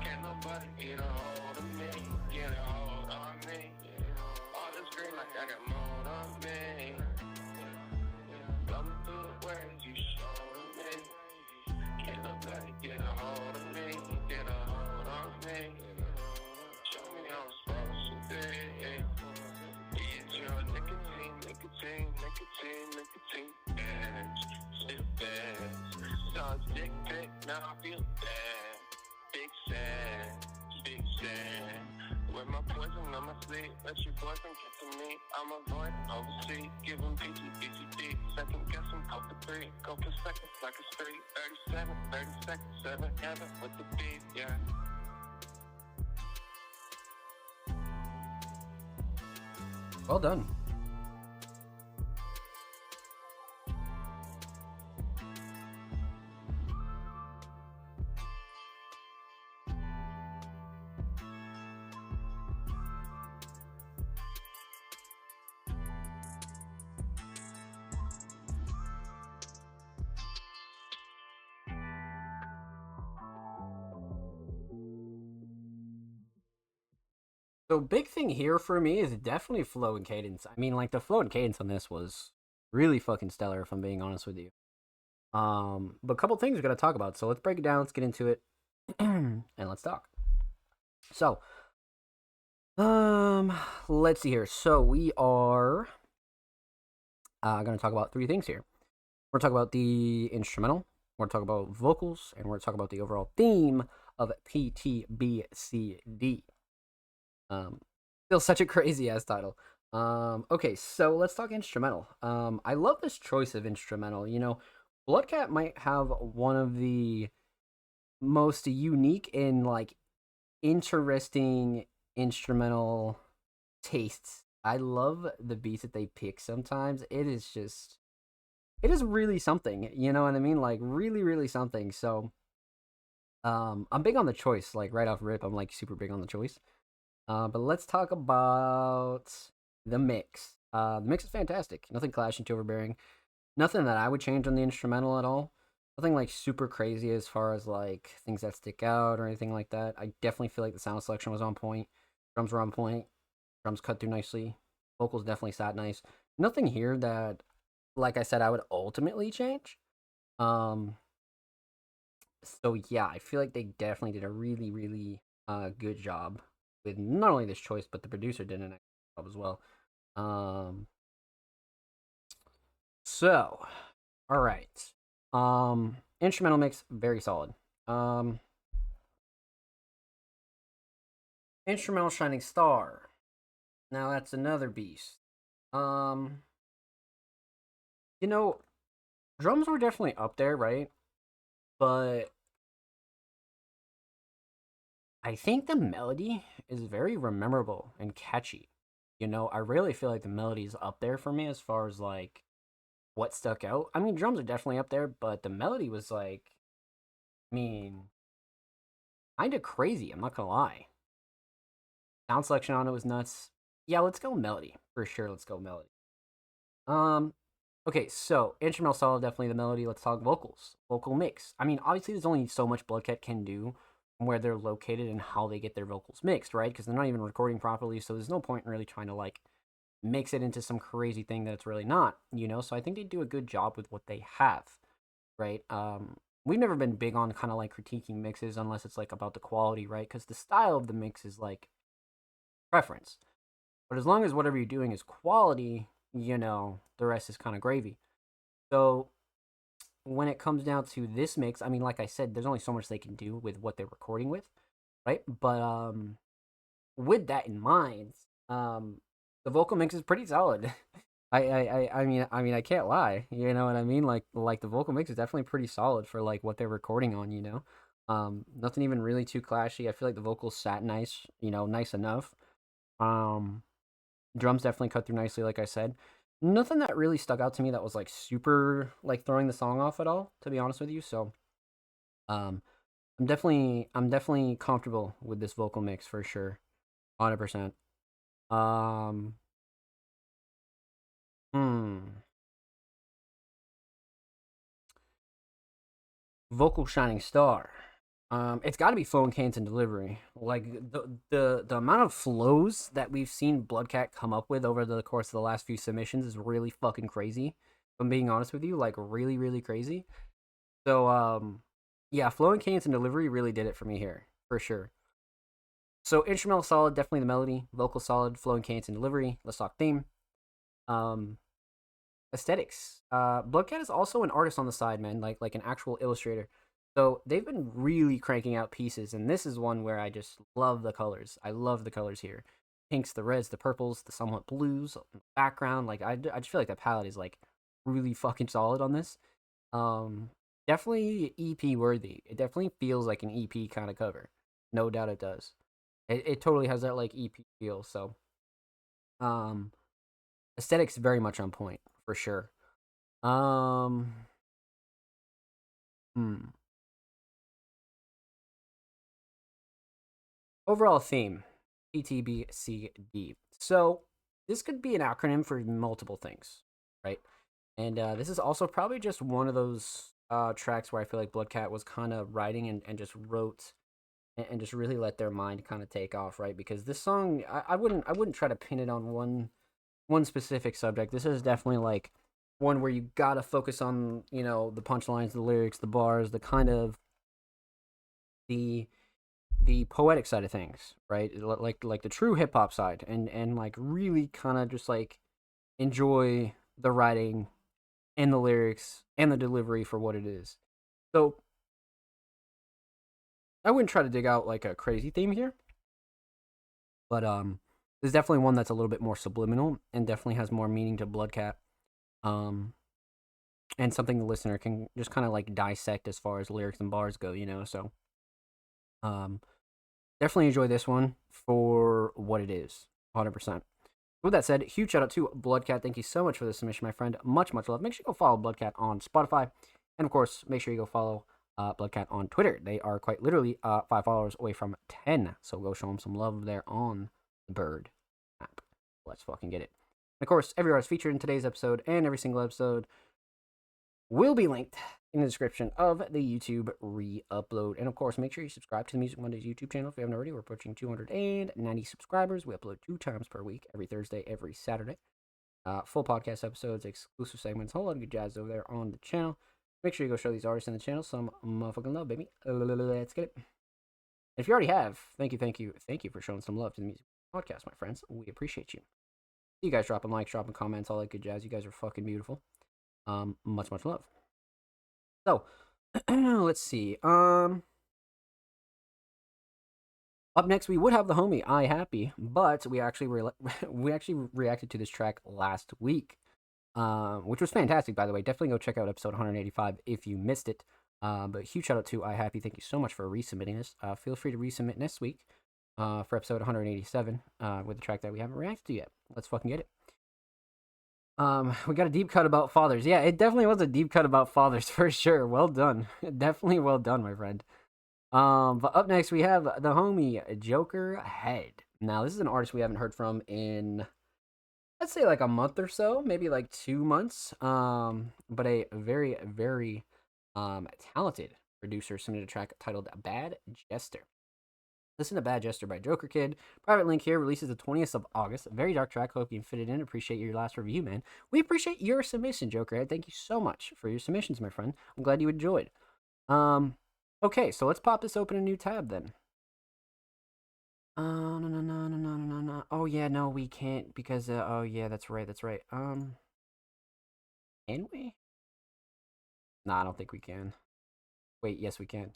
Can't nobody get a hold of me, get a hold on me. All this green like I got mold on me. Thumbing through the ways you showed to me. Can't nobody get a hold of me, get a hold on me. Show me how I'm supposed to be. It's your nicotine, bitch. Still bad. Saw a dick pic, now I feel bad. Big sad. With my poison on my sleeve, let your boyfriend get to me. I'm a boy overseas, give him BCD. Second guessing, out the 3, go for seconds like a spree. 37, 30 seconds, 7 heaven with the beat, yeah. Well done. So big thing here for me is definitely flow and cadence. I mean, like the flow and cadence on this was really fucking stellar, if I'm being honest with you. But a couple things we gotta talk about. So let's break it down. Let's get into it, and let's talk. So, let's see here. So we are gonna talk about 3 things here. We're gonna talk about the instrumental. We're gonna talk about vocals, and we're gonna talk about the overall theme of PTBCD. Still such a crazy ass title. Okay, so let's talk instrumental. I love this choice of instrumental. You know, Bloodcat might have one of the most unique and like interesting instrumental tastes. I love the beats that they pick sometimes. It is really something, you know what I mean? Like really, really something. So I'm big on the choice, like right off rip, I'm like super big on the choice. But let's talk about the mix. The mix is fantastic. Nothing clashing, too overbearing. Nothing that I would change on the instrumental at all. Nothing like super crazy as far as like things that stick out or anything like that. I definitely feel like the sound selection was on point. Drums were on point. Drums cut through nicely. Vocals definitely sat nice. Nothing here that, like I said, I would ultimately change. So yeah, I feel like they definitely did a really, really good job with not only this choice, but the producer did an excellent job as well. So, all right. Instrumental mix, very solid. Instrumental Shining Star. Now that's another beast. You know, drums were definitely up there, right? But I think the melody is very memorable and catchy. You know, I really feel like the melody is up there for me as far as like what stuck out. I mean, drums are definitely up there, but the melody was like, I mean, kind of crazy. I'm not gonna lie. Sound selection on it was nuts. Yeah, let's go melody for sure. Let's go melody. Okay, so instrumental solid, definitely the melody. Let's talk vocals, vocal mix. I mean, obviously, there's only so much Bloodcat can do where they're located and how they get their vocals mixed, right? Because they're not even recording properly, so there's no point in really trying to like mix it into some crazy thing that it's really not, you know? So I think they do a good job with what they have, right? We've never been big on kind of like critiquing mixes unless it's like about the quality, right? Because the style of the mix is like preference. But as long as whatever you're doing is quality, you know, the rest is kind of gravy. So when it comes down to this mix, I mean, like I said, there's only so much they can do with what they're recording with, right? But with that in mind, the vocal mix is pretty solid. I mean, I can't lie. You know what I mean? Like the vocal mix is definitely pretty solid for like what they're recording on. Nothing even really too clashy. I feel like the vocals sat nice. Nice enough. Um, Drums definitely cut through nicely, like I said. Nothing that really stuck out to me that was like super like throwing the song off at all, to be honest with you. So, um, I'm definitely comfortable with this vocal mix for sure, 100%. Um, hmm. Vocal shining star. It's got to be flow and cadence and delivery. Like the amount of flows that we've seen Bloodcat come up with over the course of the last few submissions is really fucking crazy. If I'm being honest with you, like really, really crazy. So yeah, flow and cadence and delivery really did it for me here for sure. So instrumental solid, definitely the melody. Vocal solid, flow and cadence and delivery. Let's talk theme. Um, Aesthetics. Bloodcat is also an artist on the side, man, like an actual illustrator. So they've been really cranking out pieces, and this is one where I just love the colors. I love the colors here. Pinks, the reds, the purples, the somewhat blues, background. Like I just feel like the palette is like really fucking solid on this. Um, Definitely EP worthy. It definitely feels like an EP kind of cover. No doubt it does. It totally has that like EP feel. So um, aesthetics very much on point for sure. Um, hmm. Overall theme, PTBCD. So this could be an acronym for multiple things, right? And this is also probably just one of those tracks where I feel like Bloodcat was kind of writing and just wrote and just really let their mind kind of take off, right? Because this song, I wouldn't try to pin it on one specific subject. This is definitely like one where you gotta focus on the punchlines, the lyrics, the bars, the kind of the the poetic side of things, right? Like the true hip hop side, and like really kind of just like enjoy the writing and the lyrics and the delivery for what it is. So I wouldn't try to dig out like a crazy theme here, but there's definitely one that's a little bit more subliminal and definitely has more meaning to Bloodcat. Um, and something the listener can just kind of like dissect as far as lyrics and bars go. So um, definitely enjoy this one for what it is, 100%. With that said, huge shout out to Bloodcat. Thank you so much for the submission, my friend. Much, much love. Make sure you go follow Bloodcat on Spotify. And of course, make sure you go follow Bloodcat on Twitter. They are quite literally 5 followers away from 10. So go show them some love there on the Bird app. Let's fucking get it. And of course, every artist featured in today's episode and every single episode will be linked in the description of the YouTube re-upload. And of course, make sure you subscribe to the Music Mondays YouTube channel if you haven't already. We're approaching 290 subscribers. We upload 2 times per week, every Thursday, every Saturday. Full podcast episodes, exclusive segments, a whole lot of good jazz over there on the channel. Make sure you go show these artists in the channel some motherfucking love, baby. Let's get it. And if you already have, thank you for showing some love to the Music Podcast, my friends. We appreciate you. You guys dropping likes, dropping comments, all that good jazz. You guys are fucking beautiful. Much, much love. So, let's see. Up next, we would have the homie I Happy, but we actually reacted to this track last week, which was fantastic, by the way. Definitely go check out episode 185 if you missed it. But huge shout out to I Happy. Thank you so much for resubmitting this. Feel free to resubmit next week for episode 187 with the track that we haven't reacted to yet. Let's fucking get it. We got a deep cut about fathers. Yeah, it definitely was a deep cut about fathers for sure. Well done. Definitely well done, my friend. But up next we have the homie Joker Head. Now, this is an artist we haven't heard from in, let's say, like a month or so, maybe like 2 months. But a very, very talented producer submitted a track titled Bad Jester. Listen to Bad Jester by Joker Kid. Private link here, releases the 20th of August. Very dark track. Hope you can fit it in. Appreciate your last review, man. We appreciate your submission, Joker Head. Thank you so much for your submissions, my friend. I'm glad you enjoyed. Okay, so let's pop this open a new tab then. No. Oh yeah, no, we can't because oh yeah, that's right. Can we? Nah, I don't think we can. Wait, yes we can.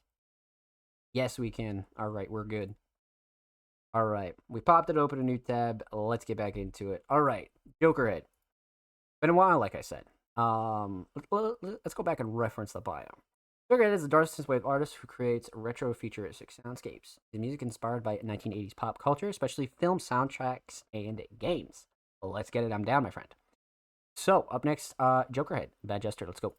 Yes, we can. All right, we're good. All right, we popped it open a new tab. Let's get back into it. All right, Jokerhead. Been a while, like I said. Let's go back and reference the bio. Jokerhead is a dark synthwave artist who creates retro futuristic soundscapes. The music inspired by 1980s pop culture, especially film soundtracks and games. Well, let's get it. I'm down, my friend. So, up next, Jokerhead, Bad Jester. Let's go.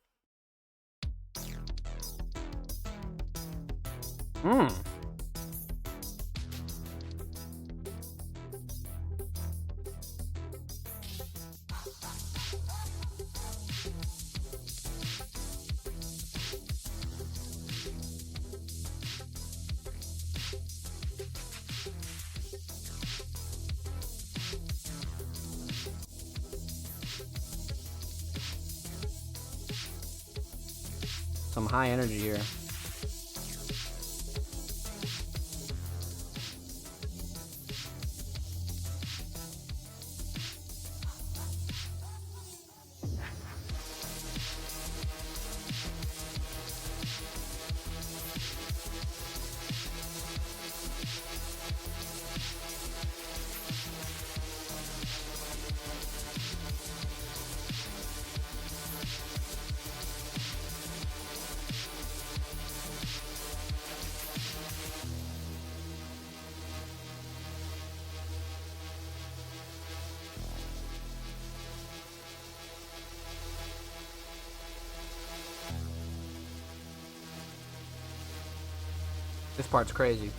Some high energy here. This part's crazy.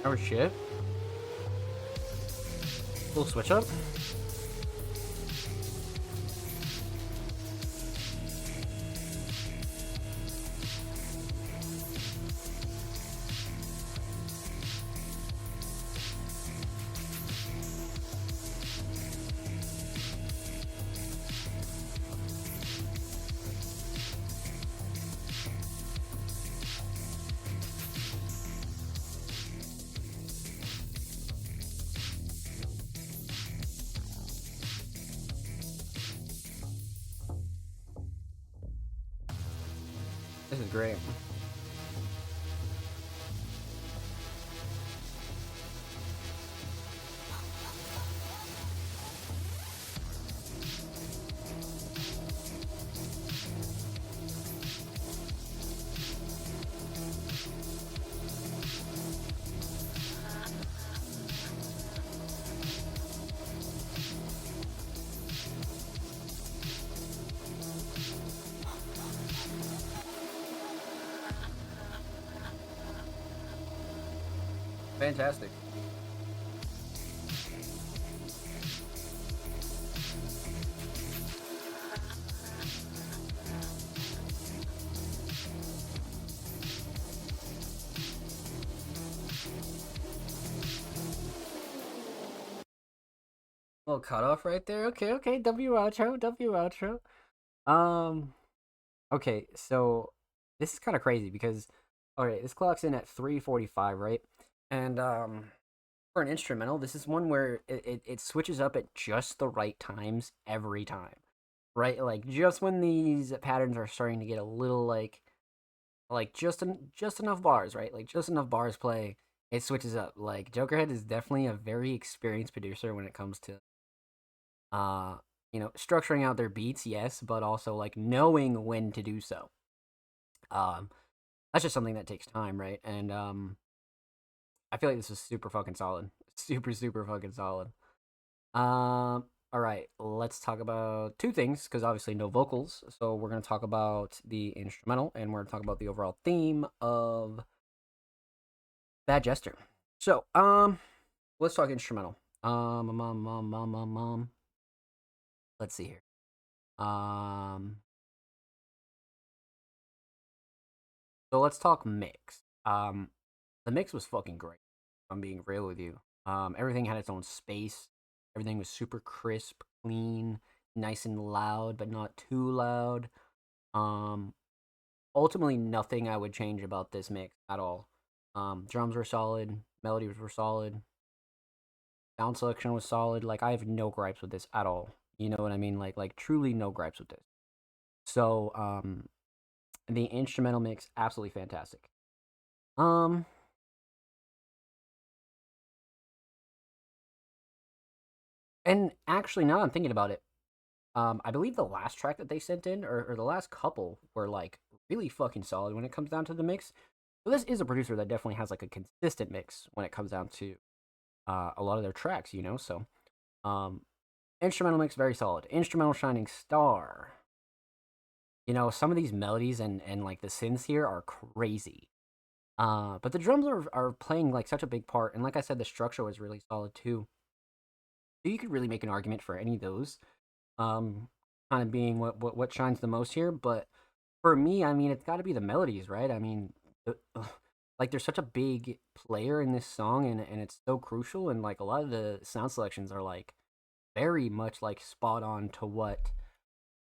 Oh shit. Little switch up. This is great. Fantastic. Little cutoff right there. Okay. W outro. Okay, so this is kind of crazy because, alright, this clock's in at 3:45, right? And for an instrumental, this is one where it switches up at just the right times every time, right? Like just when these patterns are starting to get a little like just enough bars, right? Like just enough bars play, it switches up. Like Jokerhead is definitely a very experienced producer when it comes to structuring out their beats, yes, but also like knowing when to do so. Um, that's just something that takes time, right? And I feel like this is super fucking solid. Super fucking solid. All right, let's talk about two things because obviously no vocals. So we're gonna talk about the instrumental and we're gonna talk about the overall theme of Bad Jester. So, let's talk instrumental. Let's see here. So let's talk mix. The mix was fucking great. If I'm being real with you. Everything had its own space. Everything was super crisp, clean, nice and loud, but not too loud. Um, Ultimately, nothing I would change about this mix at all. Drums were solid, melodies were solid, sound selection was solid. Like I have no gripes with this at all. You know what I mean? Like truly no gripes with this. So the instrumental mix absolutely fantastic. Um and actually now I'm thinking about it, I believe the last track that they sent in, or the last couple, were like really fucking solid when it comes down to the mix. So this is a producer that definitely has like a consistent mix when it comes down to a lot of their tracks, you know. So um, instrumental mix very solid. Instrumental shining star. You know, some of these melodies and like the synths here are crazy. But the drums are playing like such a big part, and like I said, the structure was really solid too. So you could really make an argument for any of those. Um, Kind of being what shines the most here, but for me, I mean, it's got to be the melodies, right? I mean, like there's such a big player in this song, and it's so crucial, and like a lot of the sound selections are like very much like spot on to what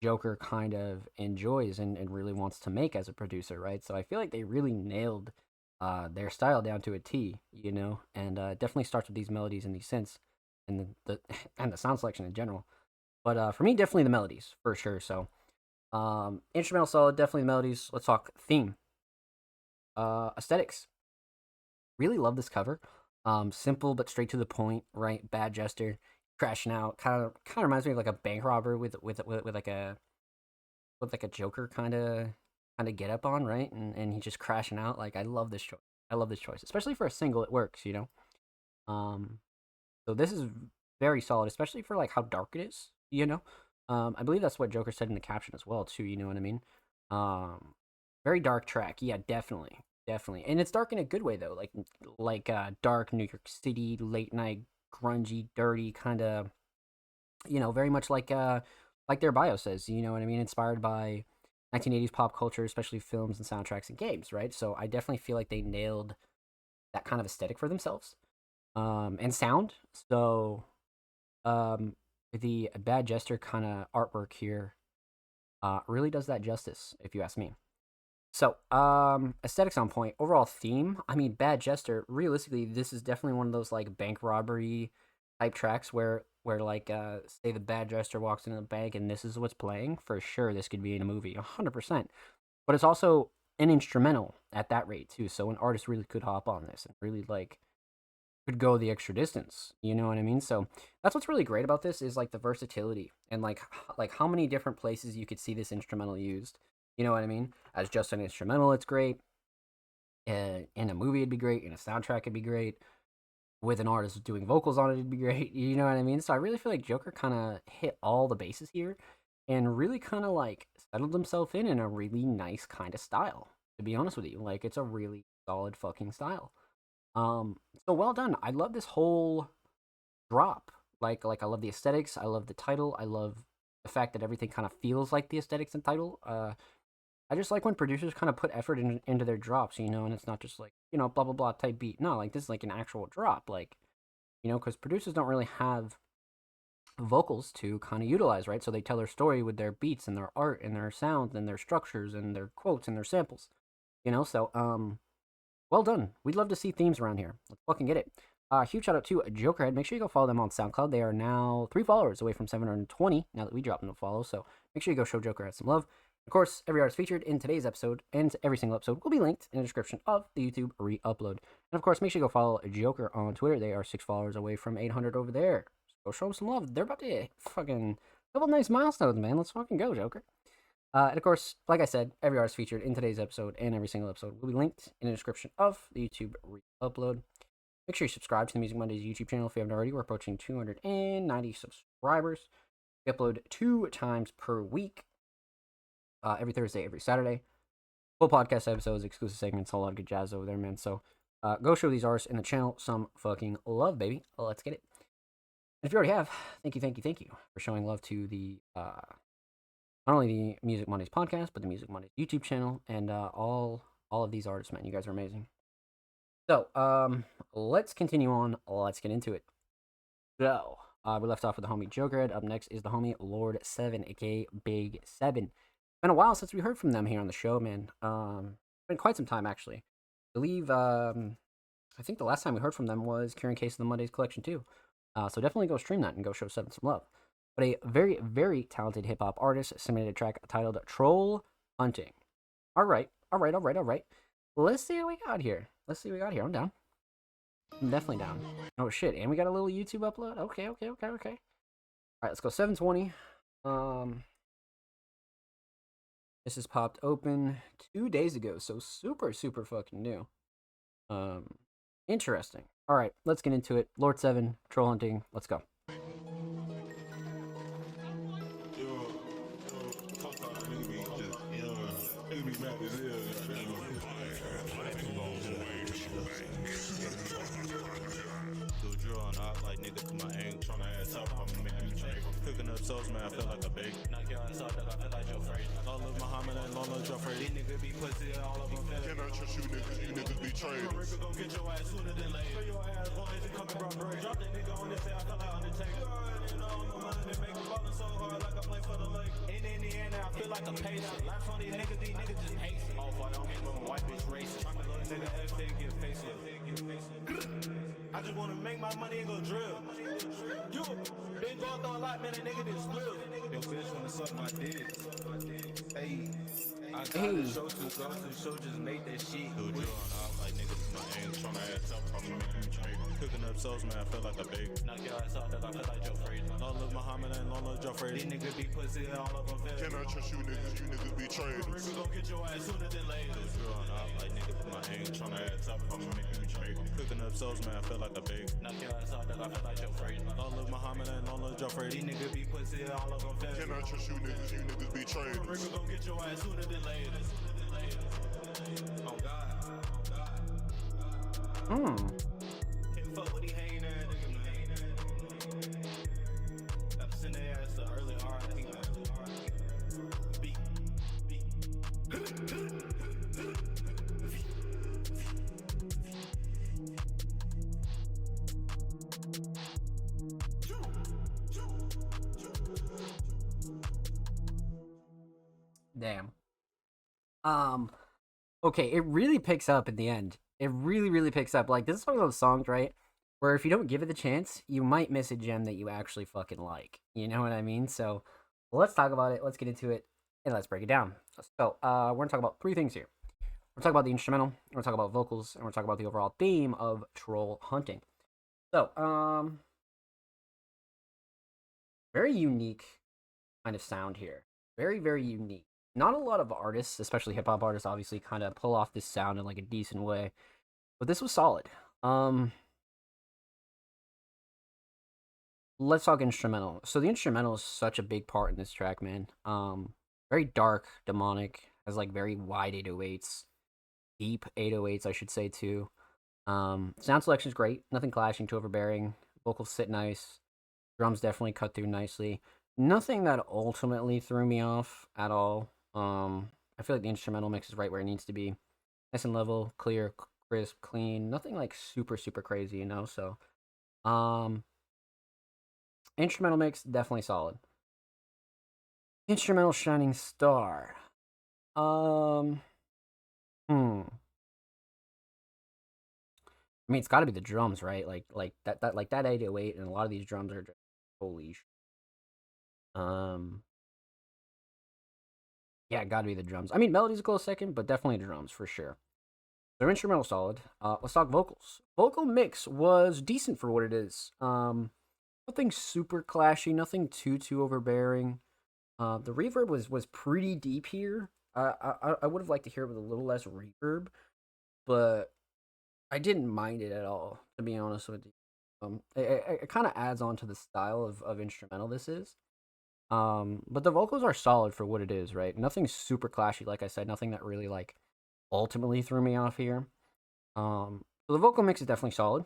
Joker kind of enjoys and really wants to make as a producer, right? So I feel like they really nailed their style down to a T, you know, and definitely starts with these melodies and these synths and the and the sound selection in general. But for me, definitely the melodies for sure. So instrumental solid, definitely the melodies. Let's talk theme. Aesthetics. Really love this cover. Simple but straight to the point, right? Bad Jester crashing out. Kind of reminds me of like a bank robber with like a Joker kind of get up on, right? And he's just crashing out. Like I love this choice. I love this choice, especially for a single. It works, you know. Um, so this is very solid, especially for like how dark it is, you know. I believe that's what Joker said in the caption as well, too. You know what I mean? Very dark track. Yeah, definitely, definitely, and it's dark in a good way though. Like dark New York City, late night, grungy, dirty kind of. You know, very much like their bio says. You know what I mean? Inspired by 1980s pop culture, especially films and soundtracks and games, right? So I definitely feel like they nailed that kind of aesthetic for themselves. And sound. So um, the Bad Jester kind of artwork here really does that justice, if you ask me. So, aesthetics on point. Overall theme. I mean, Bad Jester. Realistically, this is definitely one of those like bank robbery type tracks where like say the Bad Jester walks into the bank and this is what's playing. For sure, this could be in a movie, 100%. But it's also an instrumental at that rate too. So an artist really could hop on this and really like could go the extra distance. You know what I mean? So that's what's really great about this is like the versatility and like how many different places you could see this instrumental used. You know what I mean? As just an instrumental, it's great. In a movie, it'd be great. In a soundtrack, it'd be great. With an artist doing vocals on it, it'd be great. You know what I mean? So I really feel like Joker kind of hit all the bases here, and really kind of like settled himself in a really nice kind of style. To be honest with you, like it's a really solid fucking style. So well done. I love this whole drop. Like I love the aesthetics. I love the title. I love the fact that everything kind of feels like the aesthetics and title. I just like when producers kind of put effort into their drops, you know, and it's not just like, you know, blah blah blah type beat. No, like this is like an actual drop, like, you know, because producers don't really have vocals to kind of utilize, right? So they tell their story with their beats and their art and their sounds and their structures and their quotes and their samples, you know. So well done. We'd love to see themes around here. Let's fucking get it. Huge shout out to Jokerhead. Make sure you go follow them on SoundCloud. They are now 3 followers away from 720 now that we dropped them to follow. So make sure you go show Jokerhead some love. Of course, every artist featured in today's episode and every single episode will be linked in the description of the YouTube re-upload. And of course, make sure you go follow Joker on Twitter. They are 6 followers away from 800 over there. So go show them some love. They're about to fucking couple nice milestones, man. Let's fucking go, Joker. And of course, like I said, every artist featured in today's episode and every single episode will be linked in the description of the YouTube re-upload. Make sure you subscribe to the Music Mondays YouTube channel if you haven't already. We're approaching 290 subscribers. We upload 2 times per week. Every Thursday, every Saturday. Full podcast episodes, exclusive segments, a lot of good jazz over there, man. So Go show these artists in the channel some fucking love, baby. Let's get it. And if you already have, thank you for showing love to the not only the Music Mondays podcast, but the Music Mondays YouTube channel and all of these artists, man. You guys are amazing. So, let's continue on. Let's get into it. So, we left off with the homie Jokerhead. Up next is the homie Lord 7, aka Big 7. Been a while since we heard from them here on the show, man. Been quite some time, actually. I believe, I think the last time we heard from them was Curing Case of the Mondays Collection 2. So definitely go stream that and go show 7 some love. But a very, very talented hip-hop artist submitted a track titled Troll Hunting. Alright. Let's see what we got here. I'm down. I'm definitely down. Oh shit, and we got a little YouTube upload? Okay. Alright, let's go 720. This is popped open 2 days ago, so super fucking new. Interesting. Alright, let's get into it. Lord 7, Troll Hunting, let's go. Cooking up sauce, man, I feel like a bake. Knock your ass out, I feel like Joe Frazier. All of Muhammad and all of Joe Frazier. These niggas be pussy, all of them fed. Cannot trust you niggas be traitors. Ripper gon' get your ass sooner than later. Show your ass, boy, is it coming, bro, bro. Drop that nigga on this side, I feel like Undertaker. You know, no money, they make me ballin' so hard like I play for the Lakers. In Indiana, I feel like a patient. Learn from these niggas just pacing. All fight on him, but my white bitch racing. Tryna little nigga everything get facelift. I just wanna make my money and go drill. You been going through a lot, man, that nigga did split. Your bitch wanna suck my dick. Hey, I got a show to go to, show just make that shit. Dude, you on out like niggas my aim, tryna ass up, probably make me trade. Cooking up sauce, man, I feel like a bake. Knock your ass out, I feel like Joe Frazier. All of Muhammad and all of Joe Frazier. These niggas be pussy, all of them fed. Cannot trust you niggas be traitors. Ripper gon' get your ass sooner than later. Dude, you on out like niggas my aim, tryna ass up, probably make me trade. Cooking up sauce, man, I feel like a bake. Knock your ass out, I feel like Joe Frazier. All of Muhammad and all of Joe Frazier. These niggas be pussy, all of them fed. Cannot trust you niggas be traitors. Ripper gon' get your ass sooner than later. Oh God. Can't fuck with these hanging ass niggas. Gotta send their ass to early RIP, man. Beat. Damn. Okay, it really picks up in the end. It really picks up. Like, this is one of those songs, right, where if you don't give it the chance, you might miss a gem that you actually fucking like. You know what I mean? So, let's talk about it. Let's get into it, and let's break it down. So, we're gonna talk about 3 things here. We're gonna talk about the instrumental, we're gonna talk about vocals, and we're gonna talk about the overall theme of Troll Hunting. So, very unique kind of sound here. Very unique. Not a lot of artists, especially hip-hop artists, obviously kind of pull off this sound in like a decent way. But this was solid. Let's talk instrumental. So the instrumental is such a big part in this track, man. Very dark, demonic, has like very wide 808s. Deep 808s, I should say, too. Sound selection is great. Nothing clashing, too overbearing. Vocals sit nice. Drums definitely cut through nicely. Nothing that ultimately threw me off at all. I feel like the instrumental mix is right where it needs to be. Nice and level, clear, crisp, clean. Nothing like super crazy, you know? So, instrumental mix, definitely solid. Instrumental shining star. I mean, it's got to be the drums, right? Like that 808, and a lot of these drums are just holy shit. Yeah, gotta be the drums. I mean, melody's a close second, but definitely drums for sure. Their instrumental solid. Let's talk vocals. Vocal mix was decent for what it is. Nothing super clashy, nothing too overbearing. The reverb was pretty deep here. I would have liked to hear it with a little less reverb, but I didn't mind it at all, to be honest with you. It kind of adds on to the style of instrumental this is. But the vocals are solid for what it is, right? Nothing super clashy, like I said, nothing that really like ultimately threw me off here. So the vocal mix is definitely solid.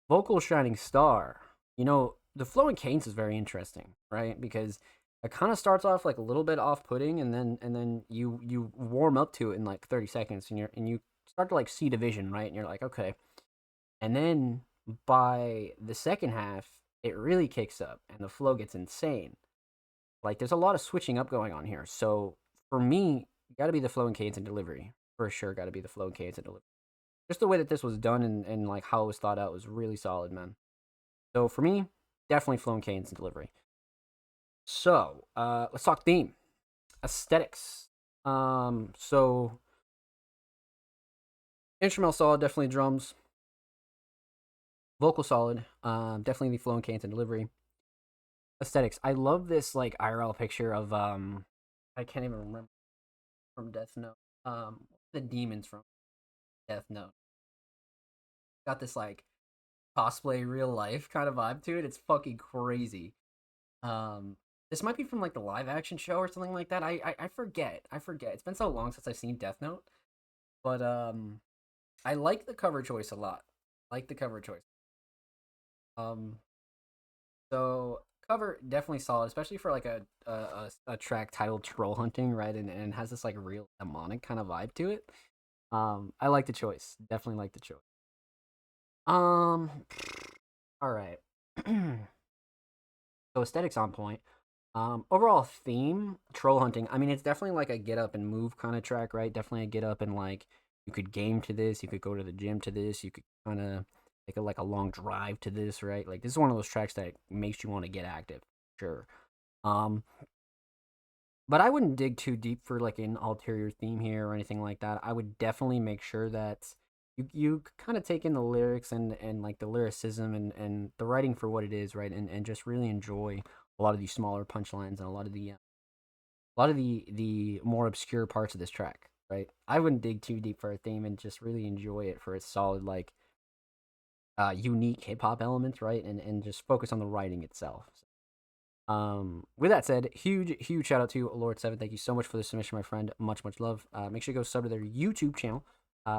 Vocal shining star. You know, the flowing cadence is very interesting, right? Because it kind of starts off like a little bit off-putting, and then you warm up to it in like 30 seconds, and you start to like see division, right? And you're like, okay. And then by the second half, it really kicks up, and the flow gets insane. Like, there's a lot of switching up going on here. So for me, got to be the flow and cadence and delivery for sure. Got to be the flow and cadence and delivery. Just the way that this was done and like how it was thought out was really solid, man. So for me, definitely flow and cadence and delivery. So let's talk theme, aesthetics. So instrumental solid, definitely drums. Vocal solid, definitely the flow and cadence and delivery. Aesthetics. I love this like IRL picture of I can't even remember from Death Note. The demons from Death Note. Got this like cosplay real life kind of vibe to it. It's fucking crazy. This might be from like the live action show or something like that. I forget. It's been so long since I've seen Death Note. But I like the cover choice a lot. So cover definitely solid, especially for like a track titled Troll Hunting, right? And has this like real demonic kind of vibe to it. I like the choice. Definitely like the choice. All right. So aesthetics on point. Overall theme, Troll Hunting. I mean, it's definitely like a get up and move kind of track, right? Definitely a get up and like you could game to this, you could go to the gym to this, you could kind of take like a long drive to this, right? Like this is one of those tracks that makes you want to get active, sure. But I wouldn't dig too deep for like an ulterior theme here or anything like that. I would definitely make sure that you kind of take in the lyrics and like the lyricism and the writing for what it is, right? And just really enjoy a lot of these smaller punchlines and a lot of the more obscure parts of this track, right? I wouldn't dig too deep for a theme and just really enjoy it for its solid like unique hip hop elements, right? And just focus on the writing itself. With that said, huge shout out to Lord7. Thank you so much for the submission, my friend. Much love. Make sure you go sub to their YouTube channel.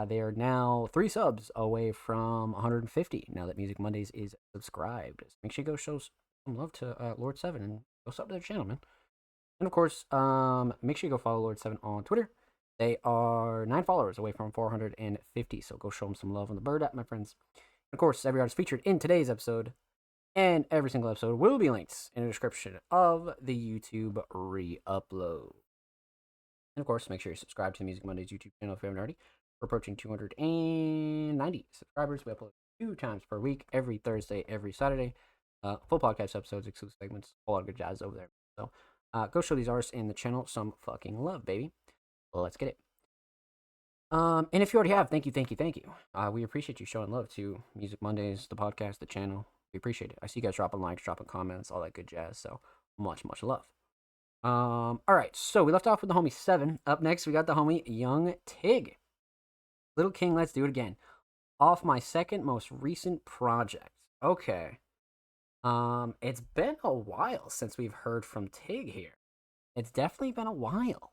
They are now 3 subs away from 150 now that Music Mondays is subscribed. So make sure you go show some love to Lord7 and go sub to their channel, man. And of course, make sure you go follow Lord7 on Twitter. They are 9 followers away from 450, so go show them some love on the bird app, my friends. And of course, every artist featured in today's episode and every single episode will be linked in the description of the YouTube re-upload. And of course, make sure you subscribe to the Music Mondays YouTube channel if you haven't already. We're approaching 290 subscribers. We upload 2 times per week, every Thursday, every Saturday. Full podcast episodes, exclusive segments, a lot of good jazz over there. So go show these artists in the channel some fucking love, baby. Let's get it. And if you already have, thank you. We appreciate you showing love to Music Mondays, the podcast, the channel. We appreciate it. I see you guys dropping likes, dropping comments, all that good jazz. So much love. All right. So we left off with the homie 7. Up next, we got the homie Young Tig. Little King, let's do it again. Off my second most recent project. Okay. It's been a while since we've heard from Tig here. It's definitely been a while.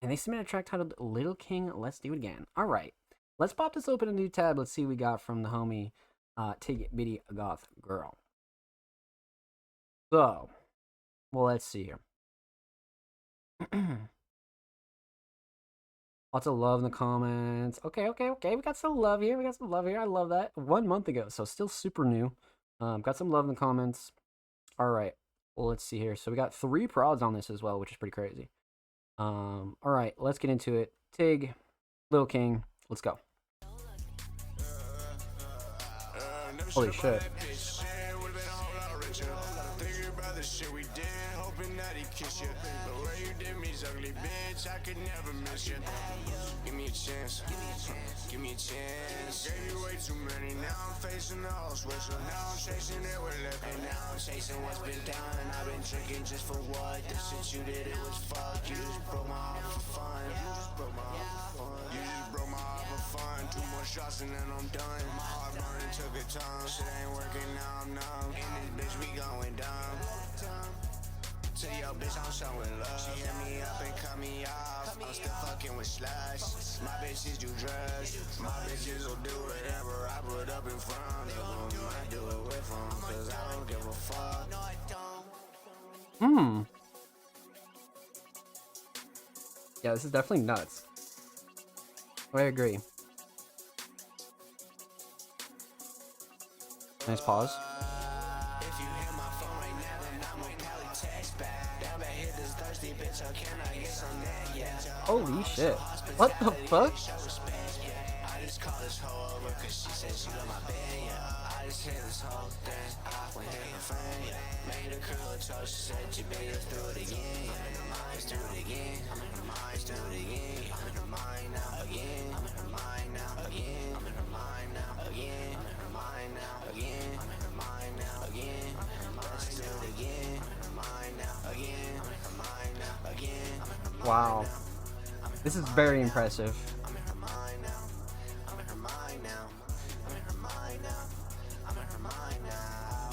And they submitted a track titled Little King, Let's Do It Again. All right. Let's pop this open a new tab. Let's see what we got from the homie Tig Bitty Goth Girl. So, well, let's see here. Lots of love in the comments. Okay. We got some love here. I love that. 1 month ago, so still super new. Got some love in the comments. All right. Well, let's see here. So we got 3 prods on this as well, which is pretty crazy. All right. Let's get into it. Tig, Little King, let's go. Holy shit. Kiss you, but where you did me's ugly, bitch. I could never miss you. Give me a chance, give me a chance. Gave you way too many, now I'm facing the whole switch. So now I'm chasing it with left, and now I'm chasing what's been done. I've been drinking just for what? The shit you did, it was fuck. You just broke my heart for fun. You just broke my heart for fun. You just broke my heart for fun. 2 more shots and then I'm done. My heart burning took a time. Shit ain't working, now I'm numb. In this bitch, we going down. Tell your bitch I'm showing love. She hit me up and cut me off. I'm still fucking with slush. My bitches do drugs. My bitches will do whatever I put up in front of them. I do it with them, cause I don't give a fuck. No, I don't. Yeah, this is definitely nuts. I agree. Nice pause. If you hit my phone right now, then I'm gonna probably text back. Damn, I hit this thirsty bitch, so can I get some that? Yeah. Holy shit. What the fuck? I just call this hoe over cause she said she love my bed, yeah. I just hit this whole thing, I went hit her friend, yeah. Made a curl toe, she said you better do it again. I'm in her mind, do it again. I'm in her mind, do it again. I'm in her mind now again. I'm in her mind now again. I'm in her mind now again. I'm in her mind now again. I'm in her mind now again. I'm in her mind, do it again. I'm in her mind now again. I'm in her mind now again. I'm in her mind. Wow. This is very impressive. I'm in her mind now. I'm in her mind now. I'm in her mind now. I'm in her mind now.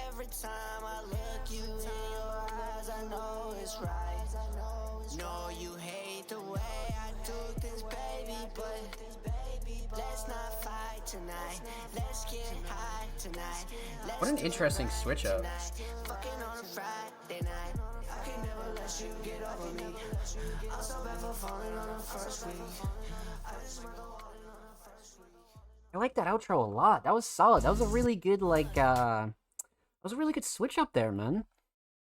Every time I look you in your eyes, I know it's right. Know you hate the way I do this, baby, but let's not fight tonight. Let's get high tonight. What an interesting switch up. Fucking on a Friday night. I can never let you get over me. I'm so bad for falling on the first week. I just remember falling on the first week. I like that outro a lot. That was solid. That was a really good, like, that was a really good switch up there, man.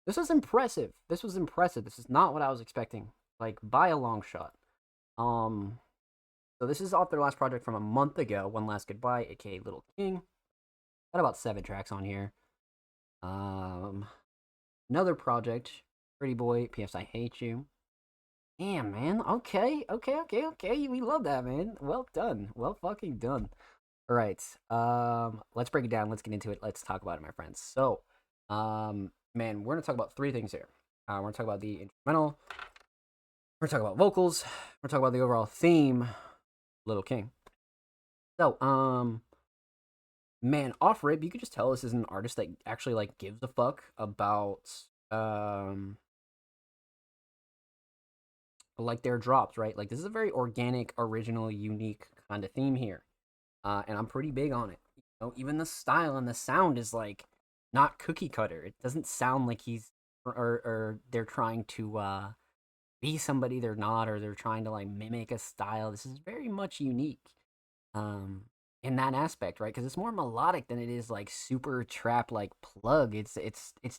This was impressive. This was impressive. This is not what I was expecting, like, by a long shot. So this is off their last project from a month ago, One Last Goodbye, aka Little King. Got about 7 tracks on here. Another project, Pretty Boy, P.S. I Hate You. Damn, man. Okay. We love that, man. Well done. Well fucking done. All right. Let's break it down. Let's get into it. Let's talk about it, my friends. So, man, we're gonna talk about 3 things here. We're gonna talk about the instrumental. We're gonna talk about vocals. We're gonna talk about the overall theme, Little King. So, man, off rip, you could just tell this is an artist that actually like gives a fuck about like their drops, right? Like this is a very organic, original, unique kind of theme here, and I'm pretty big on it. You know, even the style and the sound is like not cookie cutter. It doesn't sound like he's or they're trying to be somebody they're not, or they're trying to like mimic a style. This is very much unique in that aspect, right? Because it's more melodic than it is like super trap like plug. It's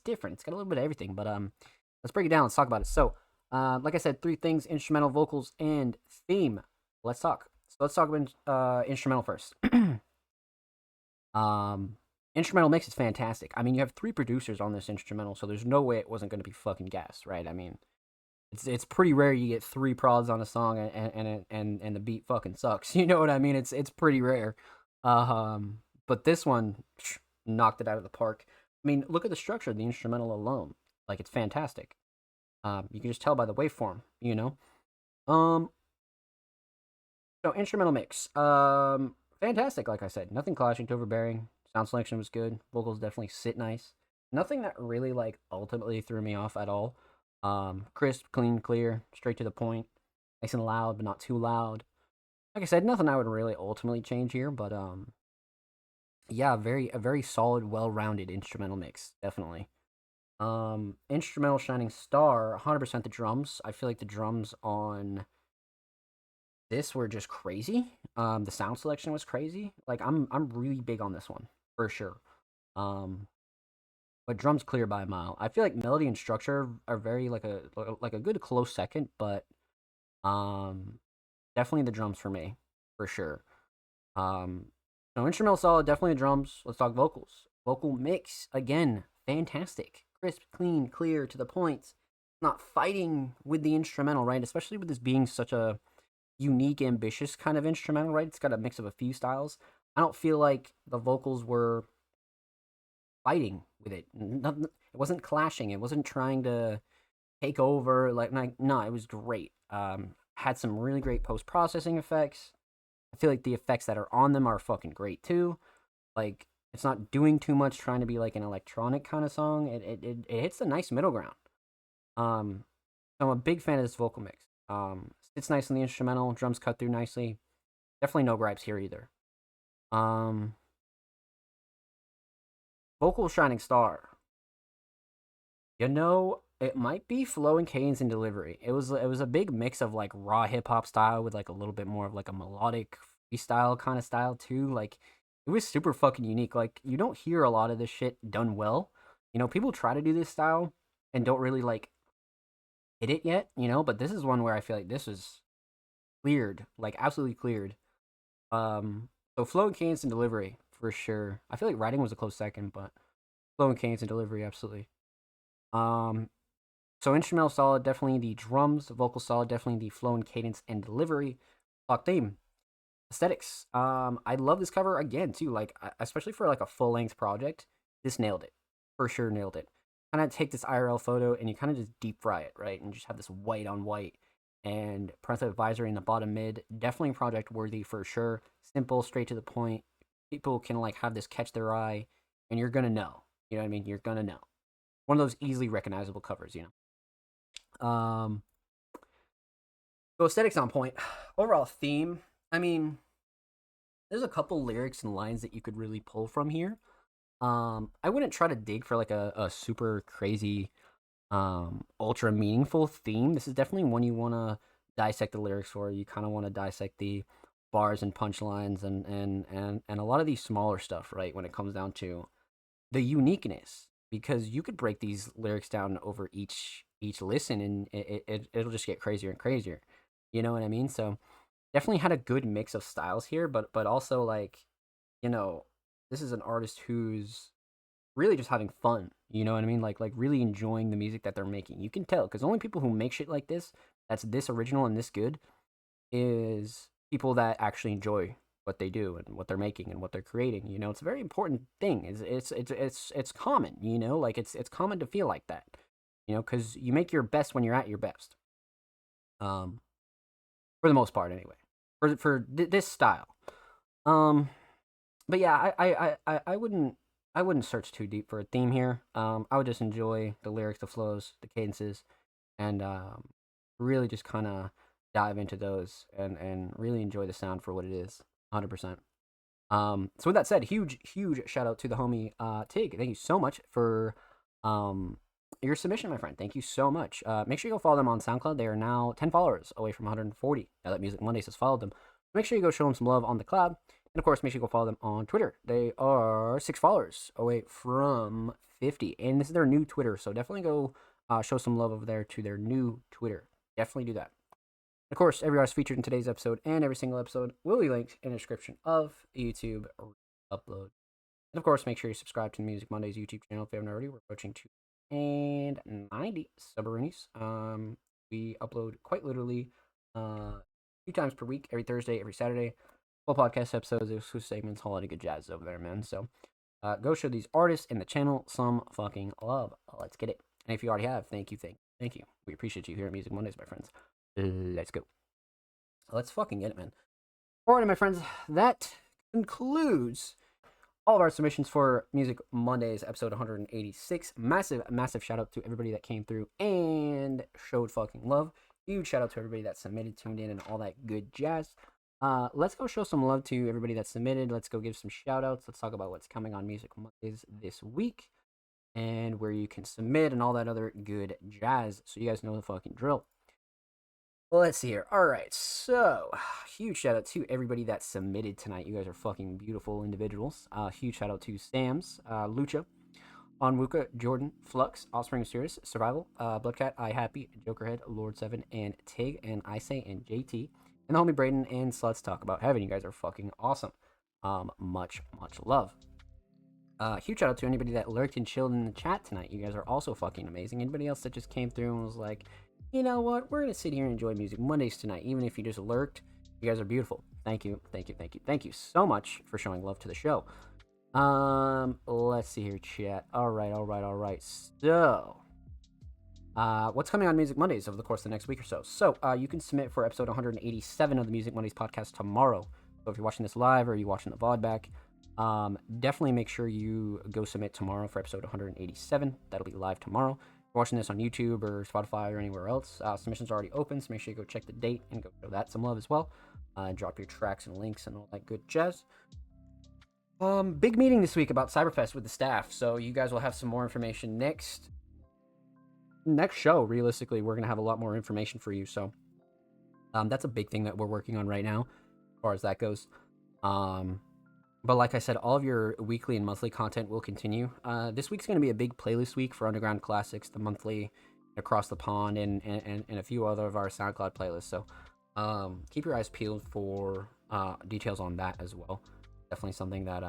different. It's got a little bit of everything. But let's break it down. Let's talk about it. So like I said, 3 things: instrumental, vocals, and theme. Let's talk. So let's talk about instrumental first. Instrumental mix is fantastic. I mean, you have 3 producers on this instrumental, so there's no way it wasn't going to be fucking gas, right? I mean, it's pretty rare you get 3 prods on a song and the beat fucking sucks. You know what I mean? It's pretty rare. But this one knocked it out of the park. I mean, look at the structure of the instrumental alone. Like, it's fantastic. You can just tell by the waveform, you know? So instrumental mix. Fantastic, like I said. Nothing clashing, too overbearing. Sound selection was good. Vocals definitely sit nice. Nothing that really, like, ultimately threw me off at all. Crisp, clean, clear, straight to the point. Nice and loud, but not too loud. Like I said, nothing I would really ultimately change here, but, yeah, a very solid, well-rounded instrumental mix, definitely. Instrumental shining star, 100% the drums. I feel like the drums on this were just crazy. The sound selection was crazy. Like, I'm really big on this one, for sure. But drums clear by a mile. I feel like melody and structure are very like a good close second, but definitely the drums for me, for sure. So instrumental solid, definitely the drums. Let's talk vocals. Vocal mix, again, fantastic. Crisp, clean, clear, to the point. Not fighting with the instrumental, right? Especially with this being such a unique, ambitious kind of instrumental, right? It's got a mix of a few styles. I don't feel like the vocals were fighting with it. It wasn't clashing. It wasn't trying to take over. No, it was great. Had some really great post-processing effects. I feel like the effects that are on them are fucking great too. Like, It's not doing too much, trying to be like an electronic kind of song. It hits a nice middle ground. So I'm a big fan of this vocal mix. Sits nice in the instrumental, drums cut through nicely. Definitely no gripes here either. Vocal shining star. It might be flow and cadence and delivery. It was a big mix of like raw hip hop style with like a little bit more of like a melodic freestyle kind of style too. Like it was super fucking unique. Like you don't hear a lot of this shit done well. People try to do this style and don't really like hit it yet, but this is one where I feel like this is cleared, like absolutely cleared. So flow and cadence and delivery for sure. I feel like writing was a close second, but flow and cadence and delivery absolutely. So instrumental solid, definitely the drums, vocal solid, definitely the flow and cadence and delivery. Clock theme. Aesthetics. I love this cover again too, like especially for like a full length project. This nailed it. For sure nailed it. Kind of take this IRL photo and you kind of just deep fry it, right? And just have this white on white and parental advisory in the bottom mid. Definitely project worthy for sure. Simple, straight to the point. People can like have this catch their eye and you're gonna know. You know what I mean? You're gonna know. One of those easily recognizable covers, So aesthetics on point. Overall theme, I mean, there's a couple lyrics and lines that you could really pull from here. I wouldn't try to dig for like a super crazy, ultra meaningful theme. This is definitely one you want to dissect the lyrics for. You kind of want to dissect the bars and punchlines and a lot of these smaller stuff, right? When it comes down to the uniqueness, because you could break these lyrics down over each listen and it'll just get crazier and crazier. You know what I mean? So definitely had a good mix of styles here, but also like, this is an artist who's really just having fun. You know what I mean? Like really enjoying the music that they're making. You can tell because only people who make shit like this, that's this original and this good, is people that actually enjoy what they do and what they're making and what they're creating. It's a very important thing. It's common. Like it's common to feel like that. Because you make your best when you're at your best. For the most part, anyway. For this style. But yeah, I wouldn't search too deep for a theme here. I would just enjoy the lyrics, the flows, the cadences, and really just kind of dive into those and really enjoy the sound for what it is, 100%. So with that said, huge shout out to the homie Tig. Thank you so much for your submission, my friend. Thank you so much. Make sure you go follow them on SoundCloud. They are now 10 followers away from 140. Now that Music Mondays has followed them. Make sure you go show them some love on the cloud. And of course, make sure you go follow them on Twitter. They are 6 followers away from 50. And this is their new Twitter. So definitely go show some love over there to their new Twitter. Definitely do that. Of course, every artist featured in today's episode and every single episode will be linked in the description of the YouTube upload. And of course, make sure you subscribe to the Music Mondays YouTube channel if you haven't already. We're approaching 290 subaroonies. We upload quite literally 2 times per week, every Thursday, every Saturday. Full podcast episodes, exclusive segments, whole lot of good jazz over there, man. So go show these artists and the channel some fucking love. Let's get it. And if you already have, thank you. We appreciate you here at Music Mondays, my friends. Let's go. Let's fucking get it, man. Alright, my friends, that concludes all of our submissions for Music Mondays, episode 186. Massive shout out to everybody that came through and showed fucking love. Huge shout out to everybody that submitted, tuned in, and all that good jazz. Let's go show some love to everybody that submitted. Let's go give some shout outs. Let's talk about what's coming on Music Mondays this week and where you can submit and all that other good jazz. So you guys know the fucking drill. Well, let's see here. All right, so huge shout out to everybody that submitted tonight. You guys are fucking beautiful individuals. Huge shout out to Sam's, Lucha, Onwuka, Jordan, Flux, Offspring of Sirius, Survival, Bloodcat, I Happy, Jokerhead, Lord 7, and Tig, and I Say, and JT, and the homie Braden, and Sluts Talk About Heaven. You guys are fucking awesome. Much love. Huge shout out to anybody that lurked and chilled in the chat tonight. You guys are also fucking amazing. Anybody else that just came through and was like, you know what, we're gonna sit here and enjoy Music Mondays tonight, even if you just lurked. You guys are beautiful. Thank you so much for showing love to the show. Let's see here, chat. All right. So, what's coming on Music Mondays over the course of the next week or so? So, you can submit for episode 187 of the Music Mondays podcast tomorrow. So if you're watching this live or you're watching the VOD back, Definitely make sure you go submit tomorrow for episode 187. That'll be live tomorrow. If you're watching this on YouTube or Spotify or anywhere else, submissions are already open, so make sure you go check the date and go show that some love as well. Drop your tracks and links and all that good jazz. Big meeting this week about Cyberfest with the staff, so you guys will have some more information next show. Realistically, we're gonna have a lot more information for you, so that's a big thing that we're working on right now as far as that goes. But like I said, all of your weekly and monthly content will continue. This week's going to be a big playlist week for Underground Classics, the monthly, Across the Pond, and a few other of our SoundCloud playlists. So keep your eyes peeled for details on that as well. Definitely something that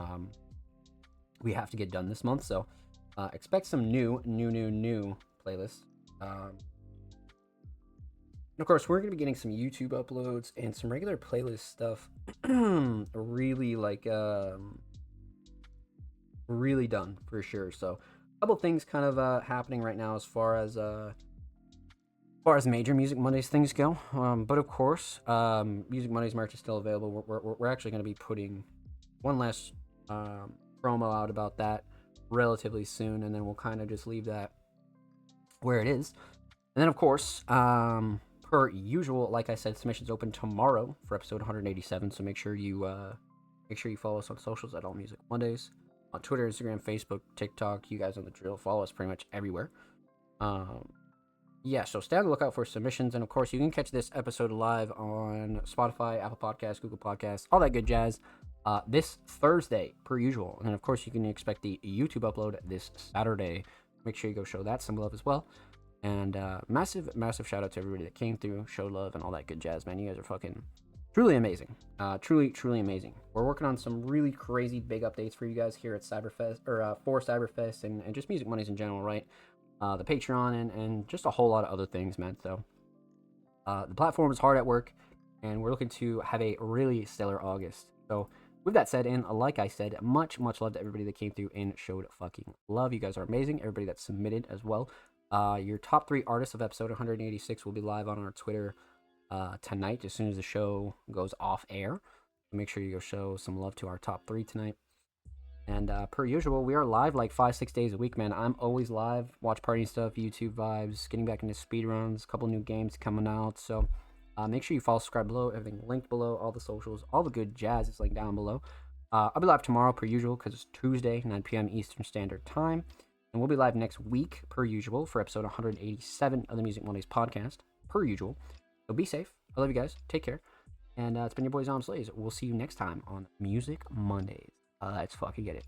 we have to get done this month. So expect some new playlists. And of course, we're going to be getting some YouTube uploads and some regular playlist stuff really really done for sure. So a couple things kind of happening right now as far as major Music Mondays things go. But of course, Music Mondays merch is still available. We're actually going to be putting one last promo out about that relatively soon, and then we'll kind of just leave that where it is. And then of course, per usual, like I said, submissions open tomorrow for episode 187. So make sure you follow us on socials at All Music Mondays, on Twitter, Instagram, Facebook, TikTok. You guys know the drill. Follow us pretty much everywhere. Yeah, so stay on the lookout for submissions, and of course, you can catch this episode live on Spotify, Apple Podcasts, Google Podcasts, all that good jazz. This Thursday, per usual, and then of course, you can expect the YouTube upload this Saturday. Make sure you go show that some love as well. And massive shout out to everybody that came through, showed love, and all that good jazz, man. You guys are fucking truly amazing. Truly amazing. We're working on some really crazy big updates for you guys here at Cyberfest, or for Cyberfest, and just Music Mondays in general, right? The Patreon, and just a whole lot of other things, man. So the platform is hard at work, and we're looking to have a really stellar August. So with that said, and like I said, much love to everybody that came through and showed fucking love. You guys are amazing. Everybody that submitted as well. Your top 3 artists of episode 186 will be live on our Twitter tonight as soon as the show goes off air. Make sure you go show some love to our top 3 tonight. And per usual, we are live like 5-6 days a week, man. I'm always live, watch party stuff, YouTube vibes, getting back into speedruns, a couple new games coming out. So make sure you follow, subscribe below, everything linked below, all the socials, all the good jazz is linked down below. I'll be live tomorrow per usual because it's Tuesday, 9 p.m. Eastern Standard Time. And we'll be live next week, per usual, for episode 187 of the Music Mondays podcast, per usual. So be safe. I love you guys. Take care. And it's been your boy Zom Slays. We'll see you next time on Music Mondays. Let's fucking get it.